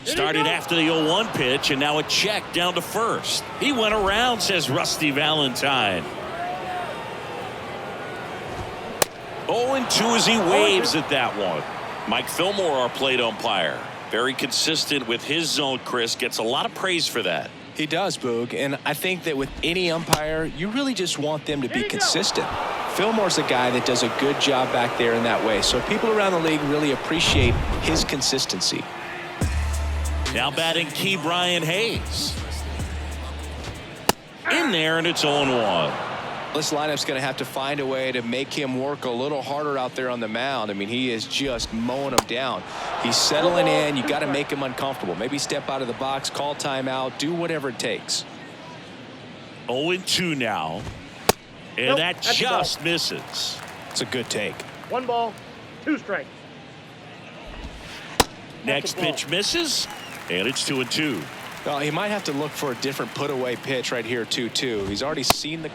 Started after the 0-1 pitch, and now a check down to first. He went around, says Rusty Valentine. 0-2 as he waves at that one. Mike Fillmore, our plate umpire. Very consistent with his zone, Chris. Gets a lot of praise for that. He does, Boog, and I think that with any umpire, you really just want them to be consistent. Fillmore's a guy that does a good job back there in that way, so people around the league really appreciate his consistency. Now batting Key Brian Hayes. In there, and it's 0-1. This lineup's going to have to find a way to make him work a little harder out there on the mound. I mean, he is just mowing him down. He's settling in. You got to make him uncomfortable. Maybe step out of the box, call timeout, do whatever it takes. 0-2 now. And that just misses. It's a good take. 1 ball, 2 strikes. Next pitch misses, and it's 2-2. Well, he might have to look for a different put-away pitch right here, 2-2. He's already seen the...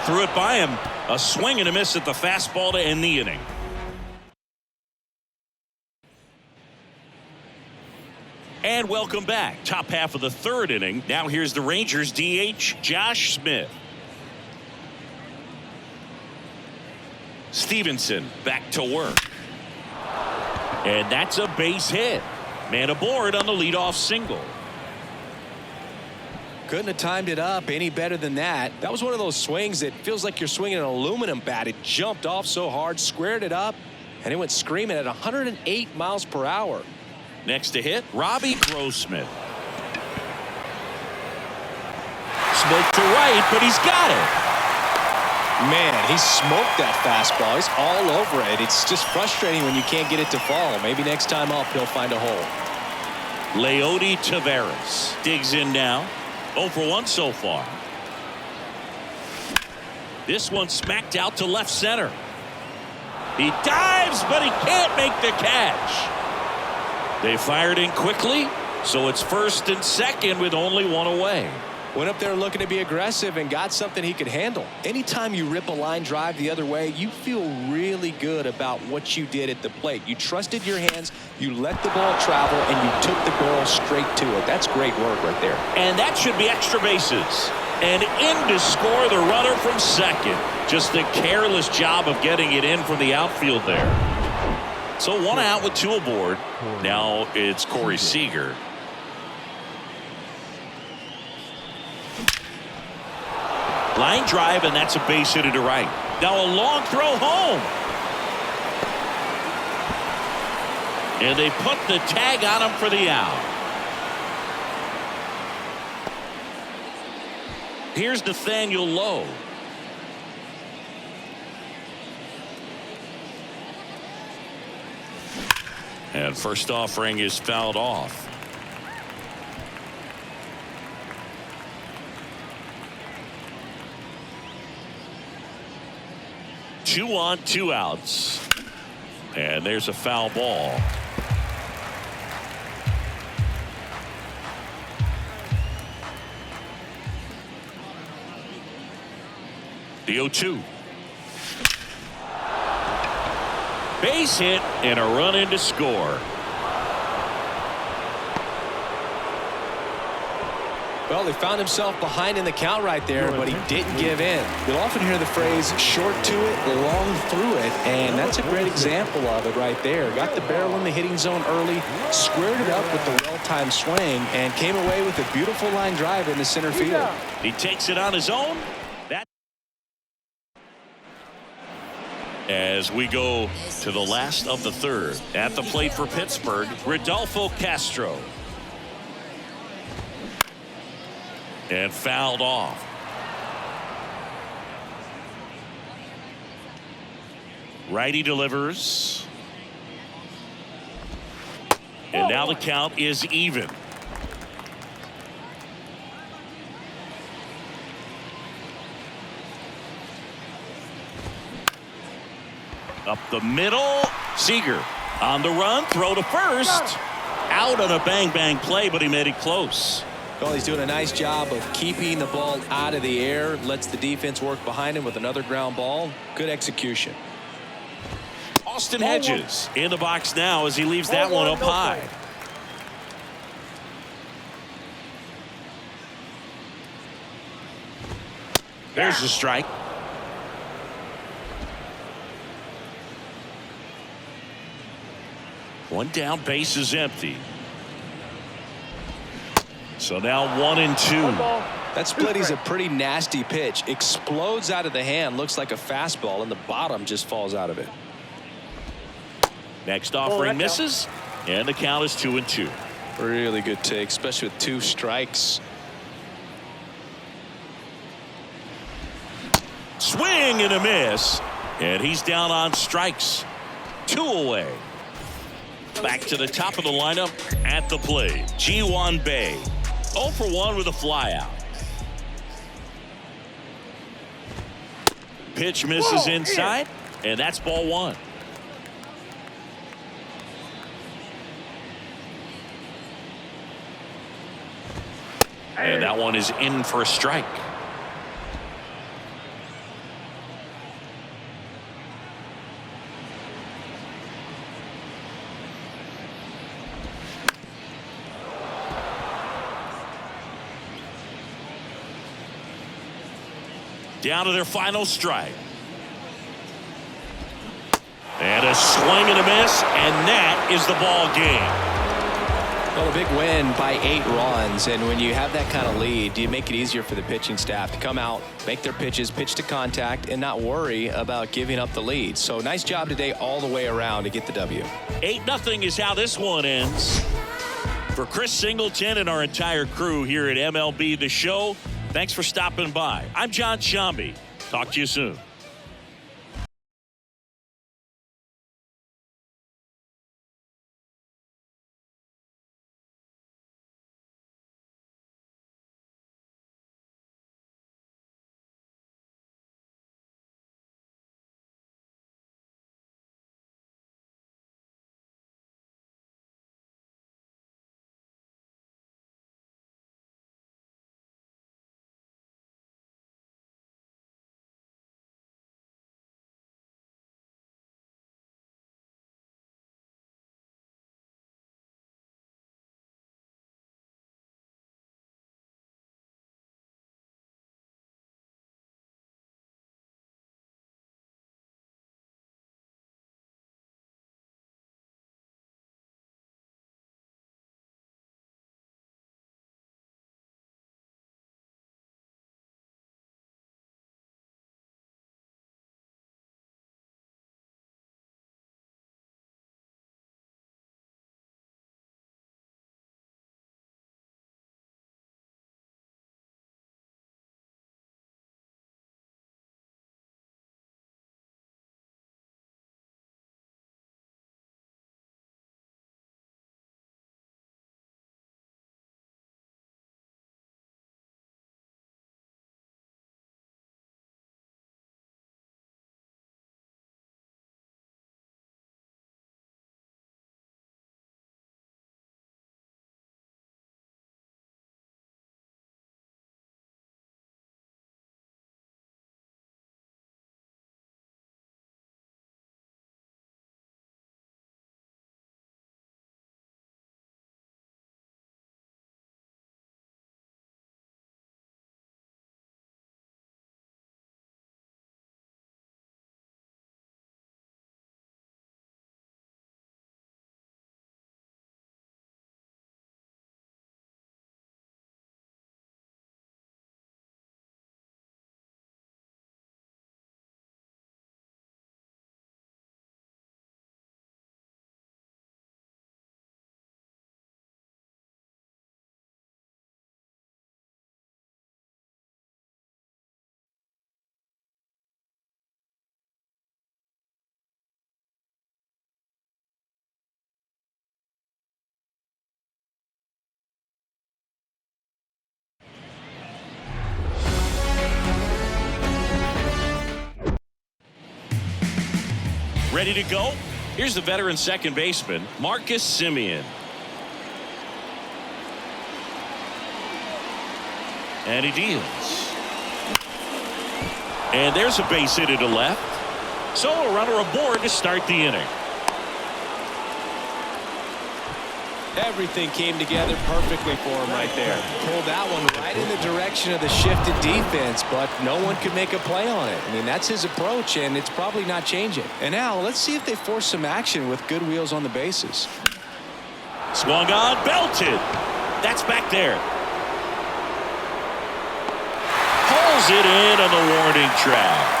Threw it by him. A swing and a miss at the fastball to end the inning. And welcome back. Top half of the 3rd inning. Now here's the Rangers DH, Josh Smith. Stevenson back to work. And that's a base hit. Man aboard on the leadoff single. Couldn't have timed it up any better than that. That was one of those swings that feels like you're swinging an aluminum bat. It jumped off so hard, squared it up, and it went screaming at 108 miles per hour. Next to hit, Robbie Grossman. Smoke to right, but he's got it. Man, he smoked that fastball. He's all over it. It's just frustrating when you can't get it to fall. Maybe next time up he'll find a hole. Leody Taveras digs in now. 0 for 1 so far. This one smacked out to left center. He dives, but he can't make the catch. They fired in quickly, so it's 1st and 2nd with only 1 away. Went up there looking to be aggressive and got something he could handle. Anytime you rip a line drive the other way, you feel really good about what you did at the plate. You trusted your hands, you let the ball travel, and you took the barrel straight to it. That's great work right there. And that should be extra bases. And in to score the runner from second. Just a careless job of getting it in from the outfield there. So one out with two aboard. Now it's Corey Seager. Line drive, and that's a base hit to right. Now a long throw home. And they put the tag on him for the out. Here's Nathaniel Lowe. And first offering is fouled off. Two on, two outs. And there's a foul ball. The 0-2. Base hit and a run in to score. Well, he found himself behind in the count right there, but he didn't give in. You'll often hear the phrase short to it, long through it, and that's a great example of it right there. Got the barrel in the hitting zone early, squared it up with the well-timed swing, and came away with a beautiful line drive in the center field. He takes it on his own. As we go to the last of the third, at the plate for Pittsburgh, Rodolfo Castro. And fouled off. Righty delivers. And now the count is even. Up the middle, Seager on the run, throw to first. Out on a bang-bang play, but he made it close. Well, he's doing a nice job of keeping the ball out of the air, lets the defense work behind him with another ground ball. Good execution. Austin Hedges in the box now as he leaves that one up high. There's the strike. One down, base is empty. So now 1-2. That split is a pretty nasty pitch. Explodes out of the hand. Looks like a fastball, and the bottom just falls out of it. Next offering misses, and the count is 2-2. Really good take, especially with two strikes. Swing and a miss, and he's down on strikes. 2 away. Back to the top of the lineup at the plate, Ji-hwan Bae. 0 for 1 with a flyout. Pitch misses inside, and that's ball 1. And that one is in for a strike. Down to their final strike. And a swing and a miss, and that is the ball game. Well, a big win by 8 runs, and when you have that kind of lead, you make it easier for the pitching staff to come out, make their pitches, pitch to contact, and not worry about giving up the lead. So nice job today all the way around to get the W. 8-0 is how this one ends. For Chris Singleton and our entire crew here at MLB The Show, thanks for stopping by. I'm John Shambi. Talk to you soon. Ready to go? Here's the veteran second baseman, Marcus Semien. And he deals. And there's a base hit to left. So a runner aboard to start the inning. Everything came together perfectly for him right there. Pulled that one right in the direction of the shifted defense, but no one could make a play on it. I mean, that's his approach, and it's probably not changing. And now let's see if they force some action with good wheels on the bases. Swung on, belted. That's back there. Pulls it in on the warning track.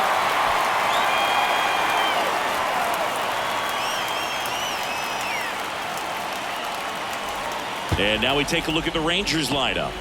And now we take a look at the Rangers lineup.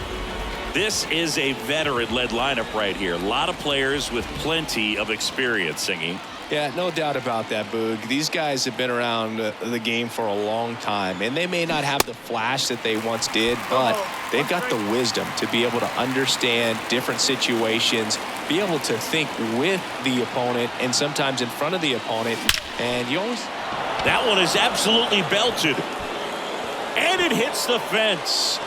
This is a veteran-led lineup right here. A lot of players with plenty of experience singing. Yeah, no doubt about that, Boog. These guys have been around the game for a long time, and they may not have the flash that they once did, but they've got the wisdom to be able to understand different situations, be able to think with the opponent and sometimes in front of the opponent. And you always... That one is absolutely belted. And it hits the fence.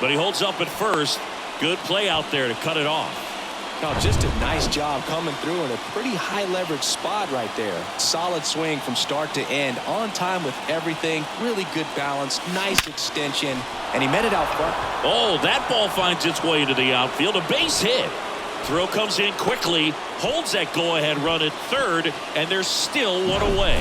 But he holds up at first. Good play out there to cut it off. No, just a nice job coming through in a pretty high leverage spot right there. Solid swing from start to end. On time with everything. Really good balance. Nice extension. And he met it out front. Oh, that ball finds its way to the outfield. A base hit. Throw comes in quickly. Holds that go-ahead run at third. And there's still one away.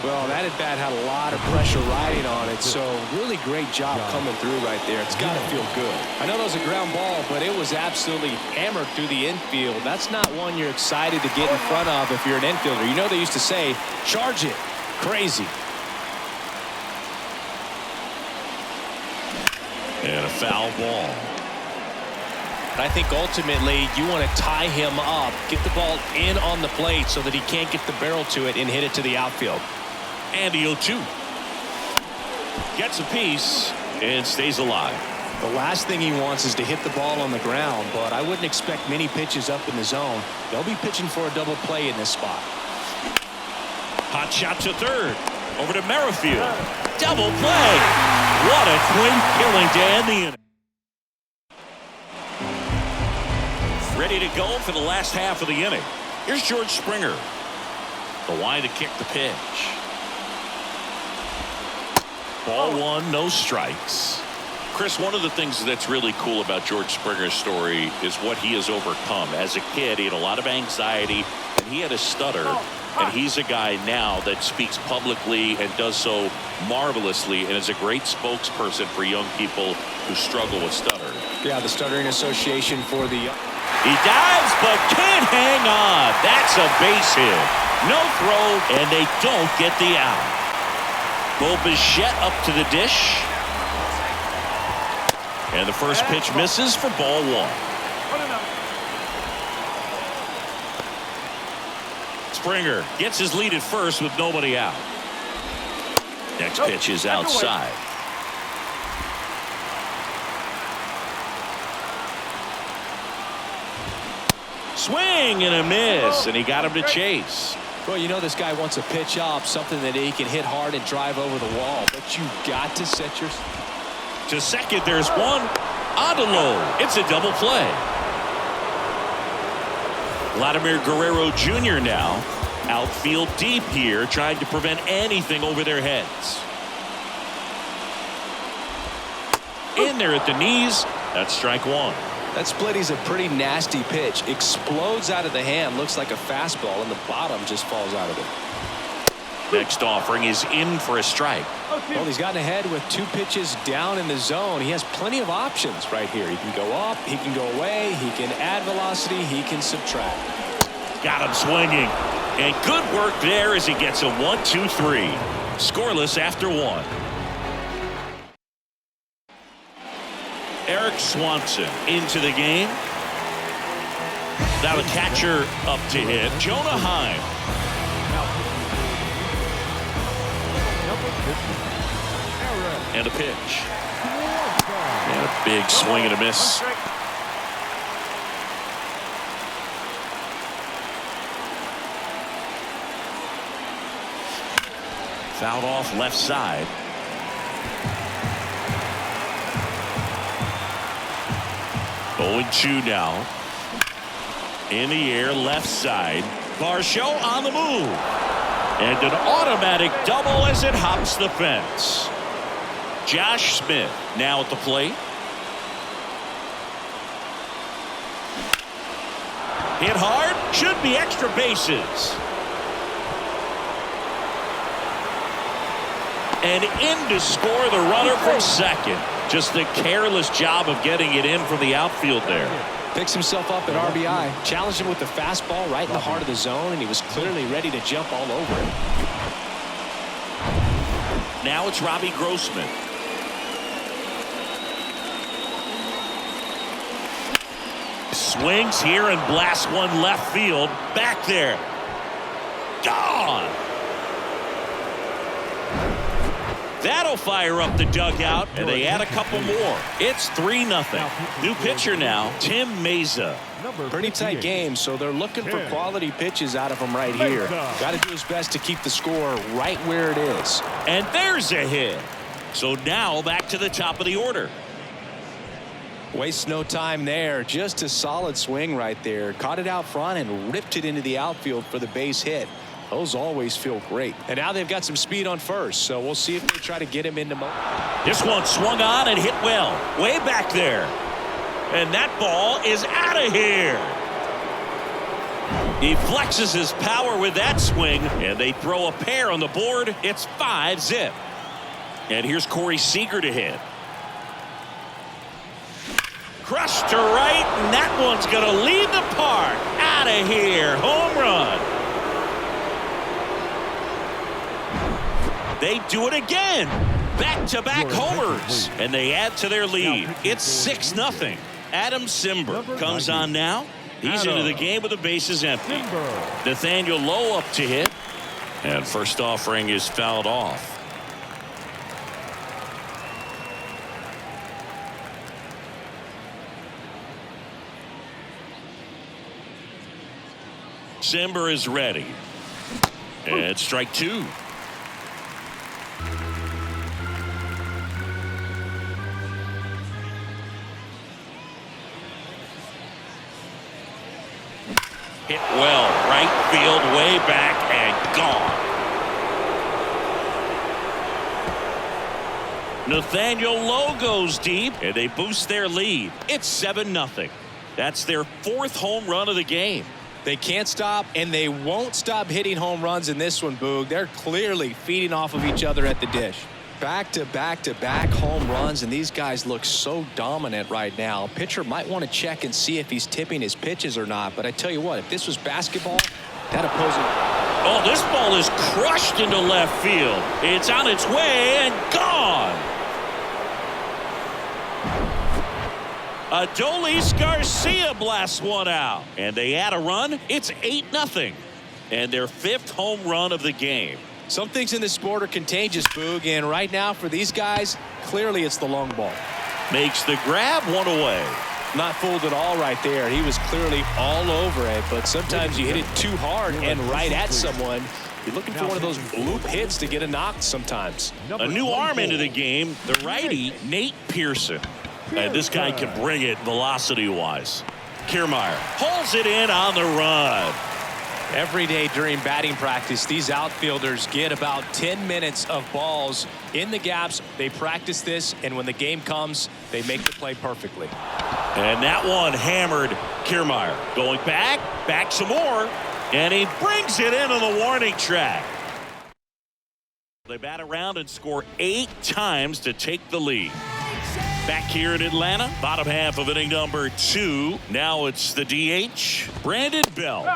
Well, that at bat had a lot of pressure riding on it, so really great job coming through right there. It's got to feel good. I know that was a ground ball, but it was absolutely hammered through the infield. That's not one you're excited to get in front of if you're an infielder. You know they used to say, charge it. Crazy. And a foul ball. I think ultimately you want to tie him up, get the ball in on the plate so that he can't get the barrel to it and hit it to the outfield. And the 0-2. Gets a piece and stays alive. The last thing he wants is to hit the ball on the ground, but I wouldn't expect many pitches up in the zone. They'll be pitching for a double play in this spot. Hot shot to third. Over to Merrifield. Double play. What a quick killing to end the inning. Ready to go for the last half of the inning. Here's George Springer. The line to kick the pitch. Ball one, no strikes. Chris, one of the things that's really cool about George Springer's story is what he has overcome. As a kid, he had a lot of anxiety, and he had a stutter. And he's a guy now that speaks publicly and does so marvelously and is a great spokesperson for young people who struggle with stutter. Yeah, the Stuttering Association for the... He dives, but can't hang on. That's a base hit. No throw, and they don't get the out. Bo Bichette up to the dish. And the first pitch misses for ball one. Springer gets his lead at first with nobody out. Next pitch is outside. Swing and a miss, and he got him to chase. Well, you know this guy wants a pitch up, something that he can hit hard and drive over the wall, but you got to set your... To second, there's one. On to low. It's a double play. Vladimir Guerrero Jr. now. Outfield deep here, trying to prevent anything over their heads. In there at the knees. That's strike one. That split is a pretty nasty pitch. Explodes out of the hand. Looks like a fastball, and the bottom just falls out of it. Next offering is in for a strike. Well, he's gotten ahead with 2 pitches down in the zone. He has plenty of options right here. He can go up, he can go away, he can add velocity, he can subtract. Got him swinging. And good work there as he gets a 1-2-3. Scoreless after 1. Eric Swanson into the game. Now the catcher up to hit. Jonah Heim. And a pitch. And a big swing and a miss. Fouled off left side. Going 2 now. In the air, left side. Varsho on the move. And an automatic double as it hops the fence. Josh Smith now at the plate. Hit hard. Should be extra bases. And in to score the runner from second. Just a careless job of getting it in from the outfield there. Picks himself up at RBI. Challenged him with the fastball right in the heart of the zone, and he was clearly ready to jump all over it. Now it's Robbie Grossman. Swings here and blasts one left field. Back there. Gone. That'll fire up the dugout, and they add a couple more. It's 3-0. New pitcher now, Tim Meza. Pretty tight game, so they're looking for quality pitches out of him right here. Got to do his best to keep the score right where it is. And there's a hit. So now back to the top of the order. Wastes no time there. Just a solid swing right there. Caught it out front and ripped it into the outfield for the base hit. Those always feel great. And now they've got some speed on first, so we'll see if they try to get him into motion. This one swung on and hit well. Way back there. And that ball is out of here. He flexes his power with that swing, and they throw a pair on the board. It's 5-0. And here's Corey Seager to hit. Crushed to right, and that one's going to leave the park. Out of here. Home run. They do it again. Back-to-back homers. And they add to their lead. It's 6-0. Adam Simber comes on now. He's into the game with the bases empty. Nathaniel Lowe up to hit. And first offering is fouled off. Simber is ready. And strike 2. Hit well, right field, way back, and gone. Nathaniel Lowe goes deep, and they boost their lead. It's 7-0. That's their 4th home run of the game. They can't stop, and they won't stop hitting home runs in this one, Boog. They're clearly feeding off of each other at the dish. Back-to-back-to-back home runs, and these guys look so dominant right now. Pitcher might want to check and see if he's tipping his pitches or not. But I tell you what, if this was basketball, that opposing... Oh, this ball is crushed into left field. It's on its way and gone. Adolis Garcia blasts one out. And they add a run. It's 8-0. And their 5th home run of the game. Some things in this sport are contagious, Boog, and right now for these guys, clearly it's the long ball. Makes the grab, one away. Not fooled at all right there. He was clearly all over it, but sometimes you hit it too hard and right at someone. You're looking for one of those bloop hits to get a knock sometimes. A new arm into the game, the righty, Nate Pearson. And this guy can bring it velocity-wise. Kiermaier holds it in on the run. Every day during batting practice, these outfielders get about 10 minutes of balls in the gaps. They practice this, and when the game comes, they make the play perfectly. And that one hammered. Kiermaier going back some more, and he brings it into the warning track. They bat around and score 8 times to take the lead. Back here in Atlanta, bottom half of inning number 2. Now it's the DH, Brandon Belt.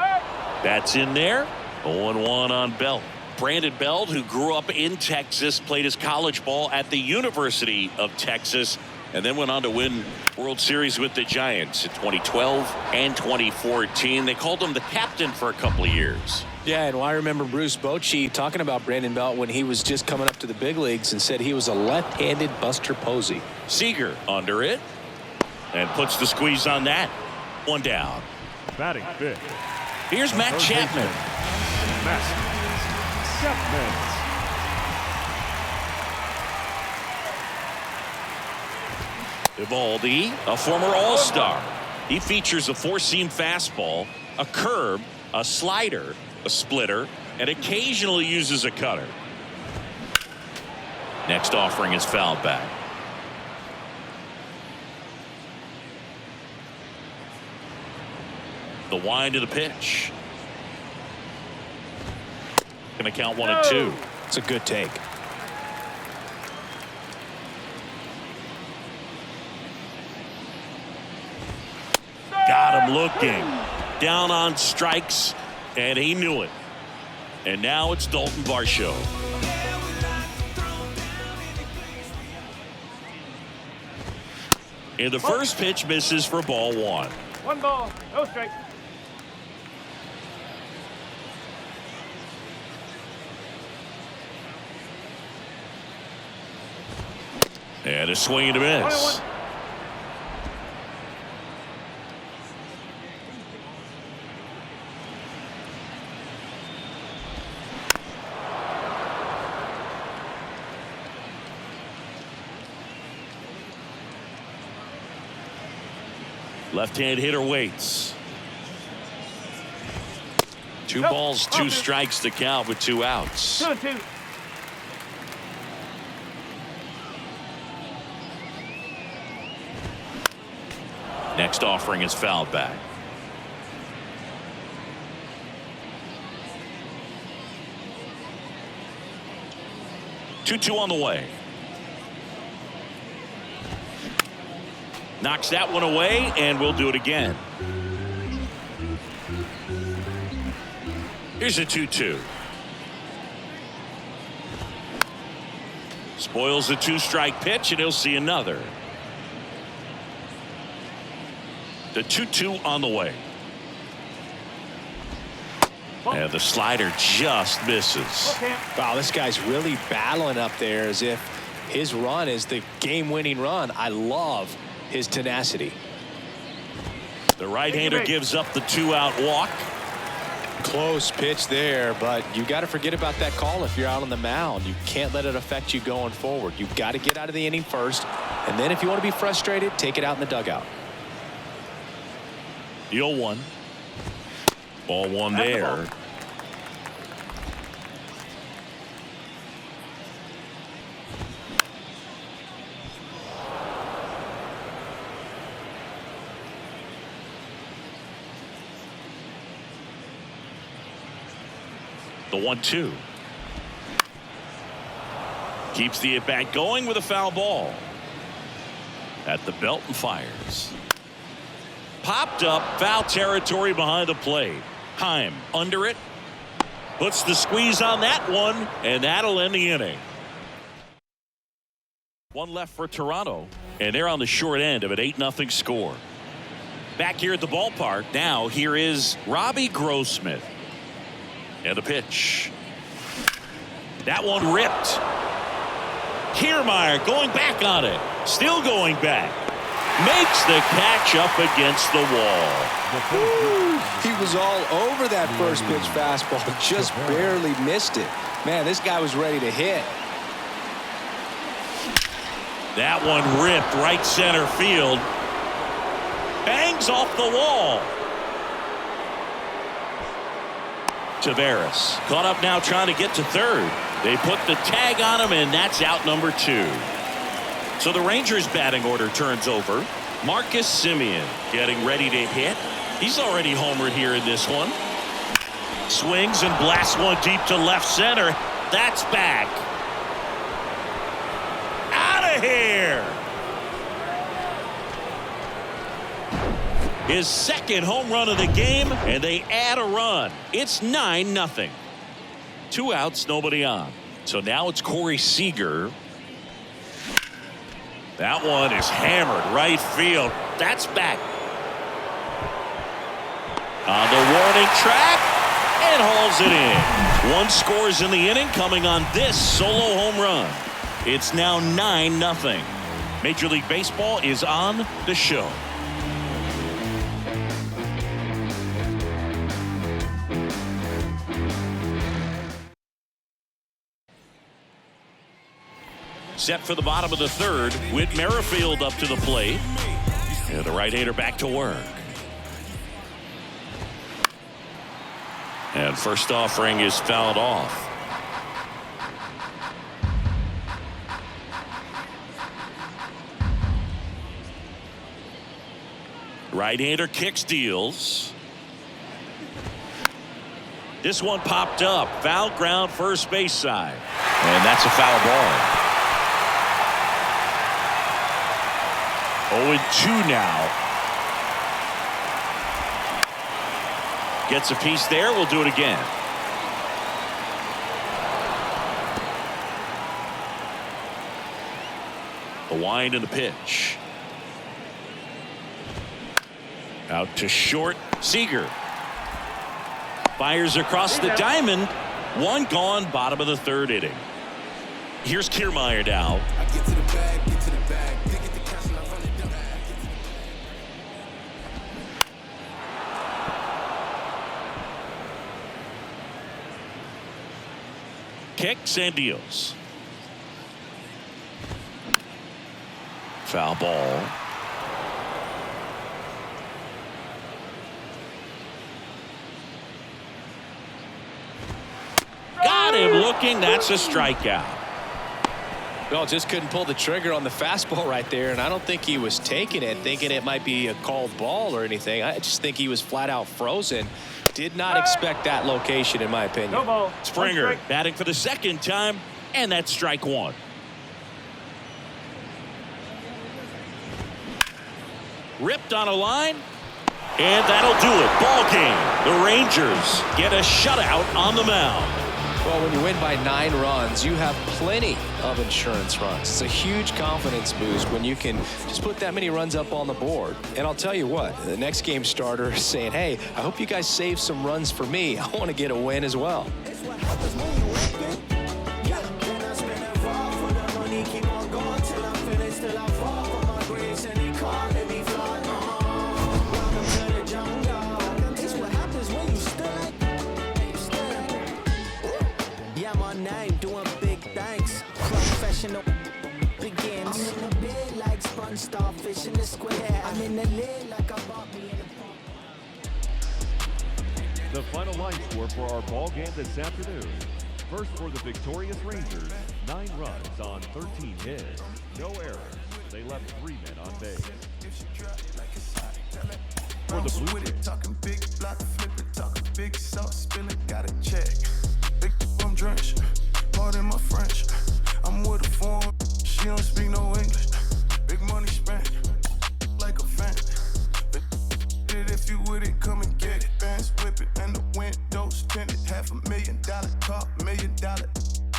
That's in there. 0-1 on Belt. Brandon Belt, who grew up in Texas, played his college ball at the University of Texas, and then went on to win World Series with the Giants in 2012 and 2014. They called him the captain for a couple of years. Yeah, and I remember Bruce Bochy talking about Brandon Belt when he was just coming up to the big leagues and said he was a left-handed Buster Posey. Seager under it and puts the squeeze on that. One down. Batting 5th. Here's Matt Chapman. Matt Chapman. Evaldi, a former All-Star. He features a four-seam fastball, a curve, a slider, a splitter, and occasionally uses a cutter. Next offering is fouled back. The wind of the pitch. Going to count 1-2. It's a good take. Got him looking. Down on strikes, and he knew it. And now it's Dalton Varsho. And the first pitch misses for ball one. 1 ball, no strike. And a swing and a miss. Left-hand hitter waits. 2 balls, 2 strikes to count with 2 outs. 2-2. Next offering is fouled back. Two on the way. Knocks that one away, and we'll do it again. Here's a 2-2. Spoils the 2-strike pitch, and he'll see another. The 2-2 on the way. And the slider just misses. Wow, this guy's really battling up there as if his run is the game-winning run. I love his tenacity. The right-hander gives up the 2-out walk. Close pitch there, but you got to forget about that call if you're out on the mound. You can't let it affect you going forward. You've got to get out of the inning first, and then if you want to be frustrated, take it out in the dugout. The 0-1. Ball one there. The 1-2. Keeps the at-bat going with a foul ball. At the belt and fires. Popped up, foul territory behind the plate. Heim under it. Puts the squeeze on that one, and that'll end the inning. 1 left for Toronto, and they're on the short end of an 8-0 score. Back here at the ballpark, now here is Robbie Grossman. And the pitch. That one ripped. Kiermaier going back on it. Still going back. Makes the catch up against the wall. He was all over that first pitch fastball. Just barely missed it. Man, this guy was ready to hit. That one ripped right center field. Bangs off the wall. Taveras caught up now trying to get to third. They put the tag on him, and that's out number 2. So the Rangers batting order turns over. Marcus Semien getting ready to hit. He's already homered here in this one. Swings and blasts one deep to left center. That's back. Out of here. His second home run of the game, and they add a run. It's 9-0. 2 outs, nobody on. So now it's Corey Seager. That one is hammered right field. That's back. On the warning track, and hauls it in. 1 scores in the inning, coming on this solo home run. It's now 9-0. Major League Baseball is on the show. Set for the bottom of the third. Whit Merrifield up to the plate. And the right-hander back to work. And first offering is fouled off. Right-hander kicks, deals. This one popped up. Foul ground first base side. And that's a foul ball. 0-2 now. Gets a piece there. We'll do it again. The wind and the pitch. Out to short. Seager fires across the diamond. One gone. Bottom of the third inning. Here's Kiermaier now. I get to the bag, get to the bag. They get the cash and I run it down. Kicks and deals. Foul ball. Got him looking. That's a strikeout. Well, just couldn't pull the trigger on the fastball right there, and I don't think he was taking it thinking it might be a called ball or anything. I just think he was flat out frozen. Did not expect that location, in my opinion. No ball. Springer batting for the second time, and that's strike one. Ripped on a line, and that'll do it. Ball game. The Rangers get a shutout on the mound. Well, when you win by 9 runs, you have plenty of insurance runs. It's a huge confidence boost when you can just put that many runs up on the board. And I'll tell you what, the next game starter is saying, hey, I hope you guys save some runs for me. I want to get a win as well. Begins. I'm in the bed like sponge starfish in the square. I'm in the lid like a Barbie in a The final line score for our ball game this afternoon. First for the victorious Rangers, 9 runs on 13 hits, no errors. They left 3 men on base. For the Blue Jays, talking big block, flip it, talking big sauce, spilling, got a check. Big I'm drenched, pardon my French. I'm with a foreign, she don't speak no English. Big money spent, like a fan. If you with it, come and get it. Bands whip it, and the windows tinted. $500,000 car, $1 million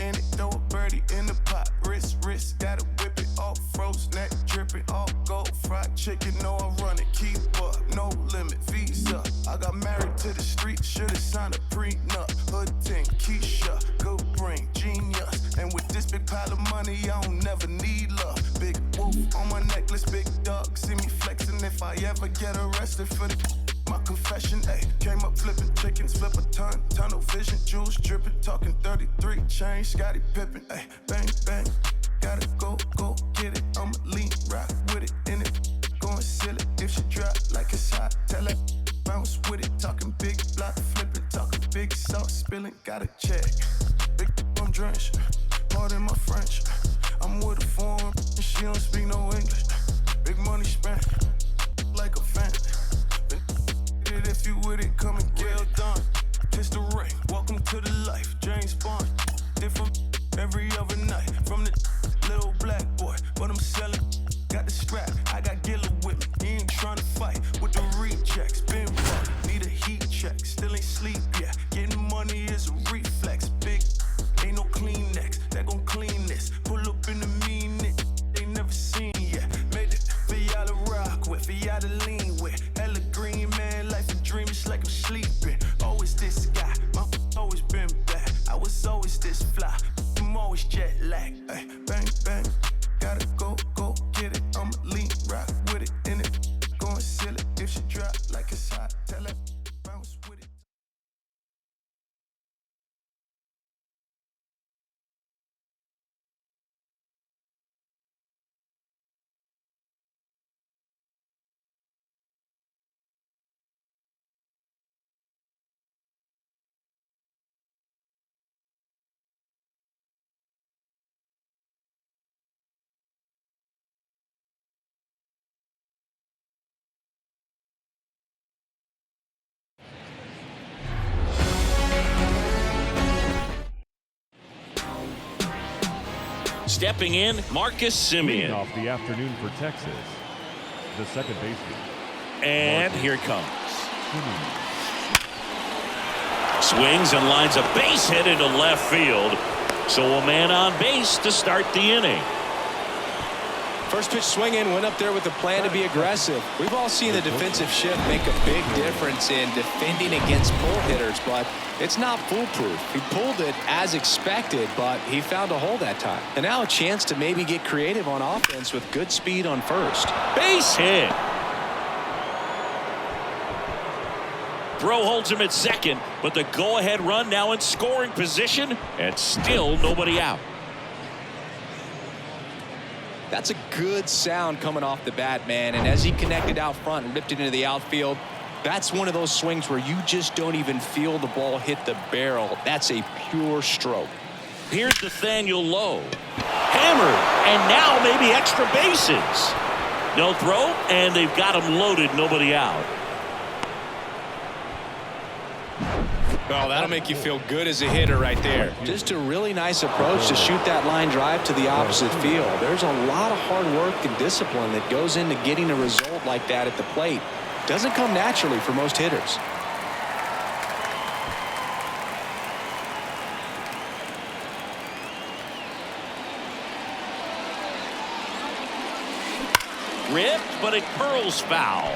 in it. Throw a birdie in the pot, wrist, gotta whip it. All froze, neck dripping, all gold. Fried chicken, no I run it. Keep up, no limit, visa. I got married to the street, should've signed a prenup. Hood ting, Keisha, good brain, genius. And with this big pile of money, I don't never need love. Big wolf on my necklace, big dog. See me flexing if I ever get arrested for my confession. Ayy, came up flipping chickens, flip a ton, tunnel vision, jewels dripping, talking 33 chain, Scotty Pippen. Ayy, bang, bang, gotta go get it. I'ma lean, rock with it, in it, going silly. If she drop like it's hot, tell her bounce with it. Talking big block, flipping, talking big sauce, spilling, got a check. Big I'm drenched, pardon my French. I'm with a foreign, she don't speak no English. Big money spent, like a fan. If you with it, come and get it done. Kiss the ring, welcome to the life. James Bond, different every other night. From the little black boy, but I'm selling. Got the strap, I got Gilla with me. He ain't tryna fight with the rejects. Been rough, need a heat check. Still ain't sleep yet. Getting money is a reflex. Big, ain't no Kleenex that gon' clean this. Pull up in the mean it, they never seen yet. Made it for y'all to rock with, for y'all to lean with. Hella green man, life a dream, it's like I'm sleeping. Always this guy, my always been bad. I was always this fly, I'm always jet lag. Ay, bang, bang, gotta go get it. I'ma lean, rock with it, in it, going silly. If she drop like it's hot, tell her bounce with it. Stepping in, Marcus Leading Semien. off the afternoon for Texas, the second baseman. And here it comes. Semien. Swings and lines a base hit into left field. So a man on base to start the inning. First pitch swinging, went up there with a plan to be aggressive. We've all seen the defensive shift make a big difference in defending against pull hitters, but it's not foolproof. He pulled it as expected, but he found a hole that time. And now a chance to maybe get creative on offense with good speed on first. Base hit. Throw holds him at second, but the go-ahead run now in scoring position, and still nobody out. That's a good sound coming off the bat, man. And as he connected out front and ripped it into the outfield, that's one of those swings where you just don't even feel the ball hit the barrel. That's a pure stroke. Here's Nathaniel Lowe. Hammered, and now maybe extra bases. No throw, and they've got him loaded, nobody out. Well, that'll make you feel good as a hitter right there. Just a really nice approach to shoot that line drive to the opposite field. There's a lot of hard work and discipline that goes into getting a result like that at the plate. Doesn't come naturally for most hitters. Ripped, but it curls foul.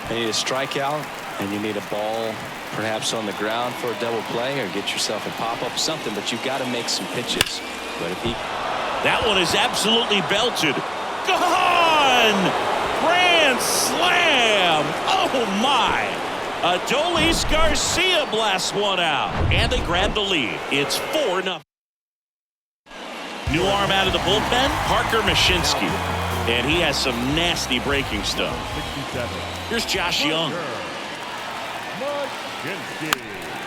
You need a strikeout, and you need a ball perhaps on the ground for a double play, or get yourself a pop-up, something, but you've got to make some pitches. But if he... That one is absolutely belted. Gone! Grand slam! Oh, my! Adolis Garcia blasts one out, and they grab the lead. It's 4-0. New arm out of the bullpen, Parker Mashinsky. And he has some nasty breaking stuff. 67. Here's Josh Young.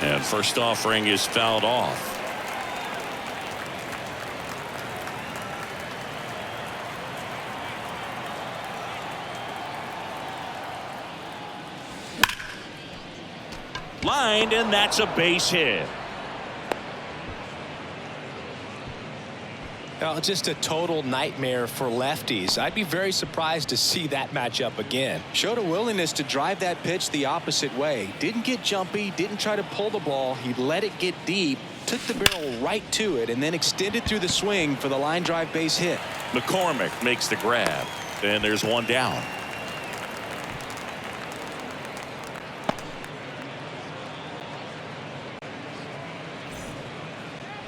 And first offering is fouled off. Lined, and that's a base hit. Well, just a total nightmare for lefties. I'd be very surprised to see that matchup again. Showed a willingness to drive that pitch the opposite way. Didn't get jumpy, didn't try to pull the ball. He let it get deep, took the barrel right to it, and then extended through the swing for the line drive base hit. McCormick makes the grab, and there's one down.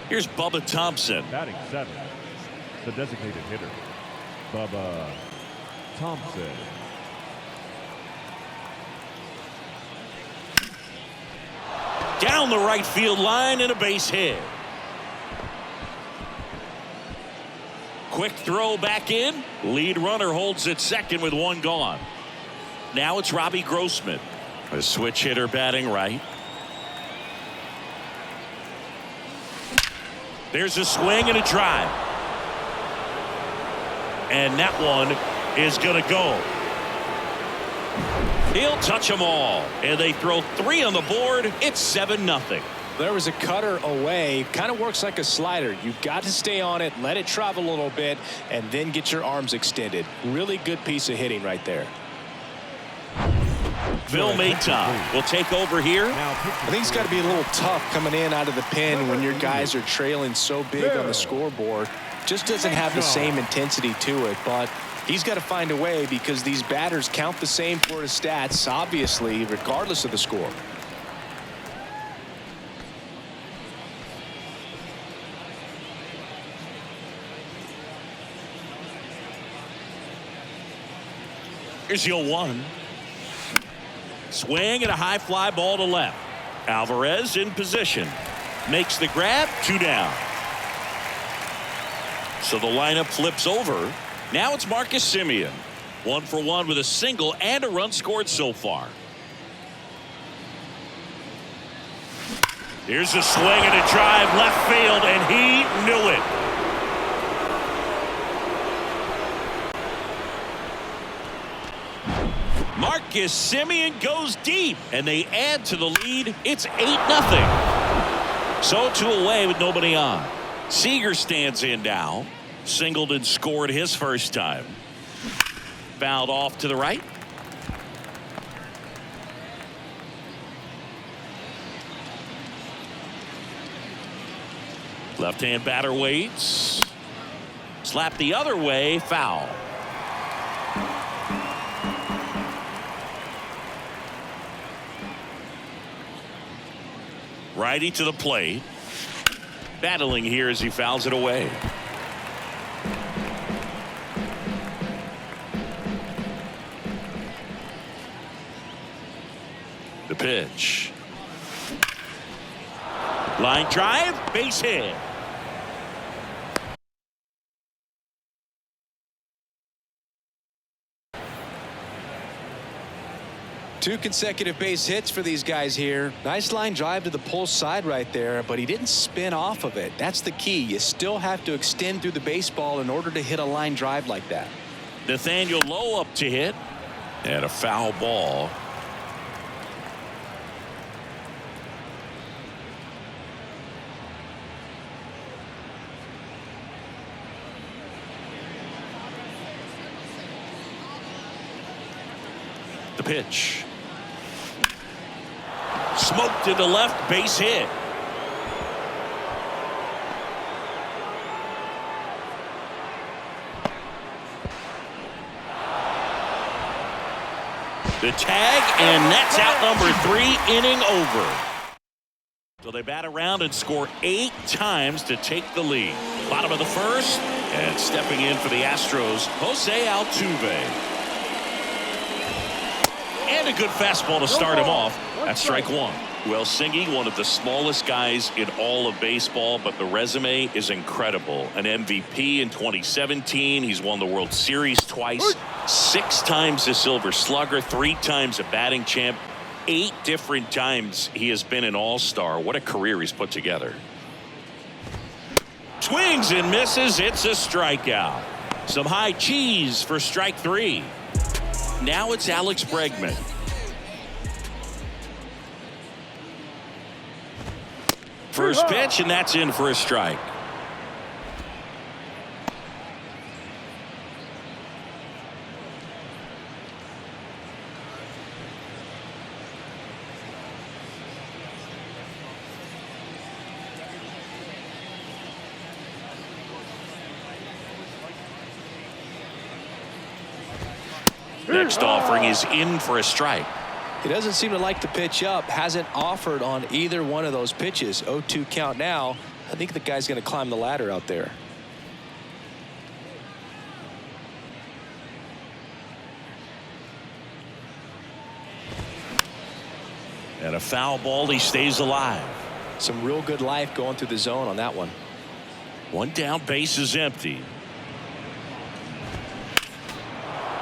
Here's Bubba Thompson. Batting 7. The designated hitter, Bubba Thompson. Down the right field line and a base hit. Quick throw back in. Lead runner holds at second with one gone. Now it's Robbie Grossman, a switch hitter batting right. There's a swing and a drive. And that one is going to go. He'll touch them all. And they throw 3 on the board. It's 7-0. There was a cutter away. Kind of works like a slider. You've got to stay on it, let it travel a little bit, and then get your arms extended. Really good piece of hitting right there. Phil Maton will take over here. I think it's got to be a little tough coming in out of the pen when your guys are trailing so big on the scoreboard. Just doesn't have the same intensity to it, but he's got to find a way because these batters count the same for his stats, obviously, regardless of the score. Here's 0-1. Swing and a high fly ball to left. Alvarez in position. Makes the grab. 2 down. So the lineup flips over. Now it's Marcus Semien. 1 for 1 with a single and a run scored so far. Here's a swing and a drive left field, and he knew it. Marcus Semien goes deep, and they add to the lead. It's 8-0. So 2 away with nobody on. Seager stands in now. Singled and scored his first time. Fouled off to the right. Left-hand batter waits. Slap the other way. Foul. Righty to the plate. Battling here as he fouls it away. The pitch. Line drive, base hit. Two consecutive base hits for these guys here. Nice line drive to the pull side right there, but he didn't spin off of it. That's the key. You still have to extend through the baseball in order to hit a line drive like that. Nathaniel Lowe up to hit. And a foul ball. The pitch. Smoked to the left, base hit. The tag, and that's out number 3, inning over. So they bat around and score 8 times to take the lead. Bottom of the first, and stepping in for the Astros, Jose Altuve. And a good fastball to start him off. That's strike 1. Well, Singy, one of the smallest guys in all of baseball, but the resume is incredible. An MVP in 2017. He's won the World Series twice, 6 times a Silver Slugger, 3 times a batting champ, 8 different times he has been an all-star. What a career he's put together. Swings and misses. It's a strikeout. Some high cheese for strike 3. Now it's Alex Bregman. First pitch, and that's in for a strike. Next offering is in for a strike. He doesn't seem to like the pitch up. Hasn't offered on either one of those pitches. 0-2 count now. I think the guy's going to climb the ladder out there. And a foul ball. He stays alive. Some real good life going through the zone on that one. One down, base is empty.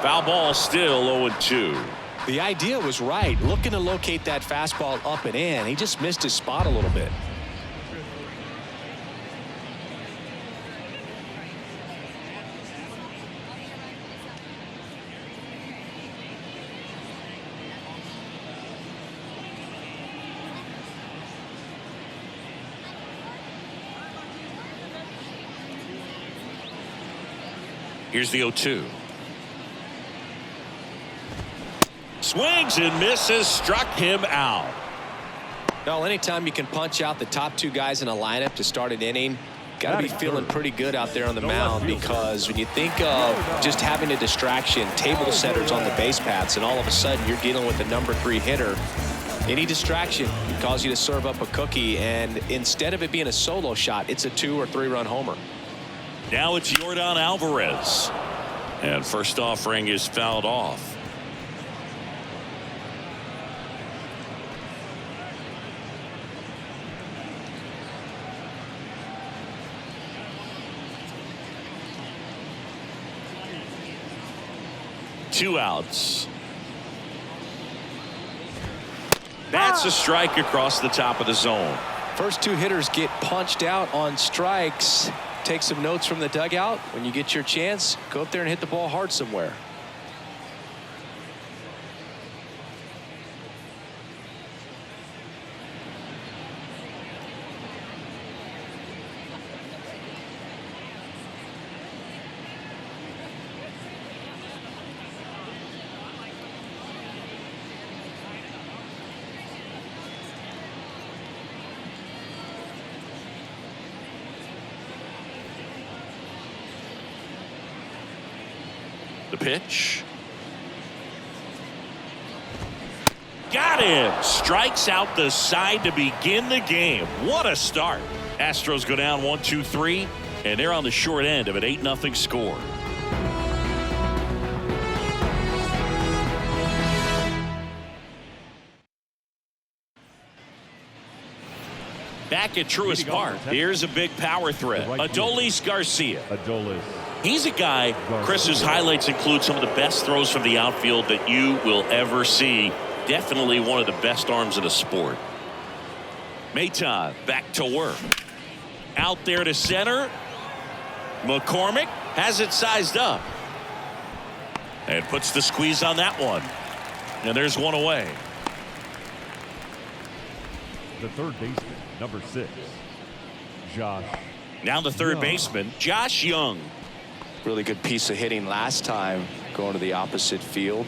Foul ball, still 0-2. The idea was right. Looking to locate that fastball up and in. He just missed his spot a little bit. Here's the 0-2. Swings and misses, struck him out. Well, anytime you can punch out the top 2 guys in a lineup to start an inning, got to be feeling pretty good out there on the mound, because when you think of just having a distraction, table setters on the base paths, and all of a sudden you're dealing with the number 3 hitter, any distraction can cause you to serve up a cookie, and instead of it being a solo shot, it's a 2 or 3 run homer. Now it's Yordan Alvarez, and first offering is fouled off. Two outs. That's a strike across the top of the zone. First 2 hitters get punched out on strikes. Take some notes from the dugout. When you get your chance, go up there and hit the ball hard somewhere. The pitch. Got him. Strikes out the side to begin the game. What a start. Astros go down 1-2-3, and they're on the short end of an 8-0 score. Back at Truist Park, here's a big power threat. Adolis Garcia. He's a guy, Chris's highlights include some of the best throws from the outfield that you will ever see. Definitely one of the best arms in the sport. Maton back to work. Out there to center. McCormick has it sized up. And puts the squeeze on that one. And there's one away. The third baseman, number 6, Josh. Now the third baseman, Josh Young. Really good piece of hitting last time going to the opposite field.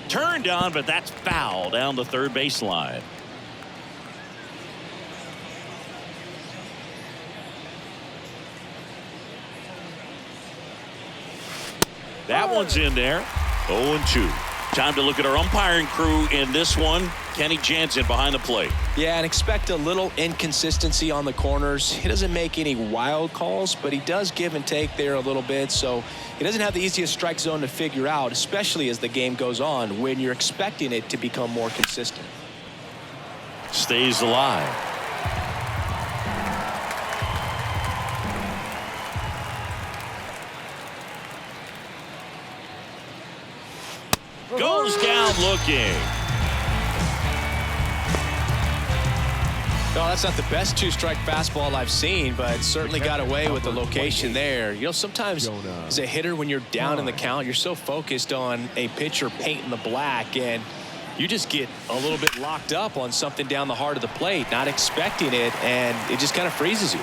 Turned on, but that's foul down the third baseline. That one's in there. 0-2. Time to look at our umpiring crew in this one. Kenny Jansen behind the plate. Yeah, and expect a little inconsistency on the corners. He doesn't make any wild calls, but he does give and take there a little bit. So he doesn't have the easiest strike zone to figure out, especially as the game goes on when you're expecting it to become more consistent. Stays alive. Goes down looking. No, that's not the best two-strike fastball I've seen, but certainly got away with the location there. You know, sometimes as a hitter, when you're down in the count, you're so focused on a pitcher painting the black, and you just get a little bit locked up on something down the heart of the plate, not expecting it, and it just kind of freezes you.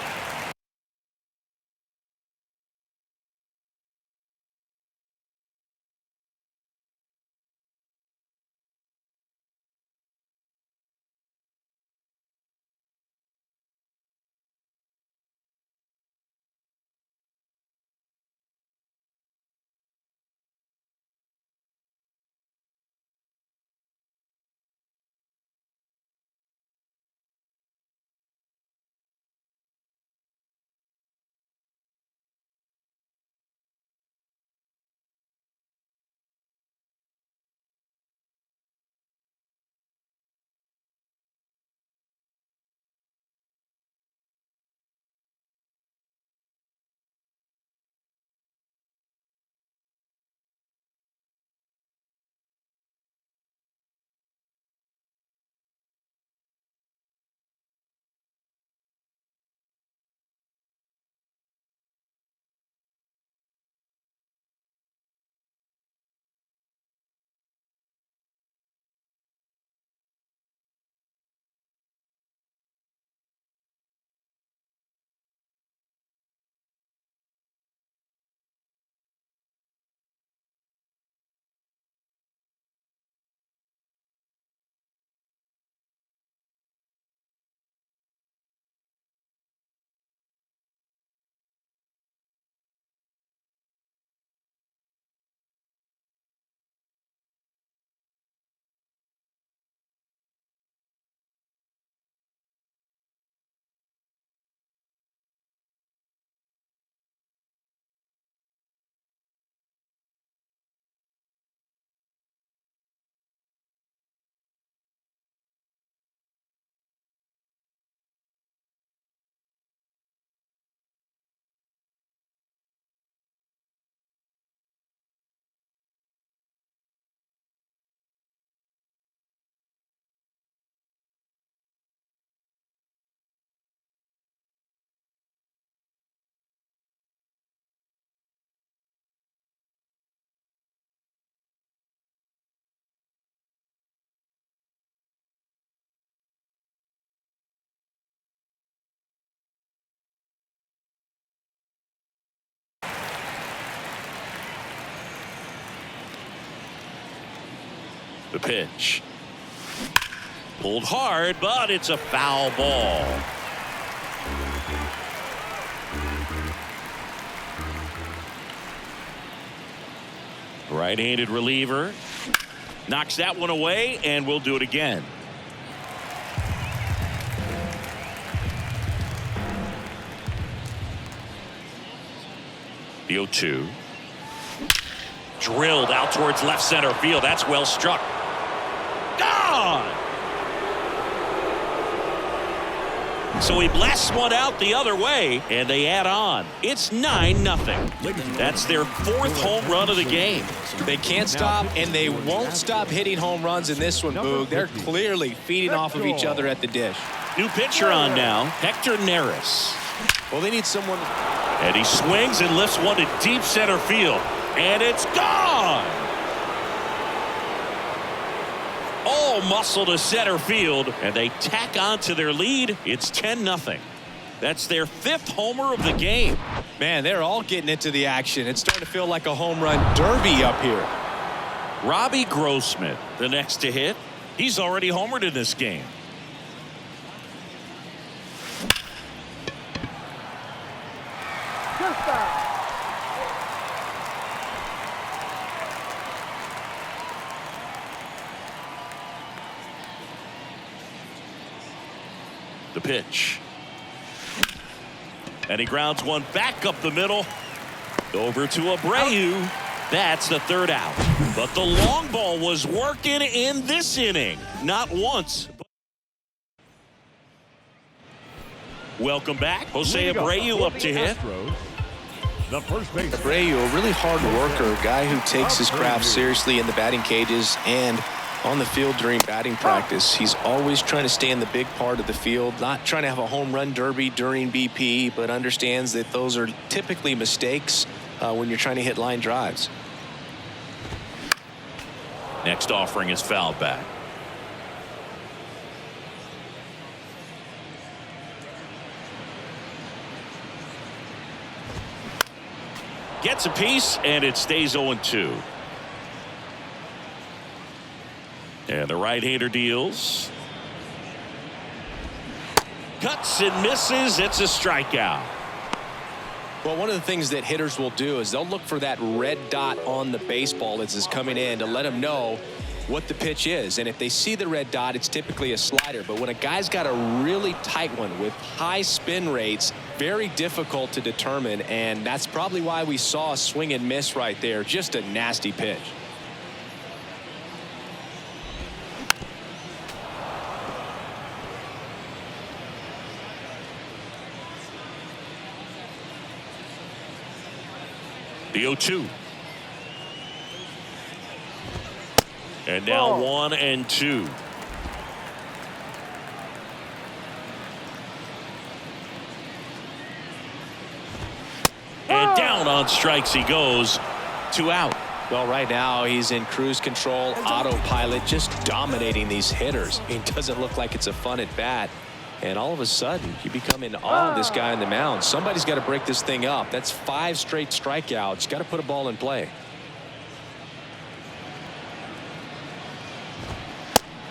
The pitch. Pulled hard, but it's a foul ball. right-handed reliever knocks that one away, and we'll do it again. The 0-2. Drilled out towards left center field. That's well struck. Gone! So he blasts one out the other way, and they add on. It's 9-0. That's their 4th home run of the game. They can't stop, and they won't stop hitting home runs in this one, Boog. They're clearly feeding off of each other at the dish. New pitcher on now, Hector Neris. Well, they need someone. And he swings and lifts one to deep center field. And it's gone! All muscle to center field, and they tack on to their lead. It's 10-0. That's their 5th homer of the game. Man, they're all getting into the action. It's starting to feel like a home run derby up here. Robbie Grossman, the next to hit. He's already homered in this game. The pitch. And he grounds one back up the middle. Over to Abreu. That's the 3rd out. But the long ball was working in this inning. Not once. Welcome back. Jose Abreu up to hit. The first base. Abreu, a really hard worker, a guy who takes his craft seriously in the batting cages and on the field during batting practice. He's always trying to stay in the big part of the field, not trying to have a home run derby during BP, but understands that those are typically mistakes when you're trying to hit line drives. Next offering is fouled back. Gets a piece, and it stays 0-2. And the right-hander deals. Cuts and misses. It's a strikeout. Well, one of the things that hitters will do is they'll look for that red dot on the baseball as it's coming in to let them know what the pitch is. And if they see the red dot, it's typically a slider. But when a guy's got a really tight one with high spin rates, very difficult to determine. And that's probably why we saw a swing and miss right there. Just a nasty pitch. The 0-2. And now 1-2. And down on strikes he goes. 2 out. Well, right now he's in cruise control, autopilot, just dominating these hitters. It doesn't look like it's a fun at bat. And all of a sudden, you become in awe of this guy on the mound. Somebody's got to break this thing up. That's 5 straight strikeouts. Got to put a ball in play.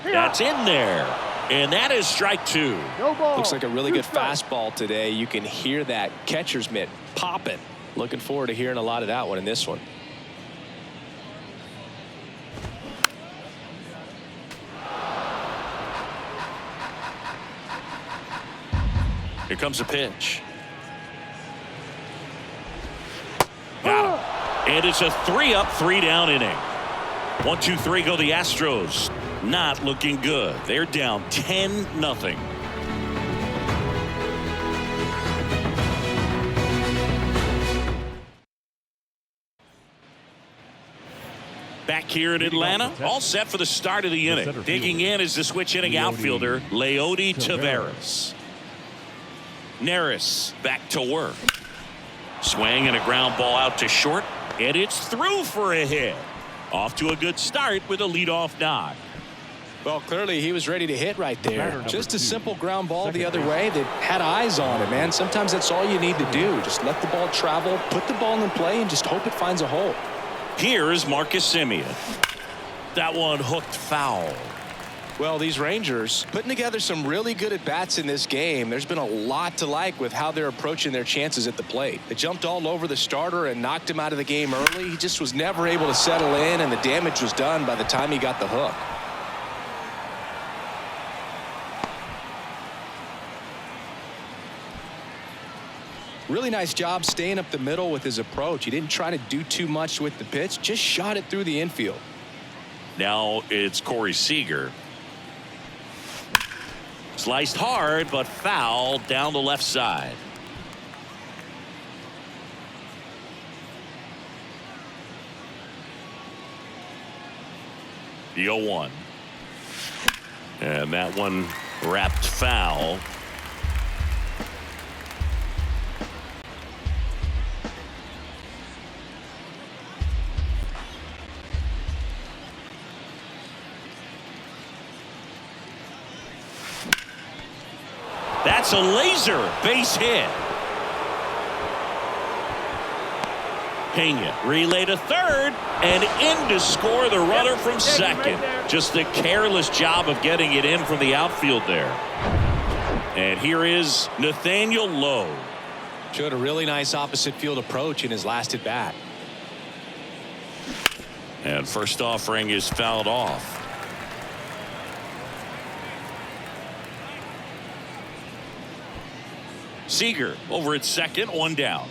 That's in there. And that is strike 2. Looks like a really good fastball today. You can hear that catcher's mitt popping. Looking forward to hearing a lot of that one in this one. Here comes a pitch. Got him. And it's a 3-up, 3-down inning. 1, 2, 3 go the Astros. Not looking good. They're down 10-0. Back here in Atlanta, all set for the start of the inning. Digging in is the switch inning outfielder, Leody Taveras. Neris back to work. Swing and a ground ball out to short, and it's through for a hit. Off to a good start with a leadoff knock. Well, clearly he was ready to hit right there. Just a simple ground ball the other way that had eyes on it, man. Sometimes that's all you need to do. Just let the ball travel, put the ball in play, and just hope it finds a hole. Here's Marcus Semien. That one hooked foul. Well, these Rangers putting together some really good at-bats in this game. There's been a lot to like with how they're approaching their chances at the plate. They jumped all over the starter and knocked him out of the game early. He just was never able to settle in, and the damage was done by the time he got the hook. Really nice job staying up the middle with his approach. He didn't try to do too much with the pitch, just shot it through the infield. Now it's Corey Seager. Sliced hard, but foul down the left side. The 0-1. And that one wrapped foul. That's a laser base hit. Pena relay to third and in to score the runner from second. Just a careless job of getting it in from the outfield there. And here is Nathaniel Lowe. Showed a really nice opposite field approach in his last at bat. And first offering is fouled off. Seager over at second, one down.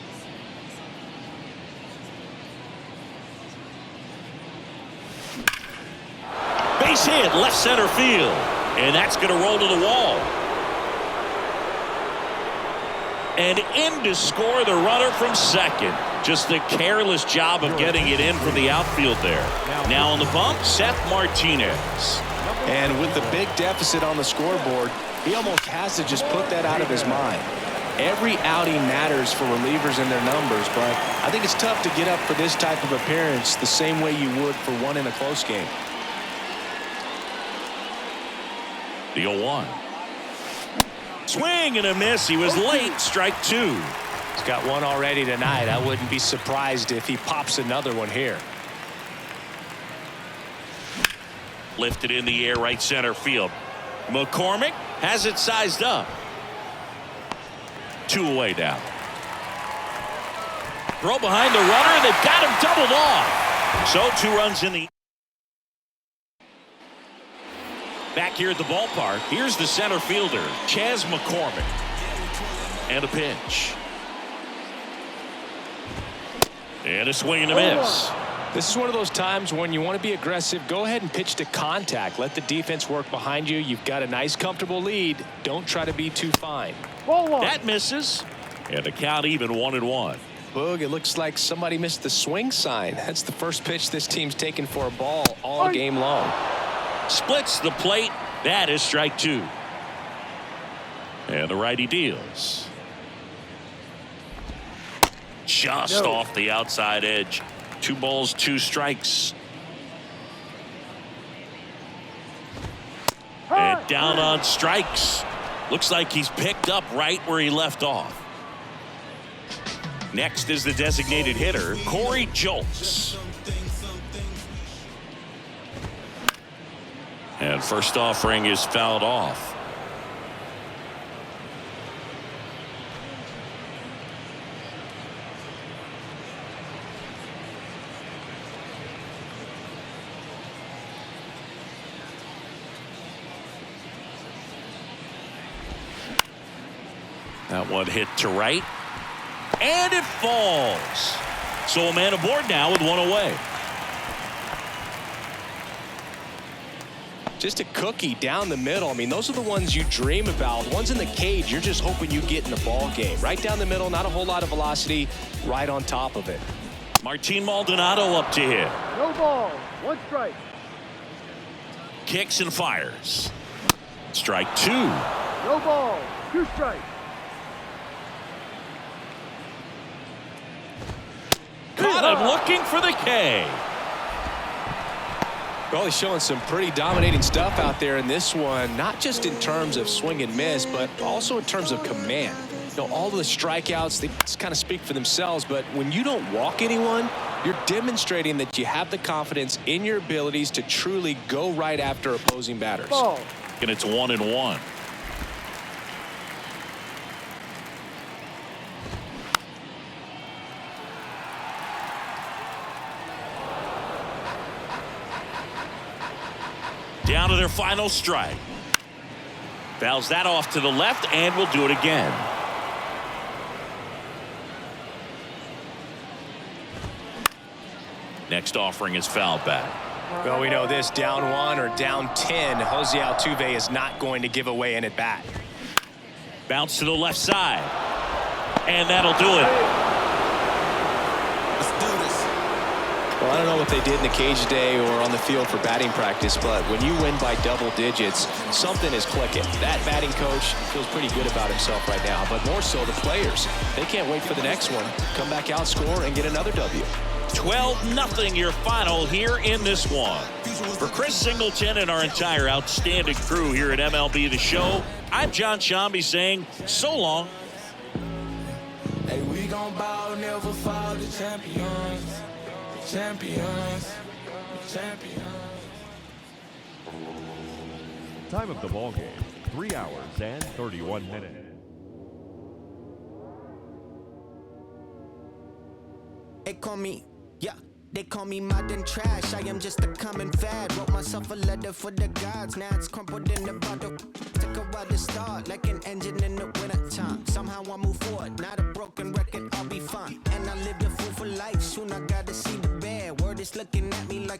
Base hit left center field, and that's going to roll to the wall. And in to score the runner from second. Just a careless job of getting it in from the outfield there. Now on the bump, Seth Martinez. And with the big deficit on the scoreboard, he almost has to just put that out of his mind. Every outing matters for relievers and their numbers, but I think it's tough to get up for this type of appearance the same way you would for one in a close game. The 0-1. Swing and a miss. He was late. Strike two. He's got one already tonight. I wouldn't be surprised if he pops another one here. Lifted in the air right center field. McCormick has it sized up. 2 away now. Throw behind the runner, and they've got him doubled off. So 2 runs in the. Back here at the ballpark, here's the center fielder, Chas McCormick. And a pitch. And a swing and a miss. This is one of those times when you want to be aggressive. Go ahead and pitch to contact. Let the defense work behind you. You've got a nice, comfortable lead. Don't try to be too fine. That misses. And the count even 1-1. Boog, it looks like somebody missed the swing sign. That's the first pitch this team's taken for a ball all game long. Splits the plate. That is strike 2. And the righty deals. Just off the outside edge. 2 balls, 2 strikes. And down on strikes. Looks like he's picked up right where he left off. Next is the designated hitter, Corey Julks. And first offering is fouled off. That one hit to right. And it falls. So a man aboard now with 1 away. Just a cookie down the middle. I mean, those are the ones you dream about. Ones in the cage, you're just hoping you get in the ball game. Right down the middle, not a whole lot of velocity, right on top of it. Martin Maldonado up to hit. No ball, 1 strike. Kicks and fires. Strike 2. No ball, 2 strikes. Caught him looking for the K. Well, he's showing some pretty dominating stuff out there in this one, not just in terms of swing and miss, but also in terms of command. all the strikeouts, they kind of speak for themselves, but when you don't walk anyone, you're demonstrating that you have the confidence in your abilities to truly go right after opposing batters. Ball. And it's 1-1. Down to their final strike. Fouls that off to the left and will do it again. Next offering is fouled back. Well, we know this, down 1 or down 10, Jose Altuve is not going to give away an at-bat. Bounce to the left side. And that'll do it. Let's do this. Well, I don't know what they did in the cage today or on the field for batting practice, but when you win by double digits, something is clicking. That batting coach feels pretty good about himself right now, but more so the players. They can't wait for the next one. Come back out, score, and get another W. 12-0 your final here in this one. For Chris Singleton and our entire outstanding crew here at MLB The Show, I'm John Shambi saying so long. Hey, we gon' ball, never fall, the champions. The champions. The champions. Time of the ball game, 3 hours and 31 minutes. They call me, they call me modern trash. I am just a common fad. Wrote myself a letter for the gods. Now it's crumpled in the bottle. Took a while to start, like an engine in the winter time. Somehow I move forward, not a broken record, I'll be fine. And I lived a fool for life. Soon I gotta see the bad. Word is looking at me like